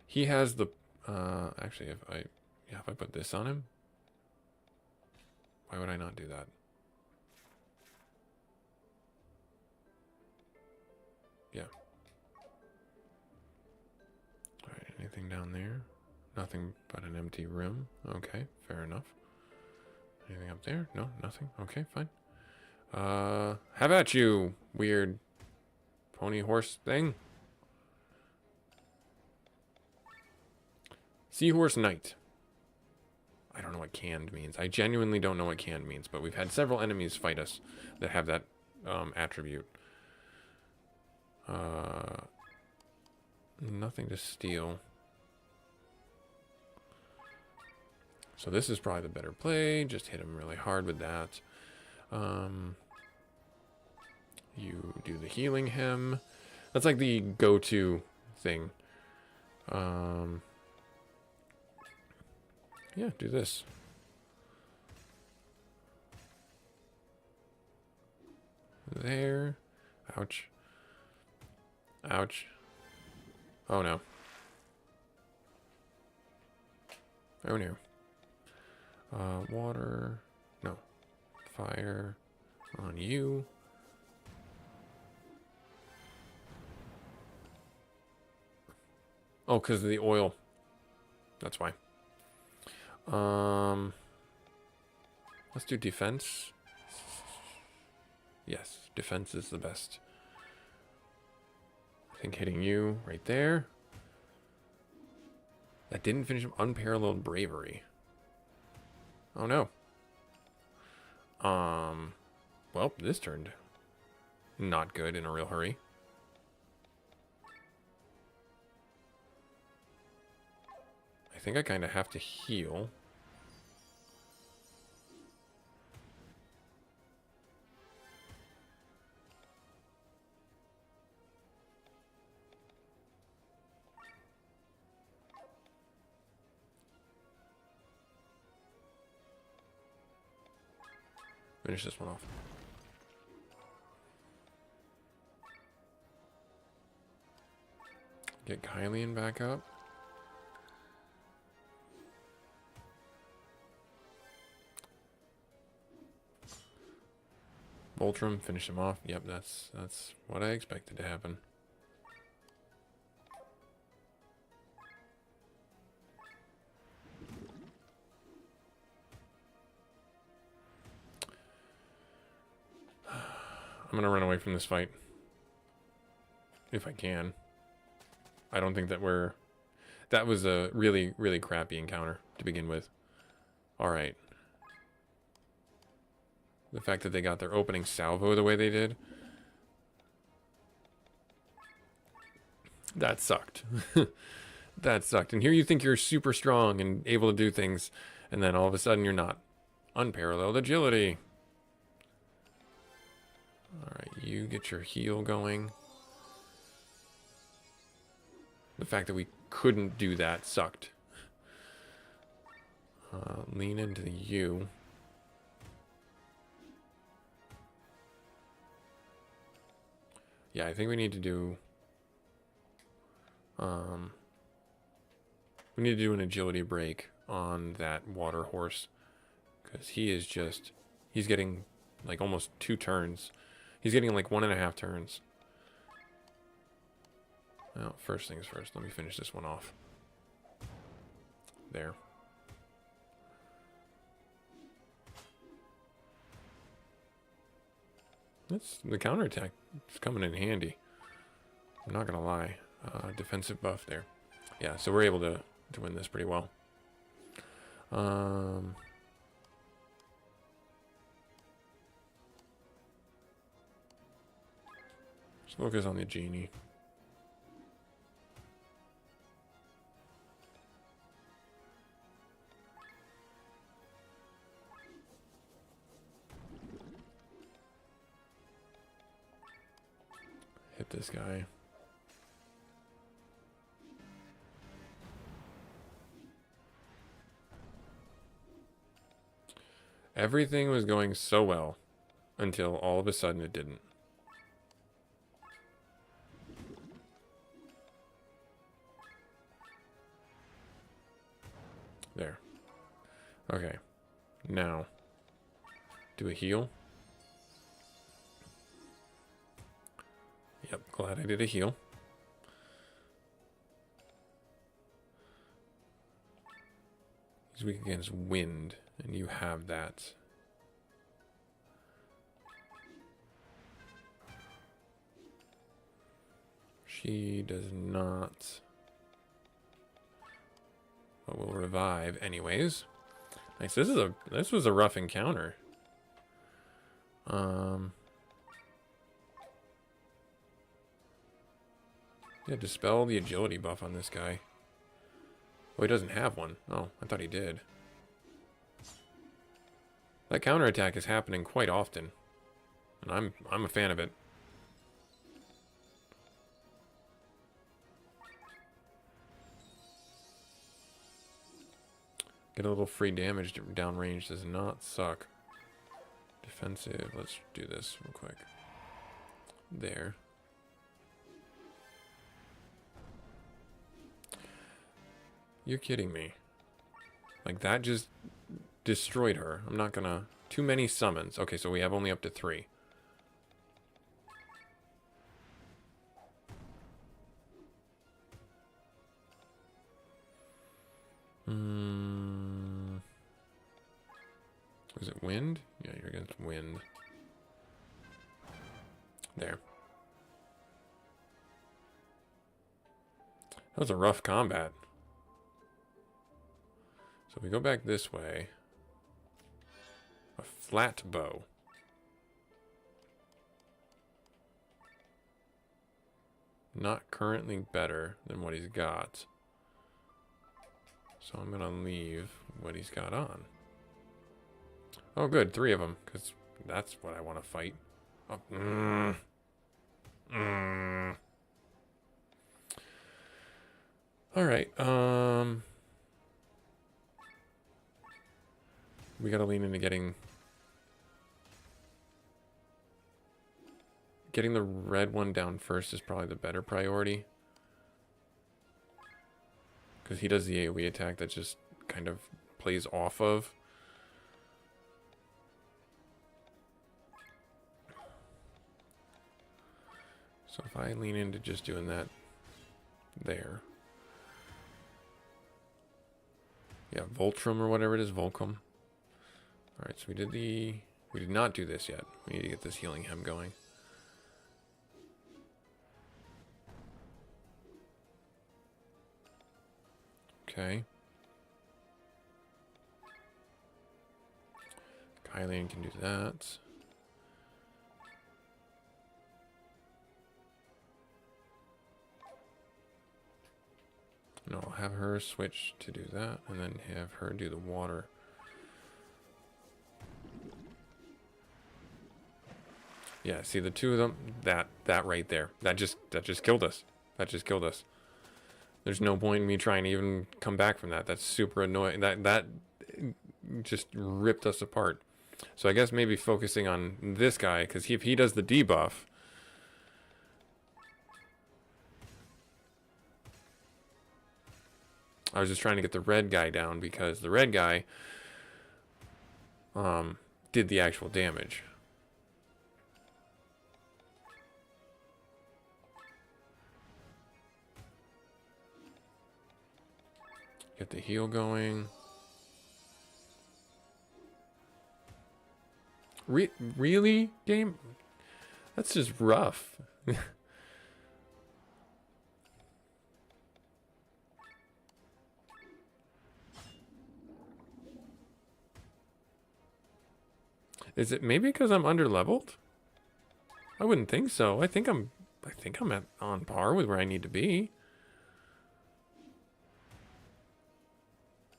he has the... actually, if I put this on him... Why would I not do that? Yeah. Alright, anything down there? Nothing but an empty room. Okay, fair enough. Anything up there? No, nothing. Okay, fine. How about you, weird pony horse thing? Seahorse Knight. I don't know what canned means. I genuinely don't know what canned means, but we've had several enemies fight us that have that attribute. Nothing to steal. So this is probably the better play. Just hit him really hard with that. You do the healing him. That's like the go-to thing. Yeah, do this. There. Ouch. Ouch. Oh no. Oh no. Water. No. Fire on you. Oh, because of the oil. That's why. Let's do defense. Yes, defense is the best. I think hitting you right there. That didn't finish him. Unparalleled bravery. Oh no. Well, this turned not good in a real hurry. I think I kind of have to heal. Finish this one off. Get Kylian back up. Voltrum, finish him off. Yep, that's what I expected to happen. I'm gonna run away from this fight. If I can. I don't think that we're... That was a really, really crappy encounter to begin with. Alright. The fact that they got their opening salvo the way they did. That sucked. That sucked. And here you think you're super strong and able to do things, and then all of a sudden you're not. Unparalleled agility. Alright, you get your heal going. The fact that we couldn't do that sucked. Lean into the U. Yeah, I think we need to do... we need to do an agility break on that water horse. Because he is just... He's getting like almost 2 turns. He's getting like 1.5 turns. Well, first things first. Let me finish this one off. There. That's the counterattack. It's coming in handy. I'm not gonna lie. Defensive buff there. Yeah, so we're able to win this pretty well. Let's focus on the genie. Hit this guy. Everything was going so well until all of a sudden it didn't. There. Okay. Now, do a heal. Yep, glad I did a heal. He's weak against wind, and you have that. She does not. But will revive anyways. Nice. This was a rough encounter. Yeah, dispel the agility buff on this guy. Oh, he doesn't have one. Oh, I thought he did. That counterattack is happening quite often. And I'm a fan of it. Get a little free damage downrange does not suck. Defensive, let's do this real quick. There. You're kidding me. Like, that just destroyed her. I'm not gonna... Too many summons. Okay, so we have only up to 3. Is it wind? Yeah, you're against wind. There. That was a rough combat. So if we go back this way. A flat bow. Not currently better than what he's got. So I'm going to leave what he's got on. Oh, good. 3 of them, because that's what I want to fight. Oh, All right. We got to lean into getting the red one down first is probably the better priority. Because he does the AoE attack that just kind of plays off of. So if I lean into just doing that there. Yeah, Voltrum or whatever it is, Volcom. Alright, so we did not do this yet. We need to get this healing hem going. Okay. Kylian can do that. No, I'll have her switch to do that, and then have her do the water. Yeah, see the 2 of them? That right there. That just killed us. That just killed us. There's no point in me trying to even come back from that. That's super annoying. That just ripped us apart. So I guess maybe focusing on this guy, because if he does the debuff. I was just trying to get the red guy down because the red guy did the actual damage. Get the heal going. Really, game? That's just rough. Is it maybe because I'm underleveled? I wouldn't think so. I think I'm on par with where I need to be.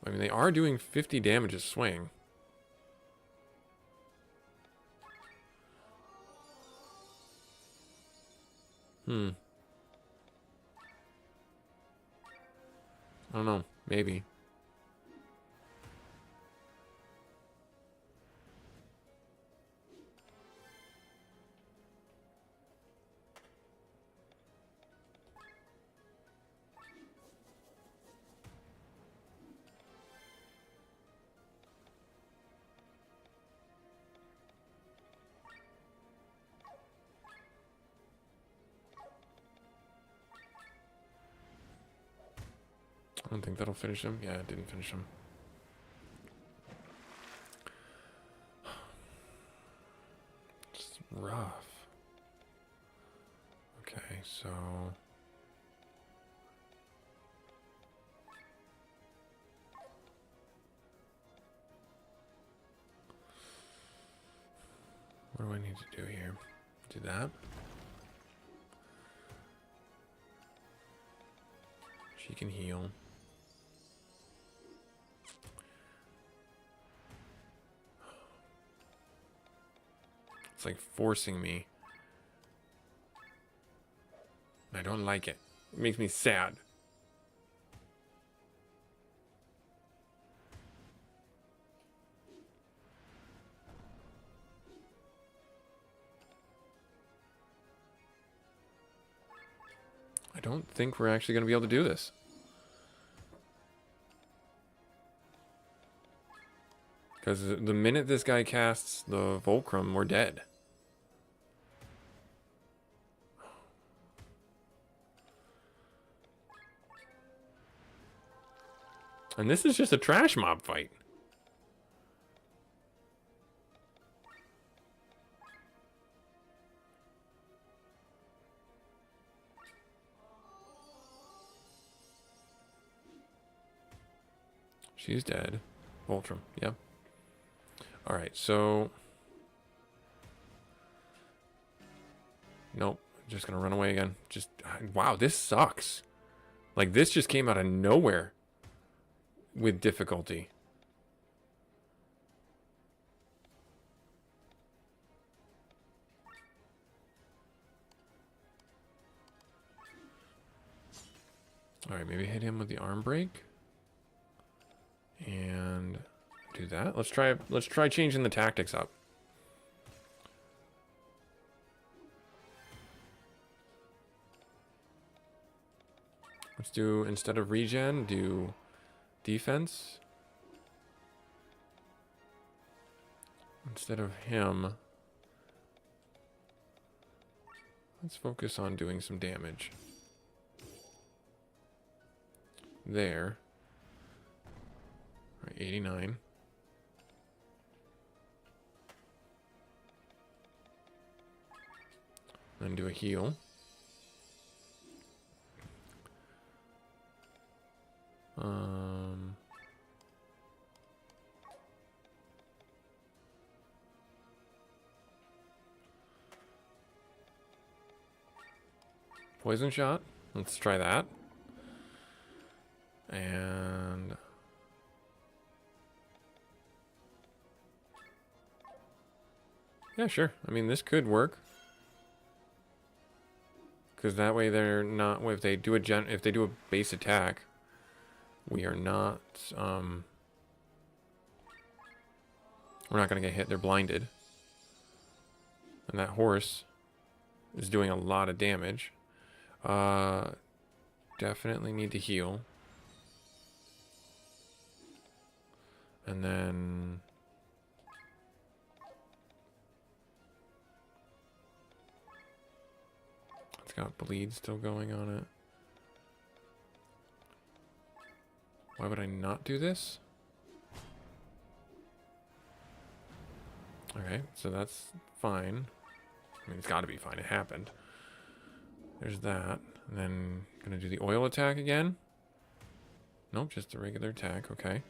I mean, they are doing 50 damage a swing. I don't know. Maybe. I don't think that'll finish him. Yeah, it didn't finish him. rough. Okay, so... what do I need to do here? Do that. She can heal. It's like forcing me. I don't like it. It makes me sad. I don't think we're actually going to be able to do this. Because the minute this guy casts the Volcrum, we're dead. And this is just a trash mob fight. She's dead. Voltrum, yeah. Alright, so... nope. Just gonna run away again. Just... wow, this sucks. Like, this just came out of nowhere. With difficulty. Alright, maybe hit him with the arm break. And do that. Let's try changing the tactics up. Let's do, instead of regen, do defense. Instead of him, let's focus on doing some damage. There. All right, 89. Then do a heal. Poison shot. Let's try that. And yeah, sure. I mean, this could work. Because that way they're not, if they do a base attack, we are not, we're not going to get hit. They're blinded. And that horse is doing a lot of damage. Definitely need to heal. And then it's got bleed still going on it. Why would I not do this? Okay, so that's fine. I mean, it's got to be fine. It happened. There's that. And then gonna do the oil attack again. Nope, just a regular attack. Okay.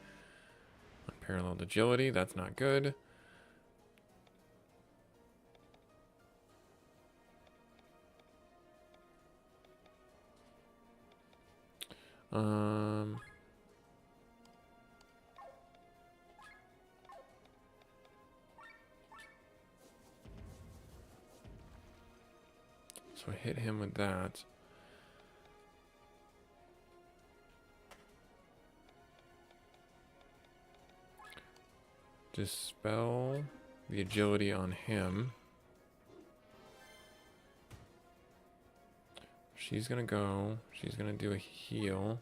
Unparalleled agility. That's not good. So I hit him with that. Dispel the agility on him. She's gonna go. She's gonna do a heal.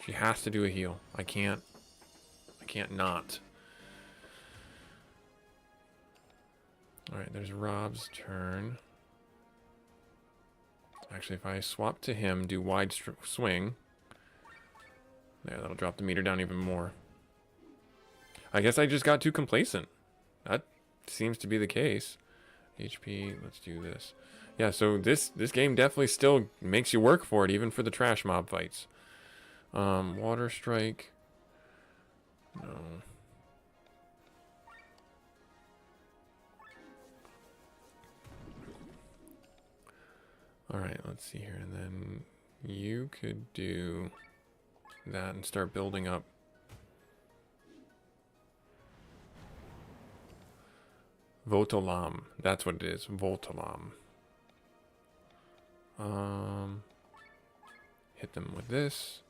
She has to do a heal. I can't not. Alright, there's Rob's turn. Actually, if I swap to him, do wide swing. There, that'll drop the meter down even more. I guess I just got too complacent. That seems to be the case. HP, let's do this. Yeah, so this game definitely still makes you work for it, even for the trash mob fights. Water strike. No. Alright, let's see here. And then you could do that and start building up. Votolam. That's what it is. Votolam. Hit them with this.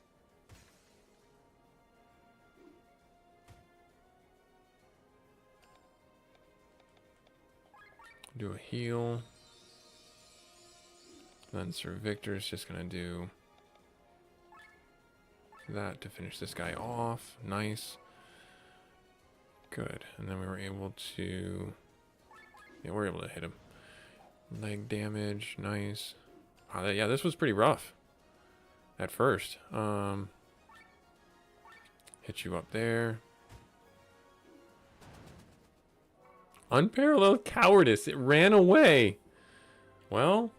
Do a heal. Then Sir Victor's just gonna do that to finish this guy off. Nice. Good. And then we were able to... Yeah, we're able to hit him. Leg damage. Nice. Yeah, this was pretty rough at first. Hit you up there. Unparalleled cowardice. It ran away. Well,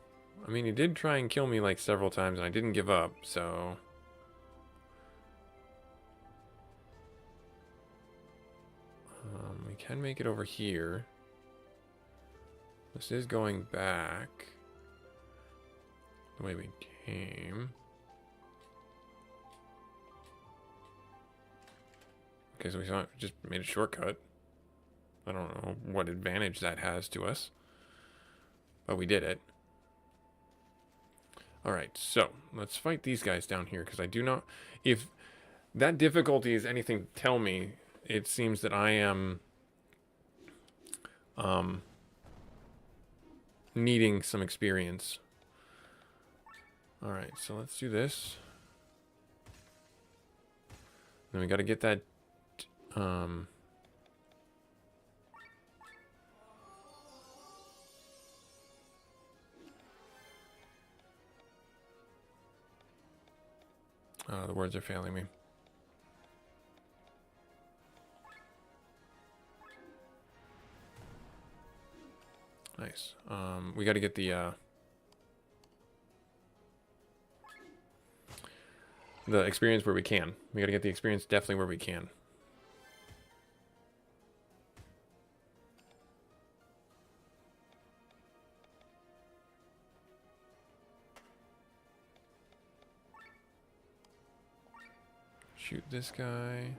I mean, he did try and kill me like several times, and I didn't give up, so... we can make it over here. This is going back the way we came. Okay, so we just made a shortcut. I don't know what advantage that has to us, but we did it. Alright, so let's fight these guys down here, because I do not... If that difficulty is anything to tell me, it seems that I am needing some experience. Alright, so let's do this. Then we got to get that... the words are failing me. Nice. We got to get the experience where we can. We got to get the experience definitely where we can. Shoot this guy.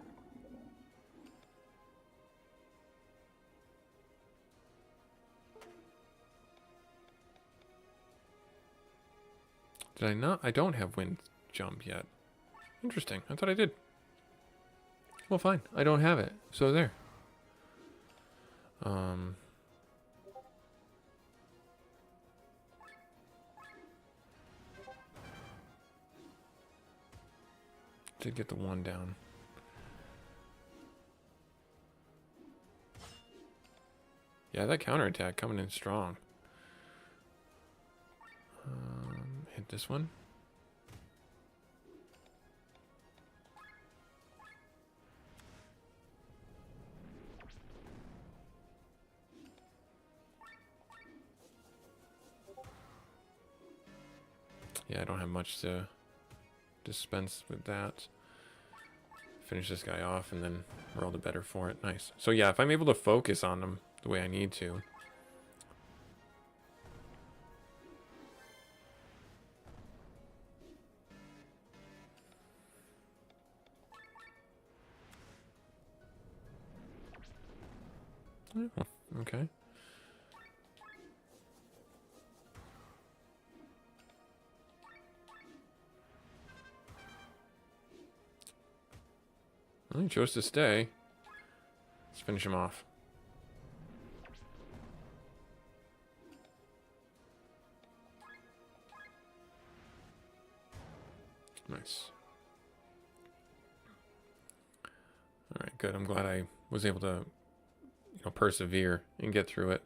Did I not? I don't have wind jump yet. Interesting. I thought I did. Well, fine. I don't have it. So there. Did get the one down. Yeah, that counterattack coming in strong. Hit this one. Yeah, I don't have much to dispense with that. Finish this guy off and then we're all the better for it. Nice. So yeah, if I'm able to focus on them the way I need to. Oh, okay. Well, he chose to stay. Let's finish him off. Nice. Alright, good. I'm glad I was able to, persevere and get through it.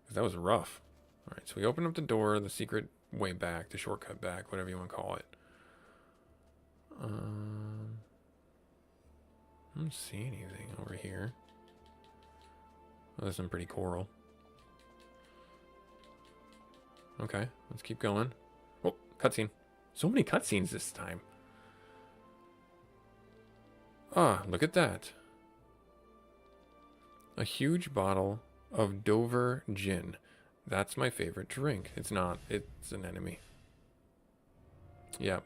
Because that was rough. Alright, so we open up the door, the secret way back, the shortcut back, whatever you want to call it. I don't see anything over here. Oh, there's some pretty coral. Okay, let's keep going. Oh, cutscene. So many cutscenes this time. Ah, look at that. A huge bottle of Dover gin. That's my favorite drink. It's not. It's an enemy. Yep.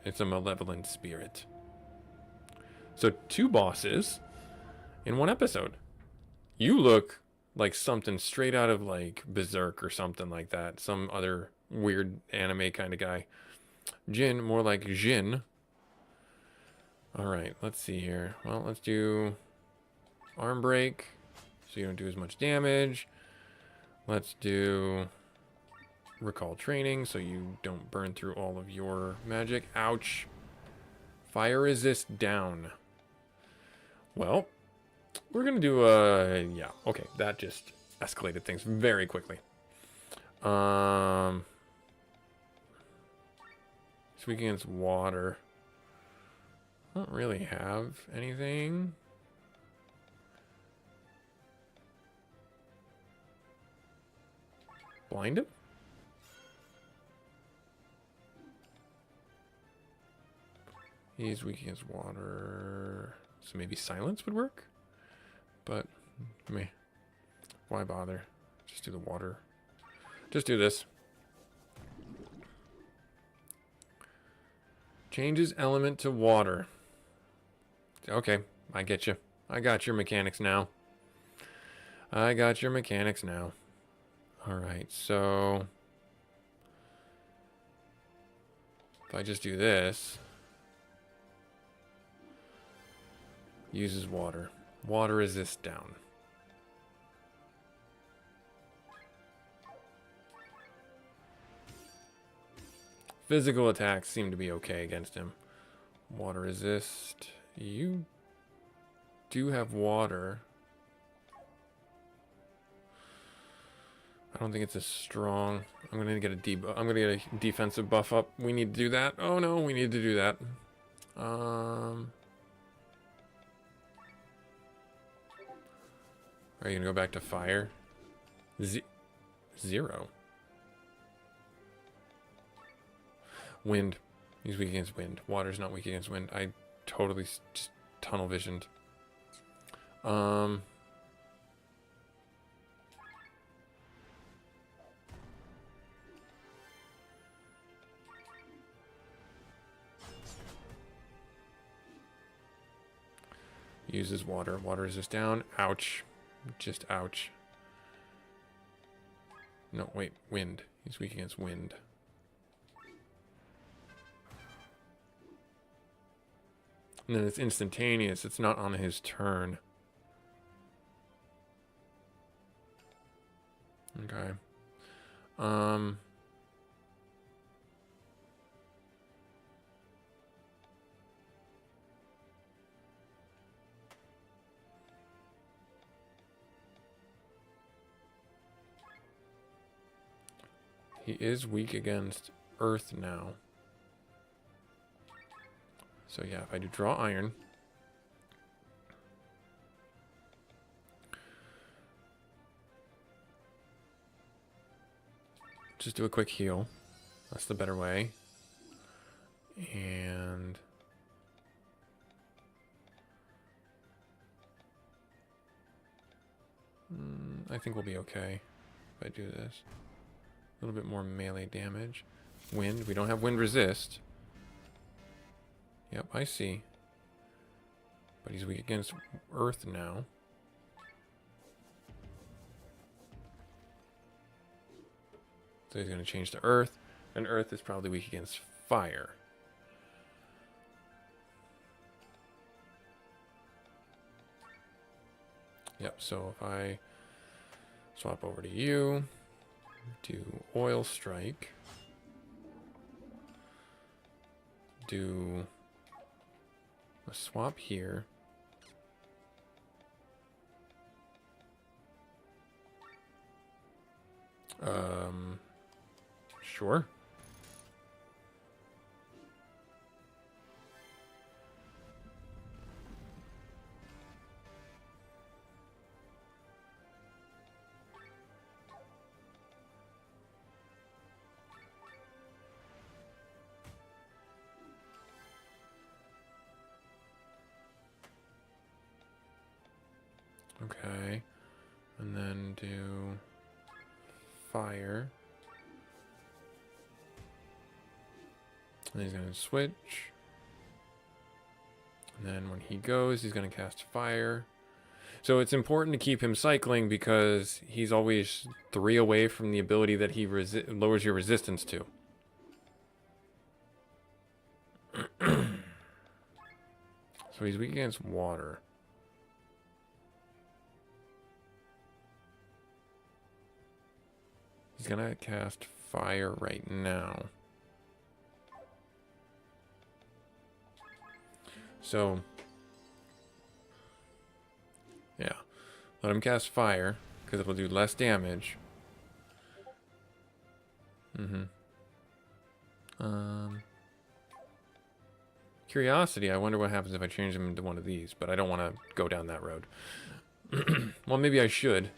It's a malevolent spirit. So 2 bosses in 1 episode. You look like something straight out of like Berserk or something like that. Some other weird anime kind of guy. Jin, more like Jin. Alright, let's see here. Well, let's do arm break so you don't do as much damage. Let's do recall training so you don't burn through all of your magic. Ouch. Fire resist down. Well, we're gonna do yeah, okay, that just escalated things very quickly. It's weak against water. I don't really have anything. Blind him? He's weak against water. So maybe silence would work? But, why bother? Just do the water. Just do this. Changes element to water. Okay, I get you. I got your mechanics now. I got your mechanics now. Alright, so if I just do this, uses water. Water resist down. Physical attacks seem to be okay against him. Water resist. You do have water. I don't think it's as strong. I'm gonna get a defensive buff up. We need to do that. Oh no, we need to do that. Are you gonna go back to fire? 0. Wind. He's weak against wind. Water's not weak against wind. I totally just tunnel visioned. Uses water. Water resist down. Ouch. Just ouch. No, wait. Wind. He's weak against wind. And then it's instantaneous. It's not on his turn. Okay. He is weak against earth now. So yeah, if I do draw iron, just do a quick heal. That's the better way. And I think we'll be okay if I do this. A little bit more melee damage. Wind. We don't have wind resist. Yep, I see. But he's weak against earth now. So he's going to change to earth. And earth is probably weak against fire. Yep, so if I swap over to you, do oil strike, do a swap here. Sure. do fire. And he's going to switch. And then when he goes, he's going to cast fire. So it's important to keep him cycling because he's always 3 away from the ability that he lowers your resistance to. So he's weak against water. He's going to cast fire right now. So, yeah. Let him cast fire, because it'll do less damage. Curiosity, I wonder what happens if I change him into one of these, but I don't want to go down that road. Well, maybe I should.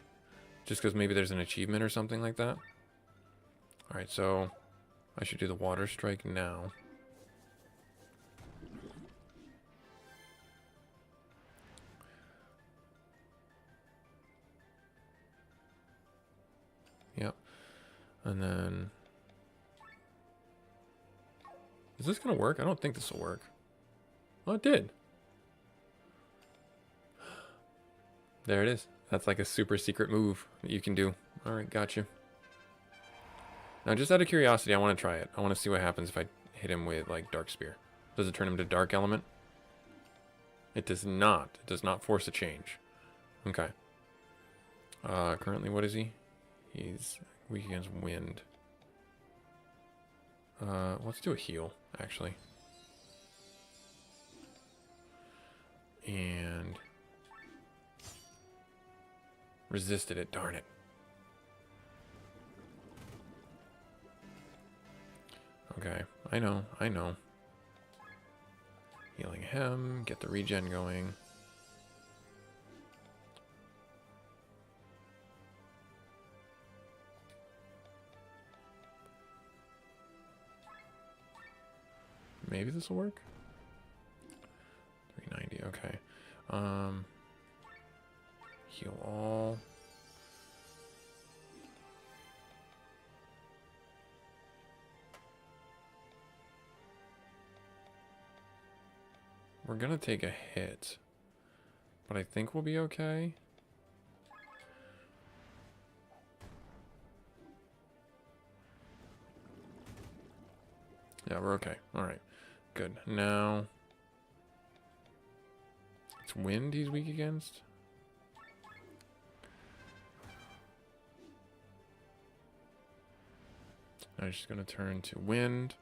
Just because maybe there's an achievement or something like that. Alright, so I should do the water strike now. Yep. And then... is this going to work? I don't think this will work. Well, it did. There it is. That's like a super secret move that you can do. Alright, gotcha. Now, just out of curiosity, I want to try it. I want to see what happens if I hit him with, like, Dark Spear. Does it turn him to Dark Element? It does not. It does not force a change. Okay. Currently, what is he? He's weak against wind. Let's do a heal, actually. And... resisted it, darn it. Okay, I know. Healing him, get the regen going. Maybe this will work? 390, okay. Heal all. We're gonna take a hit, but I think we'll be okay. Yeah, we're okay. Alright. Good. Now... it's wind he's weak against? I'm just gonna turn to wind.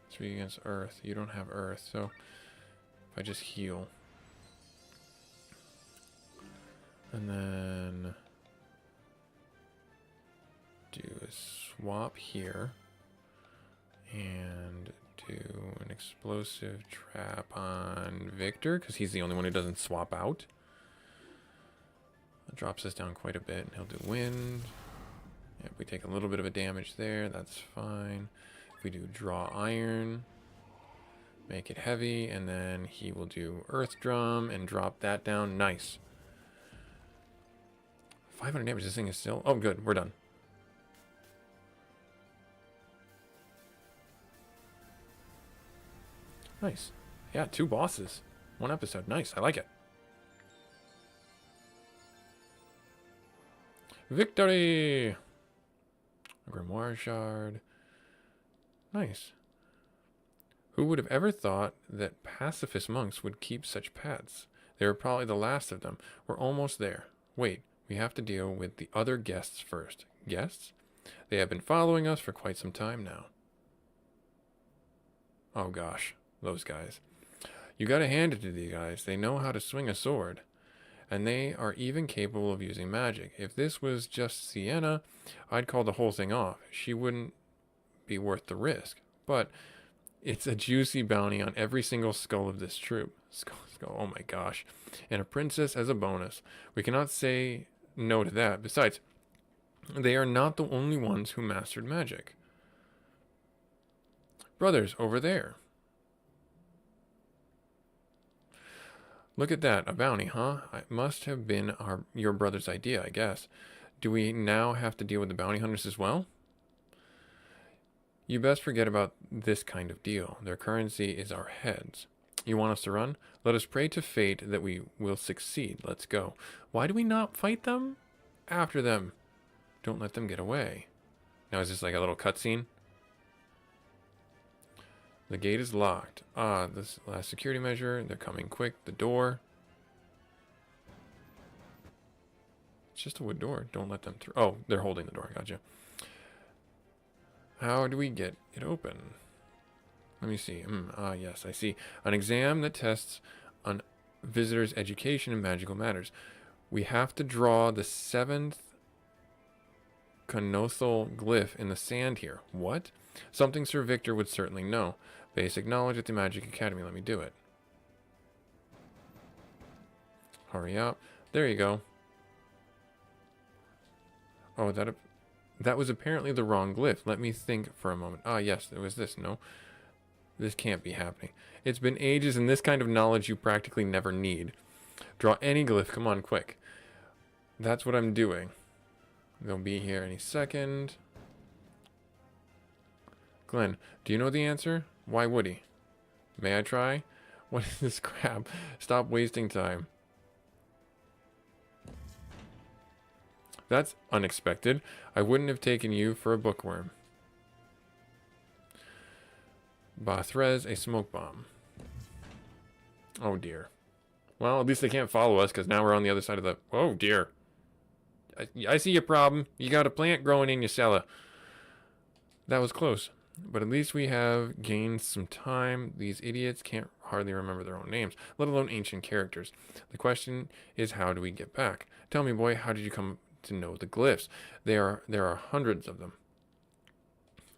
It's weak against earth. You don't have earth, so if I just heal. And then do a swap here and do an explosive trap on Victor because he's the only one who doesn't swap out. That drops us down quite a bit. He'll do wind. If we take a little bit of a damage there, that's fine. If we do draw iron, make it heavy, and then he will do earth drum and drop that down. Nice. 500 damage. This thing is still... oh, good. We're done. Nice. Yeah, 2 bosses. 1 episode. Nice. I like it. Victory! A Grimoire Shard. Nice. Who would have ever thought that pacifist monks would keep such pets? They were probably the last of them. We're almost there. Wait. We have to deal with the other guests first. Guests? They have been following us for quite some time now. Oh gosh, those guys. You gotta hand it to these guys. They know how to swing a sword. And they are even capable of using magic. If this was just Sienna, I'd call the whole thing off. She wouldn't be worth the risk. But it's a juicy bounty on every single skull of this troop. Skull, oh my gosh. And a princess as a bonus. We cannot say no to that. Besides, they are not the only ones who mastered magic. Brothers, over there. Look at that, a bounty, huh? It must have been your brother's idea, I guess. Do we now have to deal with the bounty hunters as well? You best forget about this kind of deal. Their currency is our heads. You want us to run? Let us pray to fate that we will succeed. Let's go. Why do we not fight them? After them. Don't let them get away. Now is this like a little cutscene? The gate is locked. Ah, this last security measure. They're coming quick. The door. It's just a wood door. Don't let them through. Oh, they're holding the door. Gotcha. How do we get it open? Let me see. Yes, I see. An exam that tests on visitors' education in magical matters. We have to draw the 7th Conothal glyph in the sand here. What? Something Sir Victor would certainly know. Basic knowledge at the Magic Academy. Let me do it. Hurry up. There you go. Oh, that was apparently the wrong glyph. Let me think for a moment. Ah, yes, it was this. No, this can't be happening. It's been ages, and this kind of knowledge you practically never need. Draw any glyph. Come on, quick. That's what I'm doing. They'll be here any second. Glenn, do you know the answer? Why would he? May I try? What is this crap? Stop wasting time. That's unexpected. I wouldn't have taken you for a bookworm. Bathrez, a smoke bomb. Oh dear. Well, at least they can't follow us because now we're on the other side of the... Oh dear. I see your problem. You got a plant growing in your cellar. That was close. But at least we have gained some time. These idiots can't hardly remember their own names, let alone ancient characters. The question is, how do we get back? Tell me, boy, how did you come to know the glyphs? There are hundreds of them.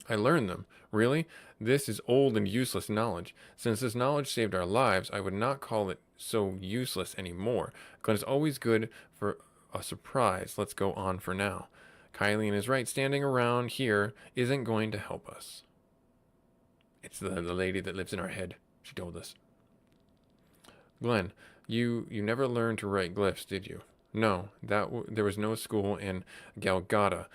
I learned them. Really? This is old and useless knowledge. Since this knowledge saved our lives, I would not call it so useless anymore. Glenn is always good for a surprise. Let's go on for now. Kylie is right. Standing around here isn't going to help us. It's the lady that lives in our head. She told us. Glenn, you never learned to write glyphs, did you? No, there was no school in Galgata.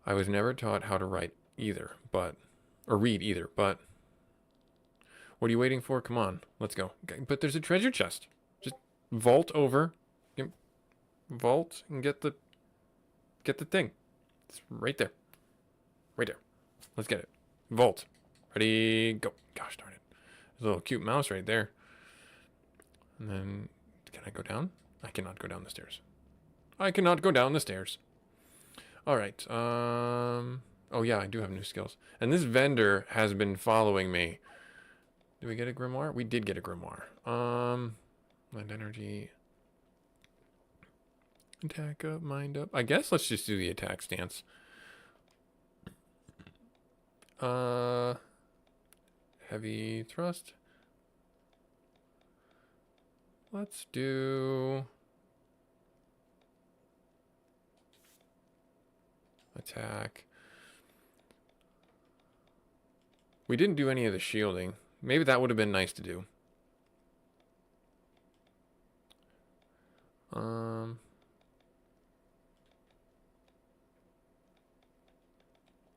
I was never taught how to write either, or read either, but... What are you waiting for? Come on, let's go. But there's a treasure chest. Just vault over. Vault and get the thing. It's right there. Right there. Let's get it. Vault. Ready, go. Gosh darn it. There's a little cute mouse right there. And then, can I go down? I cannot go down the stairs. I cannot go down the stairs. Alright, oh yeah, I do have new skills. And this vendor has been following me. Did we get a grimoire? We did get a grimoire. Mind energy. Attack up, mind up. I guess let's just do the attack stance. Heavy thrust. Let's do attack. We didn't do any of the shielding. Maybe that would have been nice to do.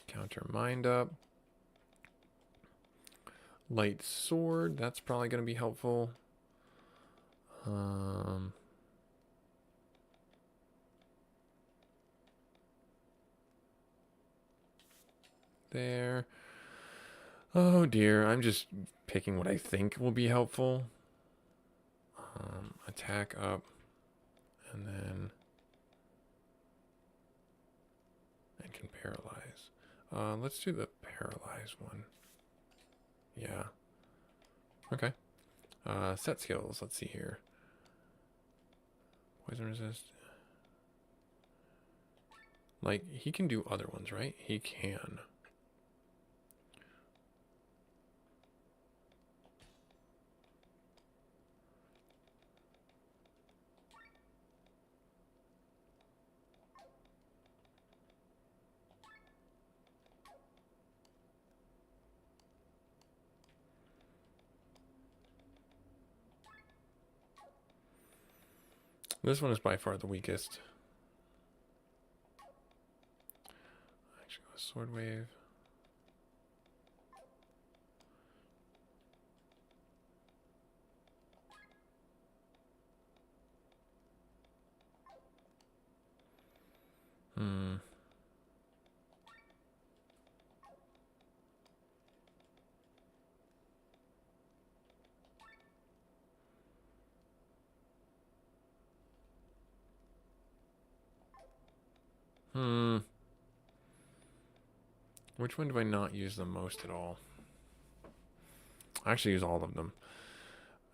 Counter mind up. Light sword, that's probably going to be helpful. There. Oh dear, I'm just picking what I think will be helpful. Attack up, and then and can paralyze. Let's do the paralyze one. Yeah. Okay. Set skills. Let's see here. Poison resist. Like, he can do other ones, right? He can. This one is by far the weakest. Actually, go Sword Wave. Hmm. Hmm. Which one do I not use the most at all? I actually use all of them.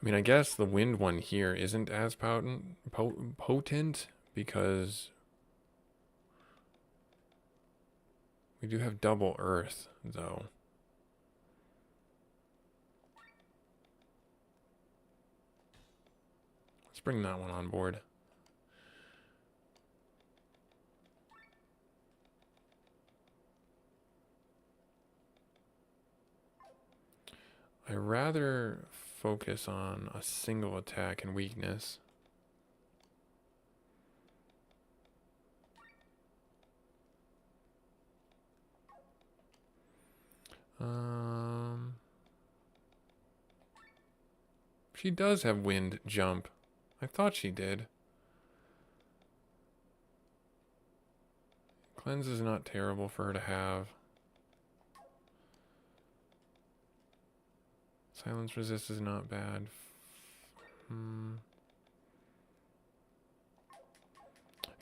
I mean, I guess the wind one here isn't as potent because we do have double earth, though. Let's bring that one on board. I rather focus on a single attack and weakness. She does have wind jump. I thought she did. Cleanse is not terrible for her to have. Silence resist is not bad.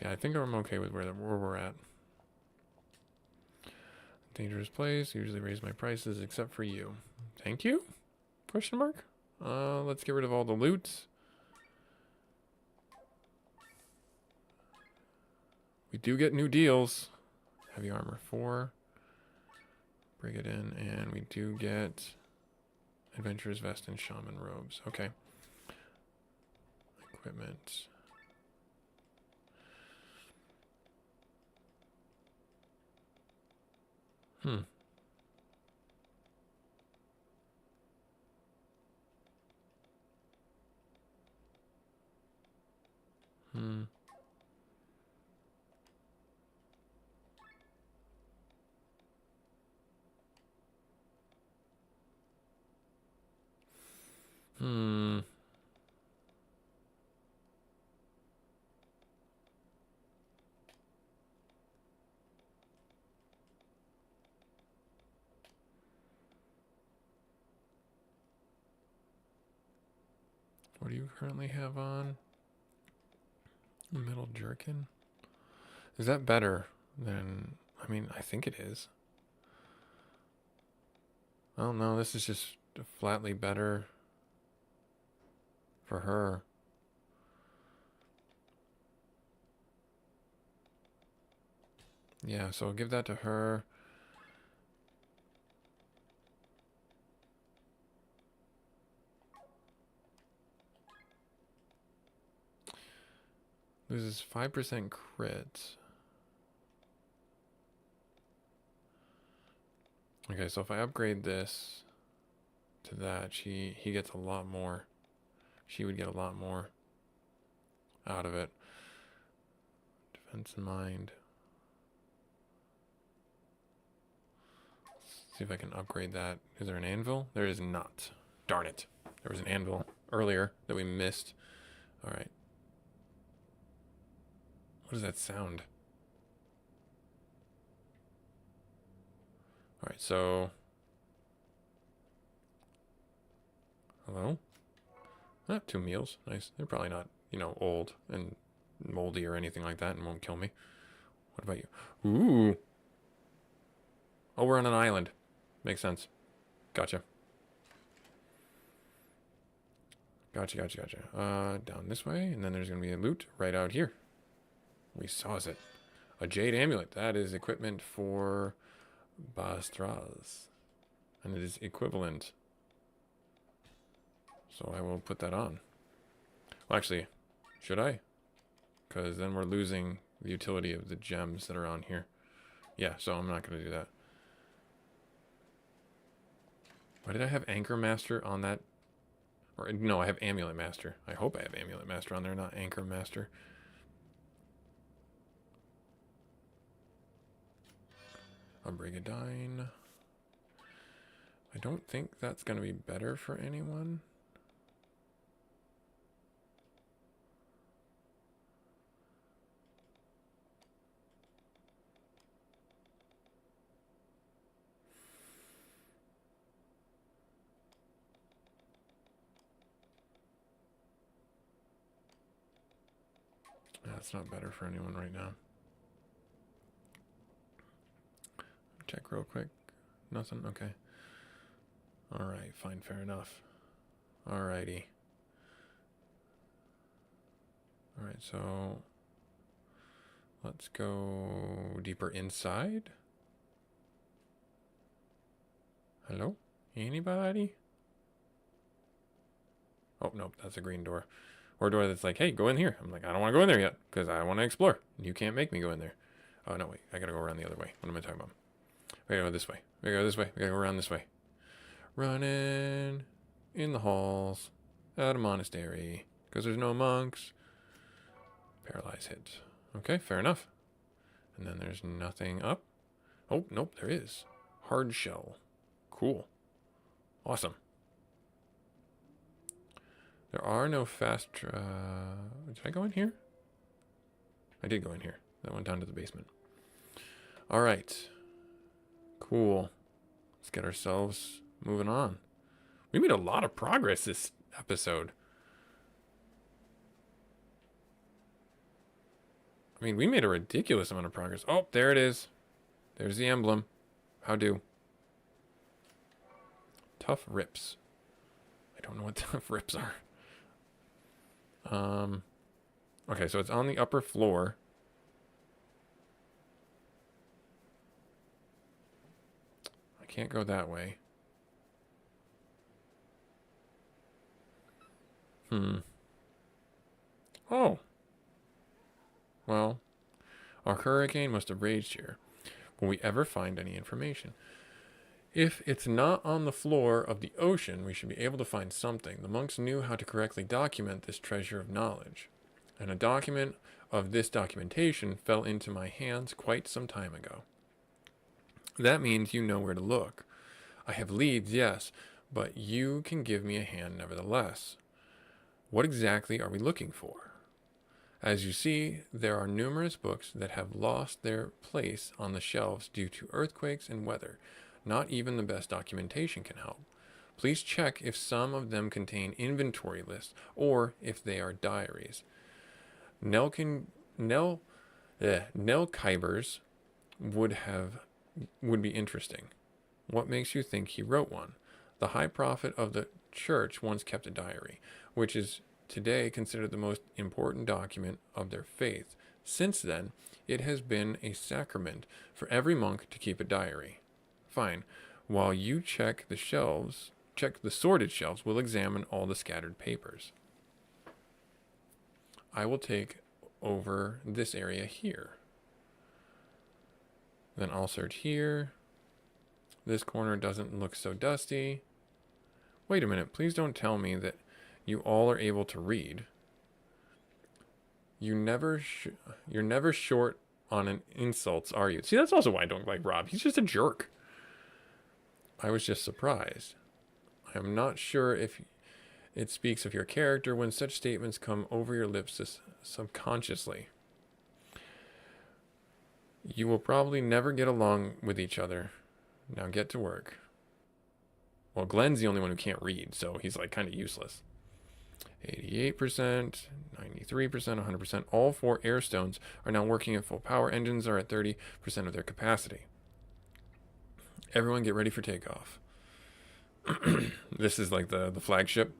Yeah, I think I'm okay with where we're at. Dangerous place. Usually raise my prices except for you. Thank you? Question mark? Let's get rid of all the loot. We do get new deals. Heavy armor 4. Bring it in, and we do get adventurer's vest and shaman robes. Okay. Equipment. Hmm. Hmm. What do you currently have on? Metal jerkin? Is that better than... I mean, I think it is. I don't know. This is just flatly better for her. Yeah, so I'll give that to her. Loses 5% crit. Okay, so if I upgrade this to that, he gets a lot more. She would get a lot more out of it. Defense in mind. Let's see if I can upgrade that. Is there an anvil? There is not. Darn it. There was an anvil earlier that we missed. All right. What does that sound? All right, so... Hello? Ah, 2 meals. Nice. They're probably not, you know, old and moldy or anything like that and won't kill me. What about you? Ooh. Oh, we're on an island. Makes sense. Gotcha. Gotcha. Down this way, and then there's going to be a loot right out here. We saw it. A jade amulet. That is equipment for Bastraz. And it is equivalent. So I will put that on. Well, actually, should I? Because then we're losing the utility of the gems that are on here. Yeah, so I'm not going to do that. Why did I have Anchor Master on that? Or, no, I have Amulet Master. I hope I have Amulet Master on there, not Anchor Master. A Brigadine. I don't think that's going to be better for anyone. That's not better for anyone right now. Check real quick. Nothing? Okay. Alright, fine, fair enough. Alrighty. Alright, so let's go deeper inside. Hello? Anybody? Oh, nope, that's a green door. Or a door that's like, hey, go in here. I'm like, I don't want to go in there yet because I want to explore. You can't make me go in there. Oh, no, wait. I got to go around the other way. What am I talking about? We got to go this way. We got to go this way. We got to go around this way. Running in the halls at a monastery because there's no monks. Paralyze hit. Okay, fair enough. And then there's nothing up. Oh, nope, there is. Hard shell. Cool. Awesome. There are no fast... did I go in here? I did go in here. That went down to the basement. Alright. Cool. Let's get ourselves moving on. We made a lot of progress this episode. I mean, we made a ridiculous amount of progress. Oh, there it is. There's the emblem. How do? Tough rips. I don't know what tough rips are. Okay, so it's on the upper floor. I can't go that way. Oh. Well, our hurricane must have raged here. Will we ever find any information? If it's not on the floor of the ocean, we should be able to find something. The monks knew how to correctly document this treasure of knowledge. And a document of this documentation fell into my hands quite some time ago. That means you know where to look. I have leads, yes, but you can give me a hand nevertheless. What exactly are we looking for? As you see, there are numerous books that have lost their place on the shelves due to earthquakes and weather. Not even the best documentation can help. Please check if some of them contain inventory lists or if they are diaries. Nell Kybers would be interesting. What makes you think he wrote one? The high prophet of the church once kept a diary, which is today considered the most important document of their faith. Since then, it has been a sacrament for every monk to keep a diary. Fine. While you check the sorted shelves, we'll examine all the scattered papers. I will take over this area here. Then I'll search here. This corner doesn't look so dusty. Wait a minute, please don't tell me that you all are able to read. You're never short on insults, are you? See, that's also why I don't like Rob. He's just a jerk. I was just surprised. I am not sure if it speaks of your character when such statements come over your lips subconsciously. You will probably never get along with each other. Now get to work. Well, Glenn's the only one who can't read, so he's like kind of useless. 88%, 93%, 100%. All 4 air stones are now working at full power. Engines are at 30% of their capacity. Everyone get ready for takeoff. This is like the flagship.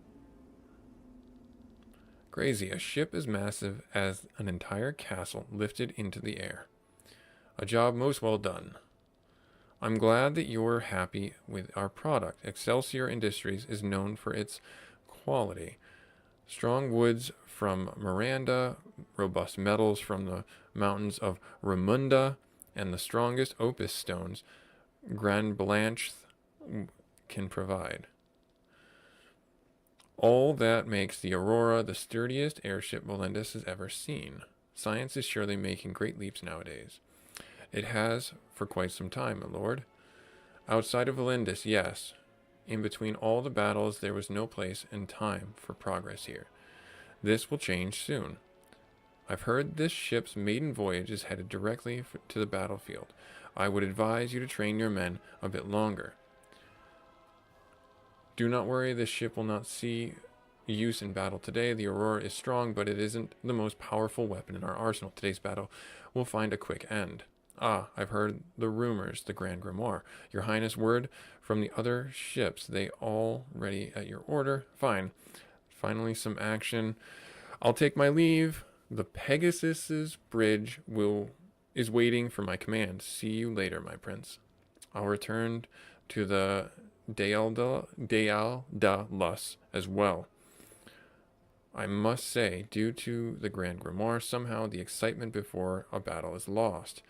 Crazy. A ship as massive as an entire castle lifted into the air. A job most well done. I'm glad that you're happy with our product. Excelsior Industries is known for its quality. Strong woods from Miranda, robust metals from the mountains of Ramunda, and the strongest opus stones Grand Blanche can provide. All that makes the Aurora the sturdiest airship Melendez has ever seen. Science is surely making great leaps nowadays. It has for quite some time, my lord. Outside of Valindis, yes. In between all the battles, there was no place and time for progress here. This will change soon. I've heard this ship's maiden voyage is headed directly to the battlefield. I would advise you to train your men a bit longer. Do not worry, this ship will not see use in battle today. The Aurora is strong, but it isn't the most powerful weapon in our arsenal. Today's battle will find a quick end. Ah, I've heard the rumors, the Grand Grimoire. Your Highness, word from the other ships. They all ready at your order. Fine. Finally, some action. I'll take my leave. The Pegasus's bridge is waiting for my command. See you later, my prince. I'll return to the Daedalus as well. I must say, due to the Grand Grimoire, somehow the excitement before a battle is lost.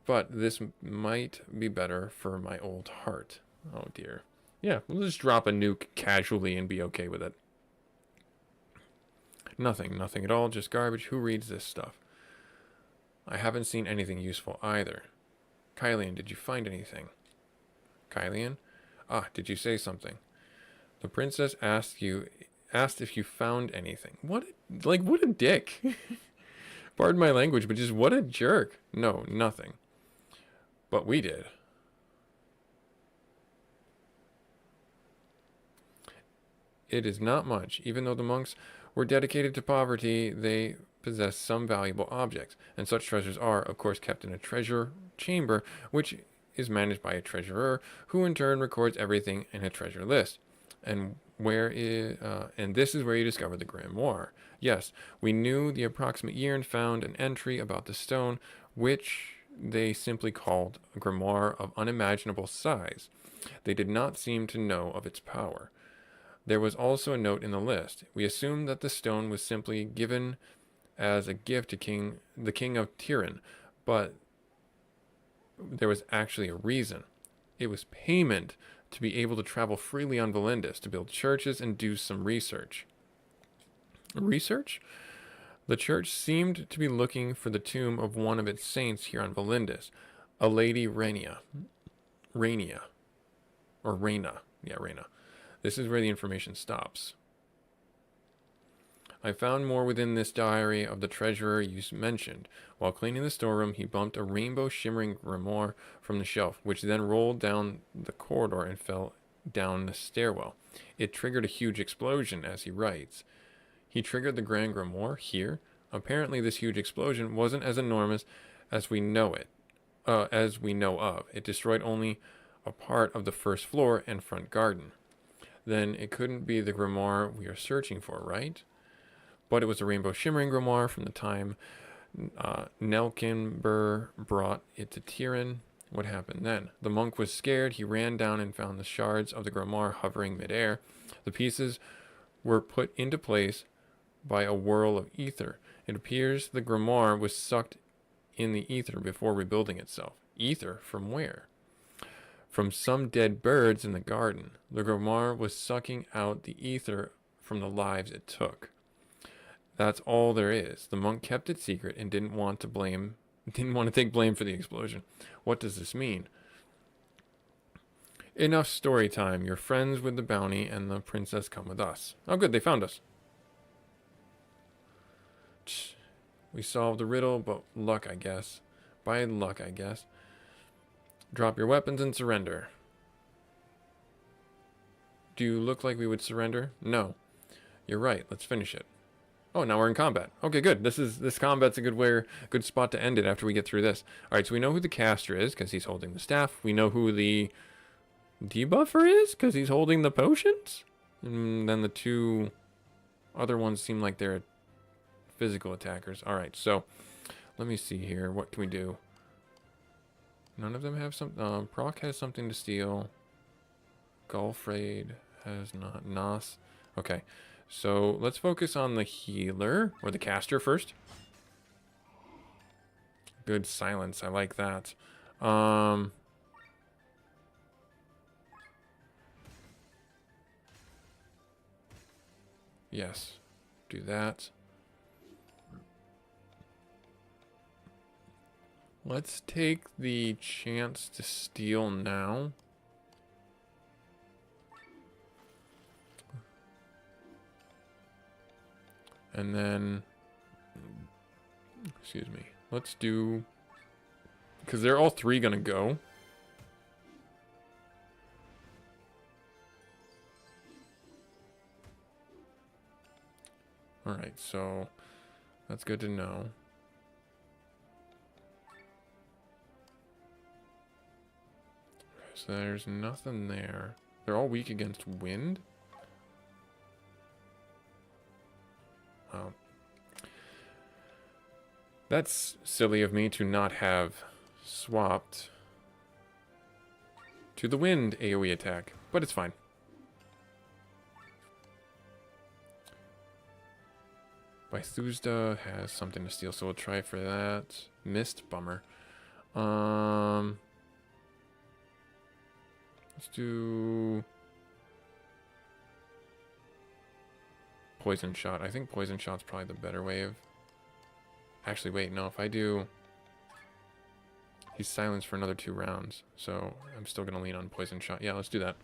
But this might be better for my old heart. Oh dear. Yeah, we'll just drop a nuke casually and be okay with it. Nothing at all, just garbage. Who reads this stuff? I haven't seen anything useful either. Kylian, did you find anything? Kylian? Ah, did you say something? The princess asked if you found anything. What a dick. Pardon my language, but just what a jerk. No, nothing. But we did. It is not much. Even though the monks were dedicated to poverty, they possessed some valuable objects, and such treasures are, of course, kept in a treasure chamber, which is managed by a treasurer, who in turn records everything in a treasure list. And this is where you discover the grimoire. Yes, we knew the approximate year and found an entry about the stone, which they simply called a grimoire of unimaginable size. They did not seem to know of its power. There was also a note in the list. We assumed that the stone was simply given as a gift to the king of Tiran, but there was actually a reason. It was payment to be able to travel freely on Valindis, to build churches and do some research. Research? The church seemed to be looking for the tomb of one of its saints here on Valindis, a Lady Rainia. Or Reina. Yeah, Reina. This is where the information stops. I found more within this diary of the treasurer you mentioned. While cleaning the storeroom, he bumped a rainbow-shimmering grimoire from the shelf, which then rolled down the corridor and fell down the stairwell. It triggered a huge explosion, as he writes. He triggered the Grand Grimoire here. Apparently, this huge explosion wasn't as enormous as we know of. It destroyed only a part of the first floor and front garden. Then it couldn't be the grimoire we are searching for, right? But it was a rainbow shimmering grimoire from the time Nelkinber brought it to Tiran. What happened then? The monk was scared. He ran down and found the shards of the grimoire hovering midair. The pieces were put into place by a whirl of ether. It appears the grimoire was sucked in the ether before rebuilding itself. Ether from where? From some dead birds in the garden. The grimoire was sucking out the ether from the lives it took. That's all there is. The monk kept it secret and didn't want to take blame for the explosion. What does this mean? Enough story time. You're friends with the bounty and the princess come with us. Oh good, they found us. We solved the riddle, but luck, I guess. By luck, I guess. Drop your weapons and surrender. Do you look like we would surrender? No. You're right. Let's finish it. Oh, now we're in combat. Okay, good. This combat's a good spot to end it after we get through this. All right, so we know who the caster is because he's holding the staff. We know who the debuffer is because he's holding the potions. And then the two other ones seem like they're physical attackers. All right, so let me see here. What can we do? None of them have some. Proc has something to steal. Gulfraid has not. Nas. Okay. So let's focus on the healer, or the caster first. Good silence, I like that. Yes. Do that. Let's take the chance to steal now. And then, excuse me, let's do, because they're all three going to go. All right, so that's good to know. Okay, so there's nothing there. They're all weak against wind. Oh. That's silly of me to not have swapped to the wind AoE attack, but it's fine. Bythusda has something to steal, so we'll try for that. Missed, bummer. Let's do poison shot. I think poison shot's probably the better way of. Actually, wait, no. If I do, he's silenced for another 2 rounds, so I'm still gonna lean on poison shot. Yeah, let's do that.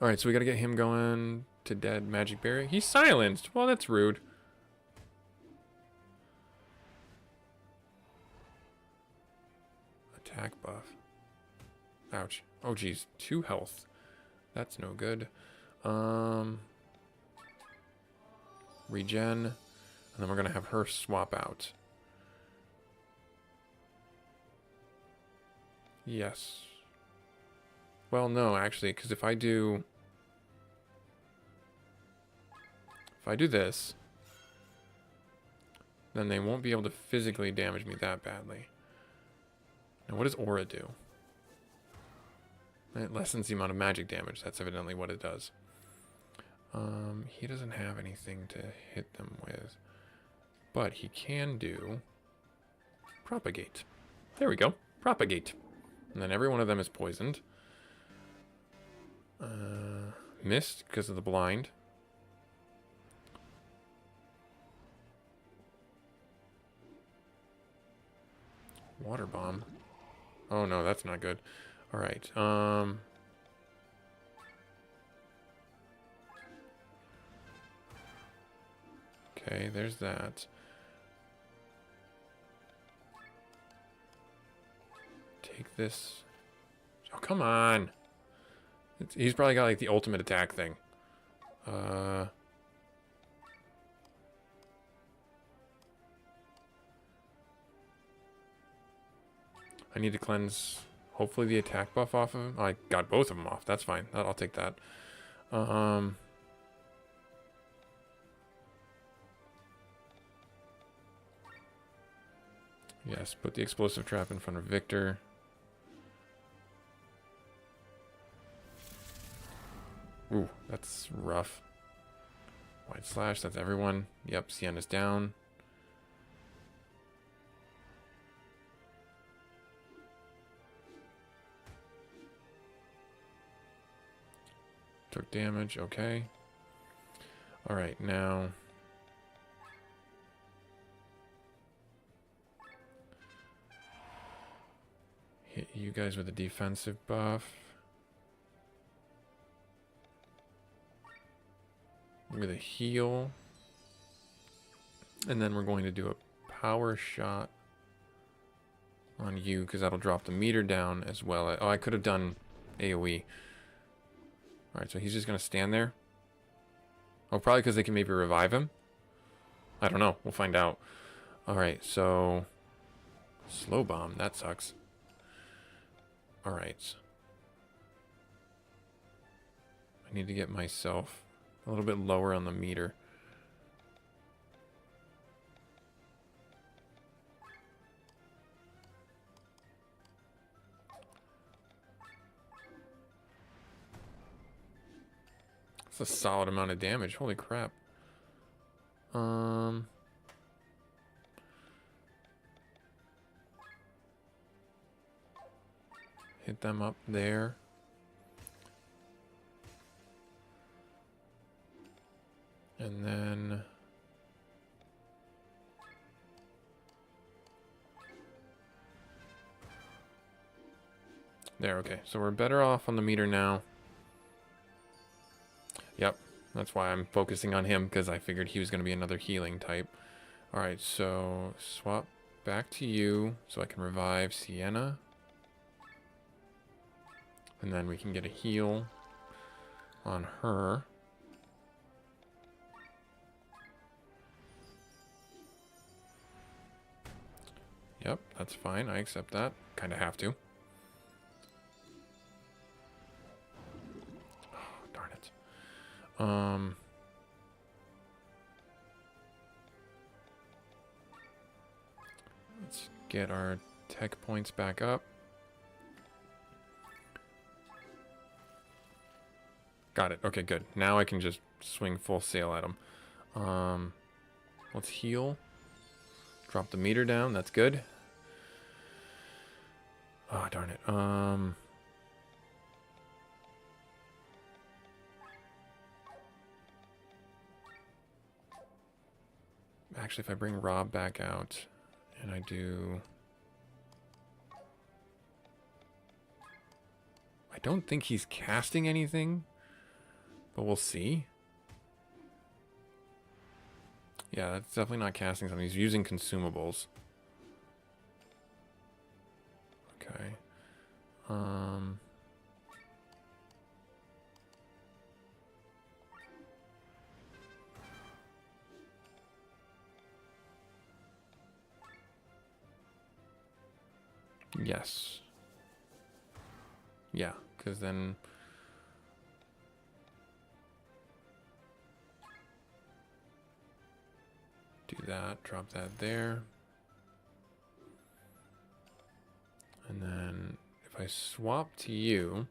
All right, so we gotta get him going to dead magic berry. He's silenced. Well, that's rude. Attack buff. Ouch. Oh, geez. 2 health. That's no good. Regen. And then we're going to have her swap out. Yes. Well, no, actually, because if I do this, then they won't be able to physically damage me that badly. Now, what does Aura do? It lessens the amount of magic damage. That's evidently what it does. He doesn't have anything to hit them with. But he can do Propagate. There we go. Propagate. And then every one of them is poisoned. Missed because of the blind. Water bomb. Oh no, that's not good. All right. Okay, there's that. Take this. Oh, come on. He's probably got like the ultimate attack thing. I need to cleanse, hopefully, the attack buff off of him. Oh, I got both of them off. That's fine. I'll take that. Yes, put the explosive trap in front of Victor. Ooh, that's rough. White slash, that's everyone. Yep, Sienna's down. Took damage, okay. Alright, now hit you guys with a defensive buff. With a heal. And then we're going to do a power shot on you, because that'll drop the meter down as well. Oh, I could have done AoE. Alright, so he's just going to stand there. Oh, probably because they can maybe revive him. I don't know. We'll find out. Alright, so slow bomb. That sucks. Alright. I need to get myself a little bit lower on the meter. That's a solid amount of damage. Holy crap. Hit them up there. And then... There, okay. So we're better off on the meter now. Yep, that's why I'm focusing on him, because I figured he was going to be another healing type. Alright, so swap back to you so I can revive Sienna. And then we can get a heal on her. Yep, that's fine. I accept that. Kind of have to. Oh, darn it. Let's get our tech points back up. Got it. Okay, good. Now I can just swing full sail at him. Let's heal. Drop the meter down. That's good. Oh, darn it. Actually, if I bring Rob back out and I do... I don't think he's casting anything, but we'll see. Yeah, that's definitely not casting something. He's using consumables. Okay. Yes. Yeah, because then... Do that, drop that there. And then if I swap to you,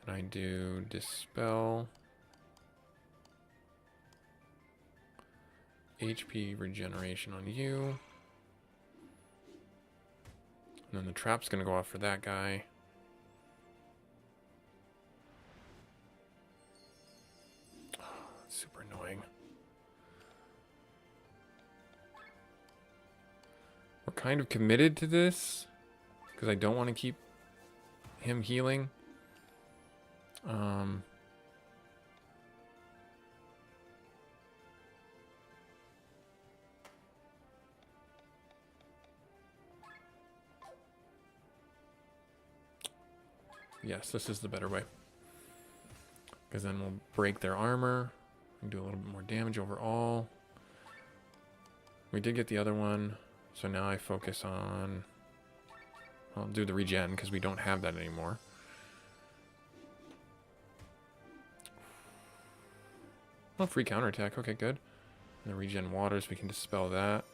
and I do Dispel, HP regeneration on you, and then the trap's gonna go off for that guy. Oh, that's super annoying. We're kind of committed to this because I don't want to keep him healing. Yes, this is the better way. Because then we'll break their armor and do a little bit more damage overall. We did get the other one, so now I focus on... I'll do the regen because we don't have that anymore. Oh, free counterattack. Okay, good. And the regen waters, we can dispel that.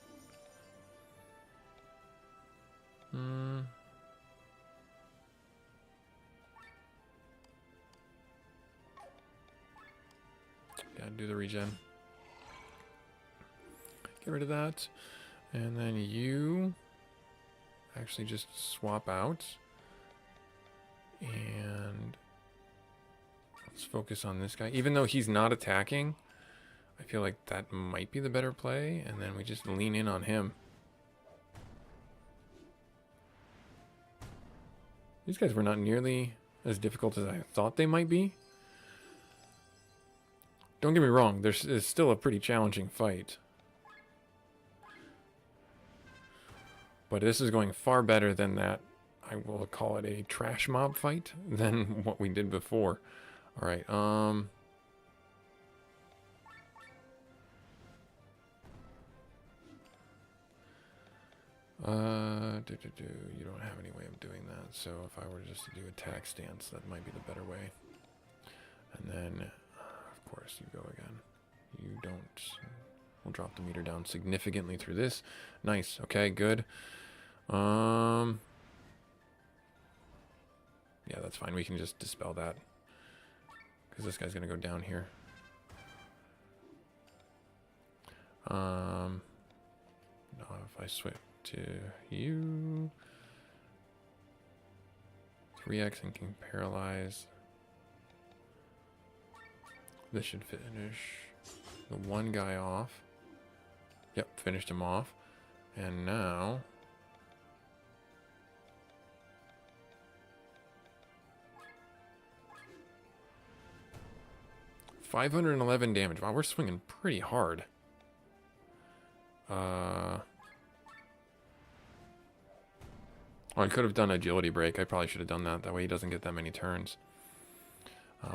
Yeah, do the regen. Get rid of that. And then you actually just swap out. And let's focus on this guy. Even though he's not attacking, I feel like that might be the better play. And then we just lean in on him. These guys were not nearly as difficult as I thought they might be. Don't get me wrong, it's still a pretty challenging fight. But this is going far better than that. I will call it a trash mob fight than what we did before. Alright, You don't have any way of doing that. So if I were just to do attack stance, that might be the better way. And then, of course, you go again. You don't. We'll drop the meter down significantly through this. Nice. Okay, good. Yeah, that's fine. We can just dispel that. Because this guy's going to go down here. Now if I switch to you... 3x and can paralyze. This should finish. the one guy off. Yep, finished him off. And now... 511 damage. Wow, we're swinging pretty hard. Oh, I could have done agility break. I probably should have done that. That way he doesn't get that many turns.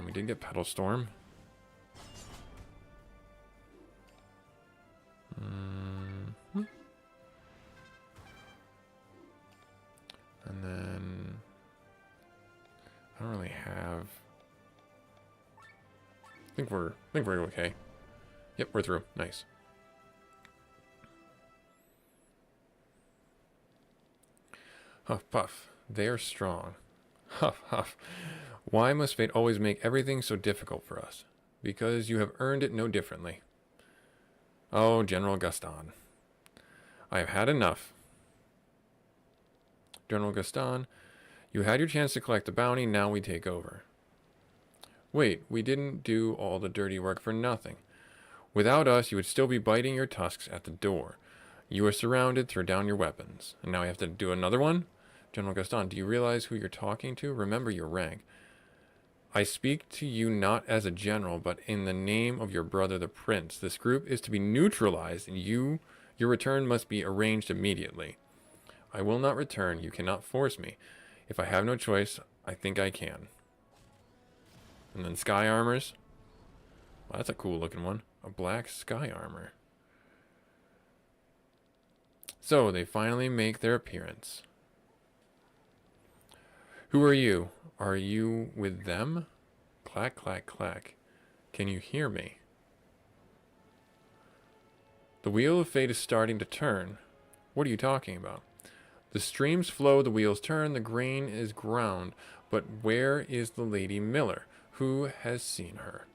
We did get Petal Storm. And then I don't really have. I think we're okay. Yep, we're through. Nice. Huff puff. They're strong. Huff huff. Why must fate always make everything so difficult for us? Because you have earned it no differently. Oh, General Gaston. I have had enough. General Gaston, you had your chance to collect the bounty, now we take over. Wait, we didn't do all the dirty work for nothing. Without us, you would still be biting your tusks at the door. You are surrounded, throw down your weapons. And now we have to do another one? General Gaston, do you realize who you're talking to? Remember your rank. I speak to you not as a general, but in the name of your brother the prince. This group is to be neutralized, and your return must be arranged immediately. I will not return. You cannot force me. If I have no choice, I think I can. And then sky armors. Well, that's a cool looking one. A black sky armor. So, they finally make their appearance. Who are you? Are you with them? Clack, clack, clack. Can you hear me? The wheel of fate is starting to turn. What are you talking about? The streams flow, the wheels turn, the grain is ground. But where is the Lady Miller? Who has seen her?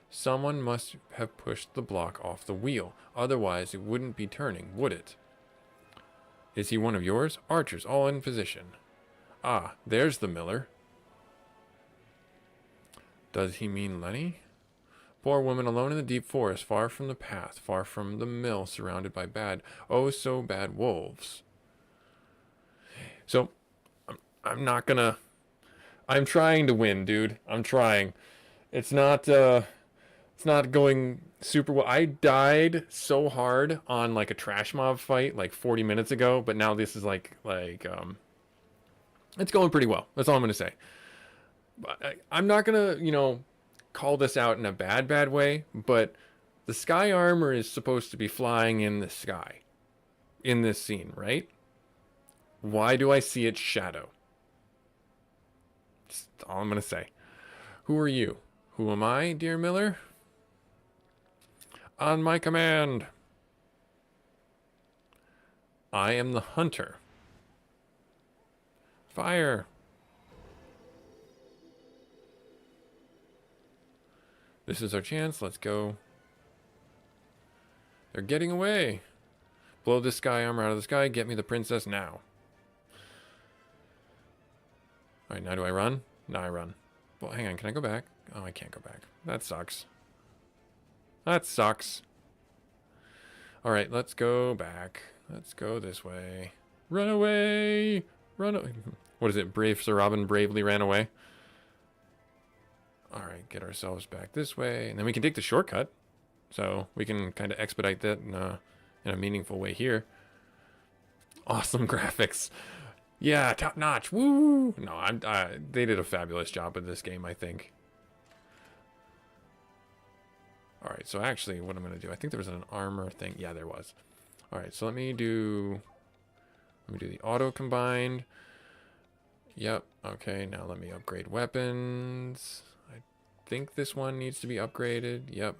Someone must have pushed the block off the wheel. Otherwise, it wouldn't be turning, would it? Is he one of yours? Archers, all in position. Ah, there's the Miller. Does he mean Lenny? Poor woman alone in the deep forest, far from the path, far from the mill, surrounded by bad, oh so bad wolves. So, I'm not gonna... I'm trying to win, dude. I'm trying. It's not going super well. I died so hard on like a trash mob fight like 40 minutes ago, but now this is it's going pretty well. That's all I'm gonna say. I'm not gonna, call this out in a bad way, but the sky armor is supposed to be flying in the sky in this scene, right? Why do I see its shadow? That's all I'm gonna say. Who are you? Who am I, dear Miller? On my command. I am the hunter. Fire. This is our chance. Let's go. They're getting away. Blow this sky armor out of the sky. Get me the princess now. Alright, now do I run? No, I run. Well, hang on. Can I go back? Oh, I can't go back. That sucks. That sucks. Alright, let's go back. Let's go this way. Run away! Run away! What is it? Brave Sir Robin bravely ran away. Alright, get ourselves back this way. And then we can take the shortcut. So we can kind of expedite that in a meaningful way here. Awesome graphics. Yeah, top notch. Woo! No, they did a fabulous job with this game, I think. Alright, so actually what I'm going to do, I think there was an armor thing. Yeah, there was. Alright, so let me do the auto combined. Yep, okay, now let me upgrade weapons. I think this one needs to be upgraded. Yep.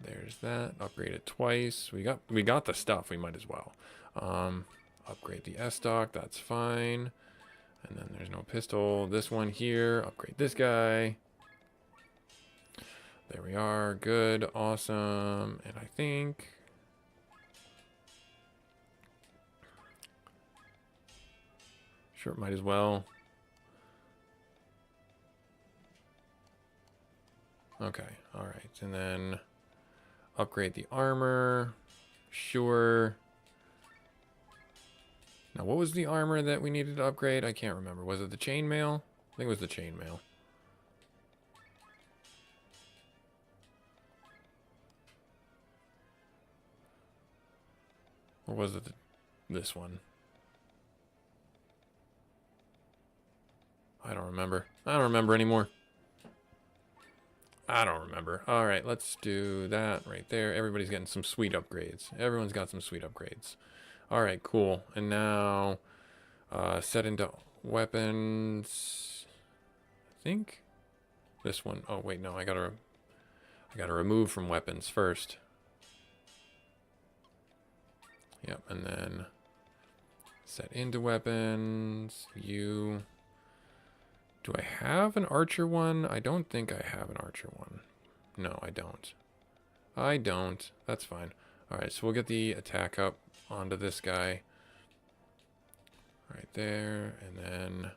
There's that. Upgrade it twice. We got the stuff, we might as well. Upgrade the S-Stock, that's fine. And then there's no pistol. This one here, upgrade this guy. There we are. Good. Awesome. And I think... Sure, might as well. Okay. Alright. And then Upgrade the armor. Sure. Now, what was the armor that we needed to upgrade? I can't remember. Was it the chainmail? I think it was the chainmail. Or was it this one? I don't remember. I don't remember anymore. I don't remember. All right, let's do that right there. Everybody's getting some sweet upgrades. Everyone's got some sweet upgrades. All right, cool. And now set into weapons. I think this one. Oh wait, no. I gotta remove from weapons first. Yep, and then set into weapons. You. Do I have an archer one? I don't think I have an archer one. No, I don't. I don't. That's fine. Alright, so we'll get the attack up onto this guy. Right there. And then...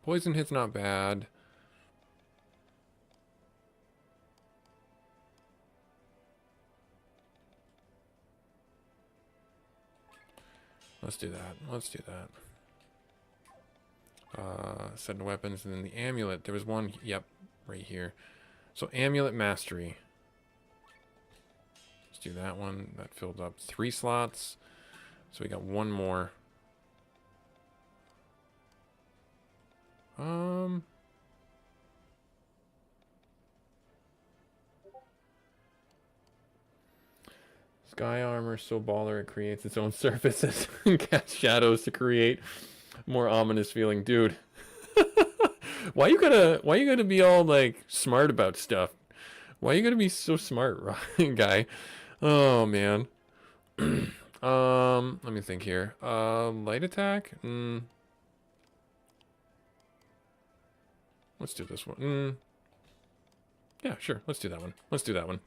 poison hit's not bad. Let's do that. Let's do that. Set into weapons, and then the amulet. There was one, yep, right here. So amulet mastery. Let's do that one. That filled up 3 slots. So we got one more. Sky armor so baller it creates its own surfaces and casts shadows to create more ominous feeling. Dude. Why you gotta be all like smart about stuff? Why you gotta be so smart, guy? Oh man. Let me think here. Light attack? Let's do this one. Yeah, sure. Let's do that one. Let's do that one.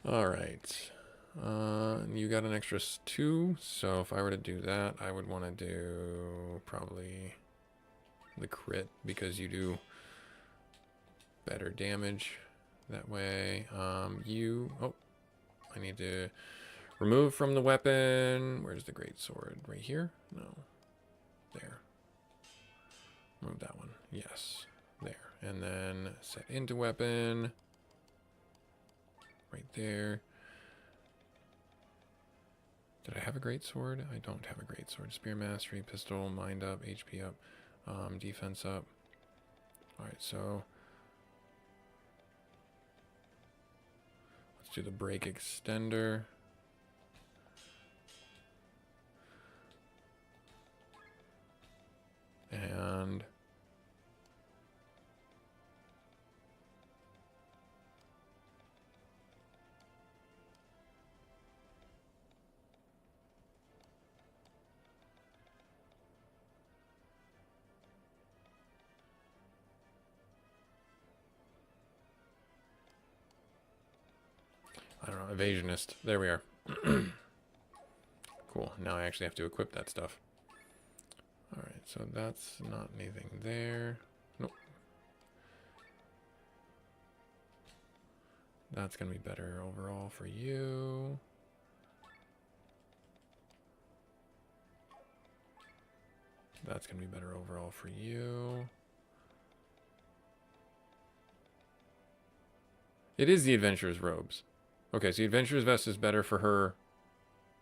Alright. You got an extra 2, so if I were to do that, I would want to do probably the crit, because you do better damage that way. Oh, I need to remove from the weapon. Where's the great sword? Right here? No. There. Remove that one. Yes. There. And then set into weapon. Right there. Did I have a great sword? I don't have a great sword. Spear mastery, pistol, mind up, HP up, defense up. Alright, so let's do the break extender. And I don't know, evasionist. There we are. Cool. Now I actually have to equip that stuff. Alright, so that's not anything there. Nope. That's going to be better overall for you. That's going to be better overall for you. It is the adventurer's robes. Okay, so the adventurer's vest is better for her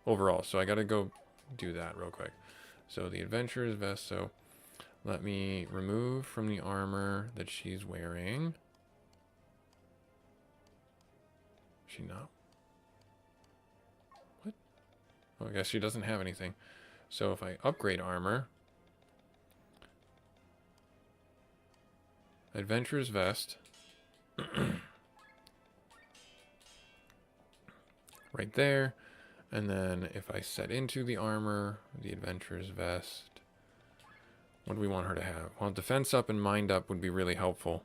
overall. So I got to go do that real quick. So the adventurer's vest. So let me remove from the armor that she's wearing. She not? What? Oh, I guess she doesn't have anything. So if I upgrade armor, adventurer's vest, right there, and then if I set into the armor, the adventurer's vest, what do we want her to have? Well, defense up and mind up would be really helpful.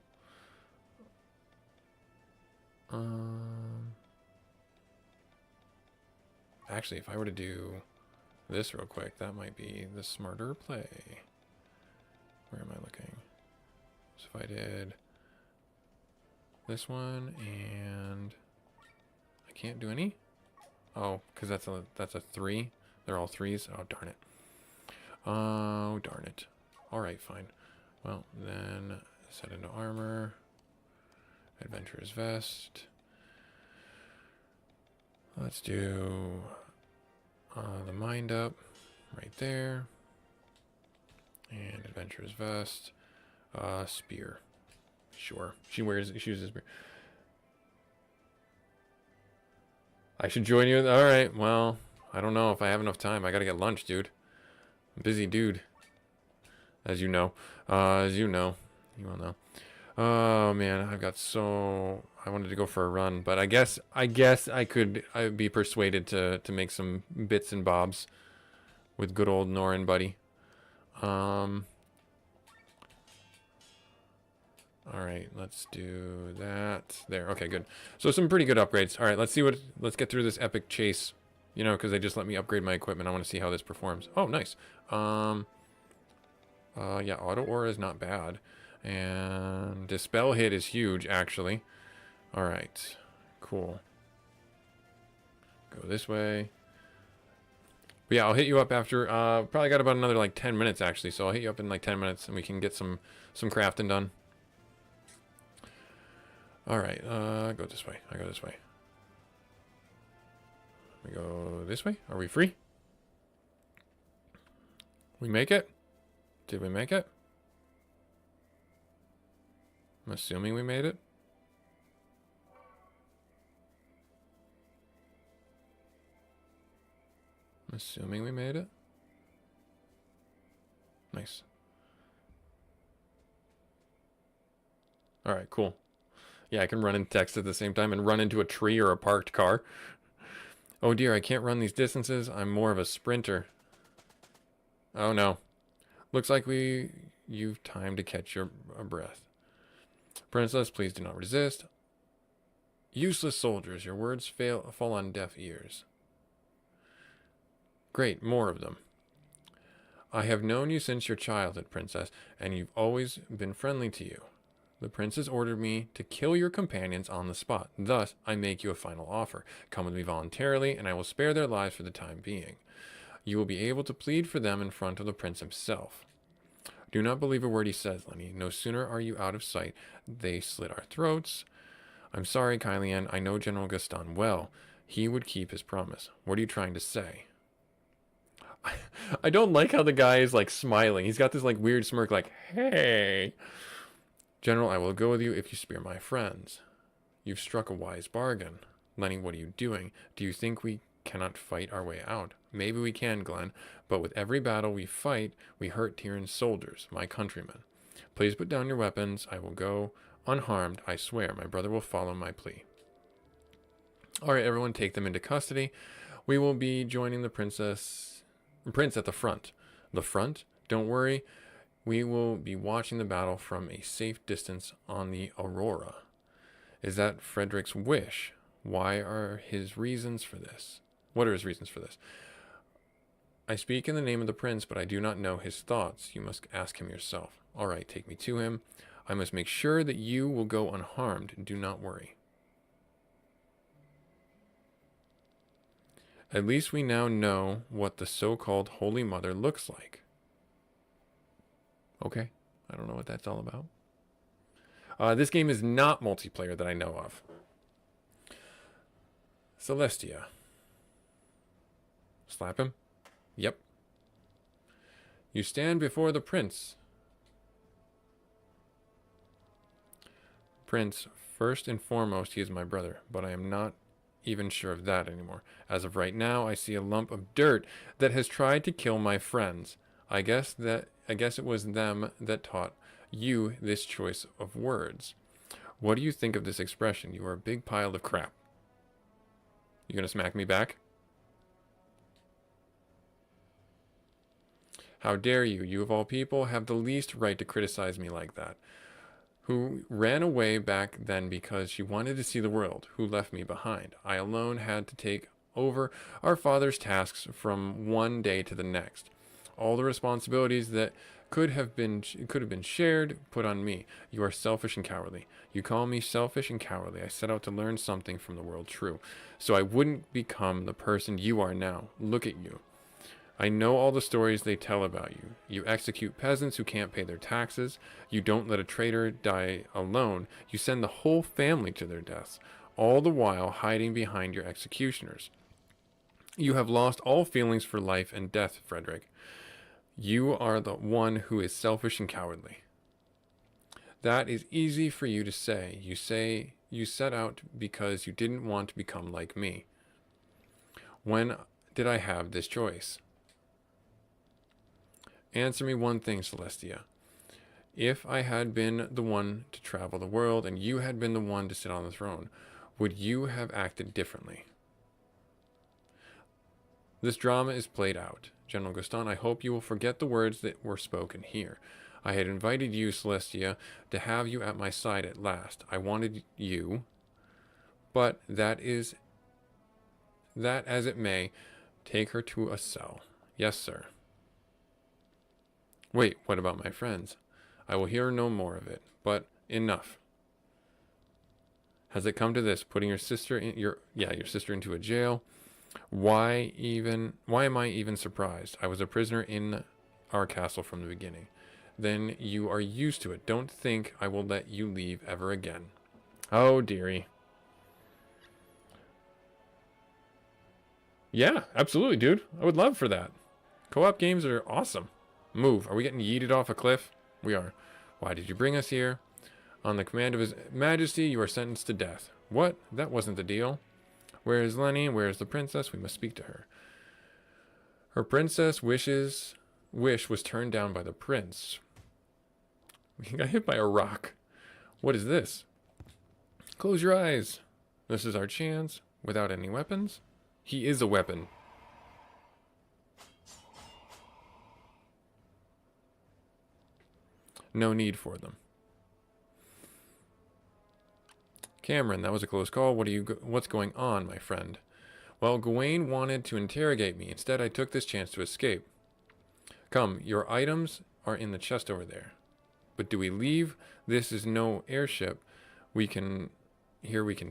Actually, if I were to do this real quick, that might be the smarter play. Where am I looking? So if I did this one, and I can't do any. Oh, because that's a 3. They're all 3s. Oh, darn it. Oh, darn it. All right, fine. Well, then set into armor. Adventurer's vest. Let's do the mind up right there. And adventurer's vest. Spear. Sure. She uses a spear. I should join you. All right. Well, I don't know if I have enough time. I got to get lunch, dude. I'm a busy dude. As you know. You all know. Oh man, I wanted to go for a run, but I guess I'd be persuaded to make some bits and bobs with good old Norin, buddy. All right, let's do that. There. Okay, good. So some pretty good upgrades. All right, let's get through this epic chase. You know, because they just let me upgrade my equipment. I want to see how this performs. Oh, nice. Yeah, auto aura is not bad. And dispel hit is huge, actually. All right, cool. Go this way. But yeah, I'll hit you up after. Probably got about another like 10 minutes actually, so I'll hit you up in like 10 minutes, and we can get some crafting done. All right, go this way. I go this way. We go this way. Are we free? We make it? Did we make it? I'm assuming we made it. I'm assuming we made it. Nice. All right, cool. Yeah, I can run and text at the same time and run into a tree or a parked car. Oh dear, I can't run these distances. I'm more of a sprinter. Oh no. Looks like you've time to catch your breath. Princess, please do not resist. Useless soldiers, your words fall on deaf ears. Great, more of them. I have known you since your childhood, Princess, and you've always been friendly to you. The princess ordered me to kill your companions on the spot. Thus, I make you a final offer. Come with me voluntarily, and I will spare their lives for the time being. You will be able to plead for them in front of the prince himself. Do not believe a word he says, Lenny. No sooner are you out of sight, they slit our throats. I'm sorry, Kylian. I know General Gaston well. He would keep his promise. What are you trying to say? I don't like how the guy is like smiling. He's got this like weird smirk like, hey. General, I will go with you if you spare my friends. You've struck a wise bargain. Lenny, what are you doing? Do you think we cannot fight our way out? Maybe we can, Glenn, but with every battle we fight, we hurt Tyrion's soldiers, my countrymen. Please put down your weapons. I will go unharmed, I swear. My brother will follow my plea. All right, everyone, take them into custody. We will be joining the prince at the front. The front? Don't worry. We will be watching the battle from a safe distance on the Aurora. Is that Frederick's wish? Why are his reasons for this? What are his reasons for this? I speak in the name of the prince, but I do not know his thoughts. You must ask him yourself. All right, take me to him. I must make sure that you will go unharmed. Do not worry. At least we now know what the so-called Holy Mother looks like. Okay, I don't know what that's all about. This game is not multiplayer that I know of. Celestia. Slap him? Yep. You stand before the prince. Prince, first and foremost, he is my brother, but I am not even sure of that anymore. As of right now, I see a lump of dirt that has tried to kill my friends. I guess it was them that taught you this choice of words. What do you think of this expression? You are a big pile of crap. You gonna smack me back? How dare you? You of all people have the least right to criticize me like that. Who ran away back then because she wanted to see the world, who left me behind. I alone had to take over our father's tasks from one day to the next. All the responsibilities that could have been shared put on me. You are selfish and cowardly. You call me selfish and cowardly. I set out to learn something from the world true, so I wouldn't become the person you are now. Look at you. I know all the stories they tell about you. You execute peasants who can't pay their taxes. You don't let a traitor die alone. You send the whole family to their deaths, all the while hiding behind your executioners. You have lost all feelings for life and death, Frederick. You are the one who is selfish and cowardly. That is easy for you to say. You set out because you didn't want to become like me. When did I have this choice? Answer me one thing, Celestia. If I had been the one to travel the world and you had been the one to sit on the throne, would you have acted differently? This drama is played out. General Gaston, I hope you will forget the words that were spoken here. I had invited you, Celestia, to have you at my side at last. I wanted you, but that as it may, take her to a cell. Yes, sir. Wait, what about my friends? I will hear no more of it, but enough. Has it come to this, putting your sister into a jail? Why am I even surprised? I was a prisoner in our castle from the beginning. Then you are used to it. Don't think I will let you leave ever again. Oh, dearie. Yeah, absolutely, dude. I would love for that. Co-op games are awesome. Move. Are we getting yeeted off a cliff? We are. Why did you bring us here? On the command of His Majesty, you are sentenced to death. What? That wasn't the deal. Where is Lenny? Where is the princess? We must speak to her. Her princess wish was turned down by the prince. We got hit by a rock. What is this? Close your eyes. This is our chance. Without any weapons? He is a weapon. No need for them. Cameron, that was a close call. What's going on, my friend? Well, Gawain wanted to interrogate me. Instead, I took this chance to escape. Come, your items are in the chest over there. But do we leave? This is no airship we can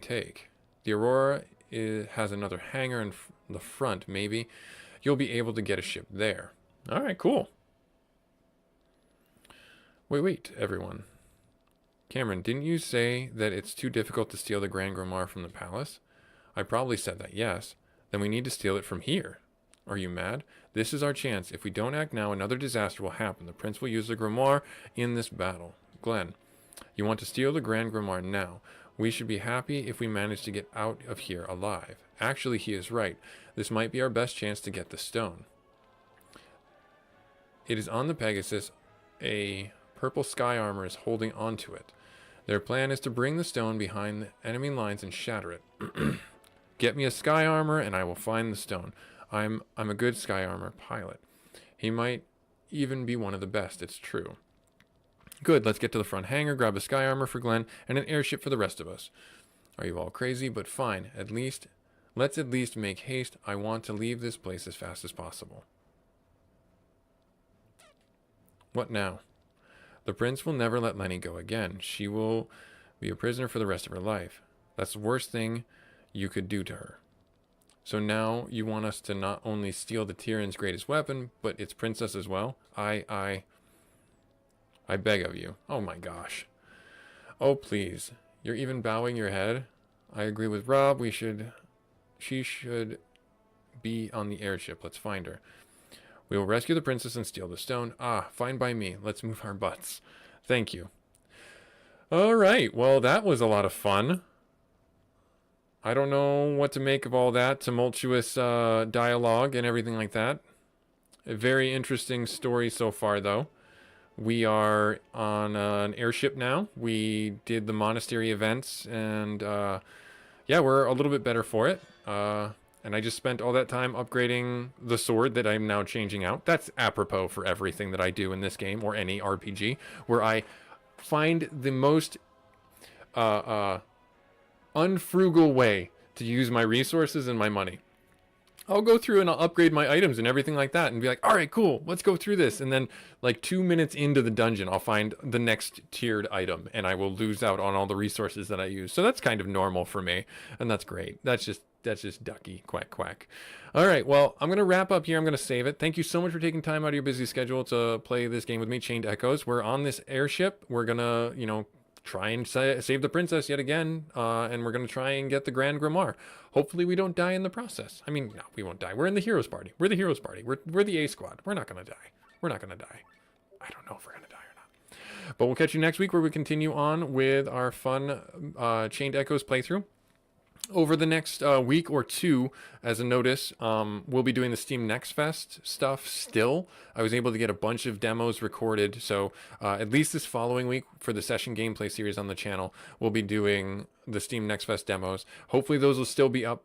take. The Aurora has another hangar in the front, maybe. You'll be able to get a ship there. All right, cool. Wait, everyone. Cameron, didn't you say that it's too difficult to steal the Grand Grimoire from the palace? I probably said that, yes. Then we need to steal it from here. Are you mad? This is our chance. If we don't act now, another disaster will happen. The prince will use the grimoire in this battle. Glenn, you want to steal the Grand Grimoire now. We should be happy if we manage to get out of here alive. Actually, he is right. This might be our best chance to get the stone. It is on the Pegasus. A purple sky armor is holding onto it. Their plan is to bring the stone behind the enemy lines and shatter it. Get me a sky armor and I will find the stone. I'm a good sky armor pilot. He might even be one of the best, it's true. Good, let's get to the front hangar, grab a sky armor for Glenn, and an airship for the rest of us. Are you all crazy? But fine, let's at least make haste. I want to leave this place as fast as possible. What now? The prince will never let Lenny go again. She will be a prisoner for the rest of her life. That's the worst thing you could do to her. So now you want us to not only steal the Tyrion's greatest weapon, but its princess as well? I beg of you. Oh my gosh. Oh please. You're even bowing your head? I agree with Rob. She should be on the airship. Let's find her. We will rescue the princess and steal the stone. Ah, fine by me. Let's move our butts. Thank you. All right. Well, that was a lot of fun. I don't know what to make of all that tumultuous dialogue and everything like that. A very interesting story so far, though. We are on an airship now. We did the monastery events, and yeah, we're a little bit better for it. And I just spent all that time upgrading the sword that I'm now changing out. That's apropos for everything that I do in this game, or any RPG, where I find the most unfrugal way to use my resources and my money. I'll go through and I'll upgrade my items and everything like that and be like, all right, cool, let's go through this. And then like 2 minutes into the dungeon, I'll find the next tiered item and I will lose out on all the resources that I use. So that's kind of normal for me. And that's great. That's just ducky, quack, quack. All right, well, I'm going to wrap up here. I'm going to save it. Thank you so much for taking time out of your busy schedule to play this game with me, Chained Echoes. We're on this airship. We're going to, try and save the princess yet again, and we're going to try and get the Grand Grimoire. Hopefully we don't die in the process. I mean, no, we won't die. We're in the heroes party. We're the heroes party. We're the A squad. We're not going to die. We're not going to die. I don't know if we're going to die or not. But we'll catch you next week where we continue on with our fun Chained Echoes playthrough. Over the next week or two, as a notice, we'll be doing the Steam Next Fest stuff still. I was able to get a bunch of demos recorded, so at least this following week for the session gameplay series on the channel, we'll be doing the Steam Next Fest demos. Hopefully those will still be up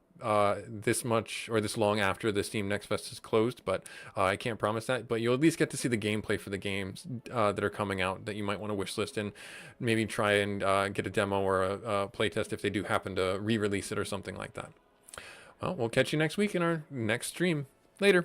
this much or this long after the Steam Next Fest is closed, but I can't promise that. But you'll at least get to see the gameplay for the games that are coming out that you might want to wishlist and maybe try and get a demo or a playtest if they do happen to re-release it or something like that. Well, we'll catch you next week in our next stream. Later.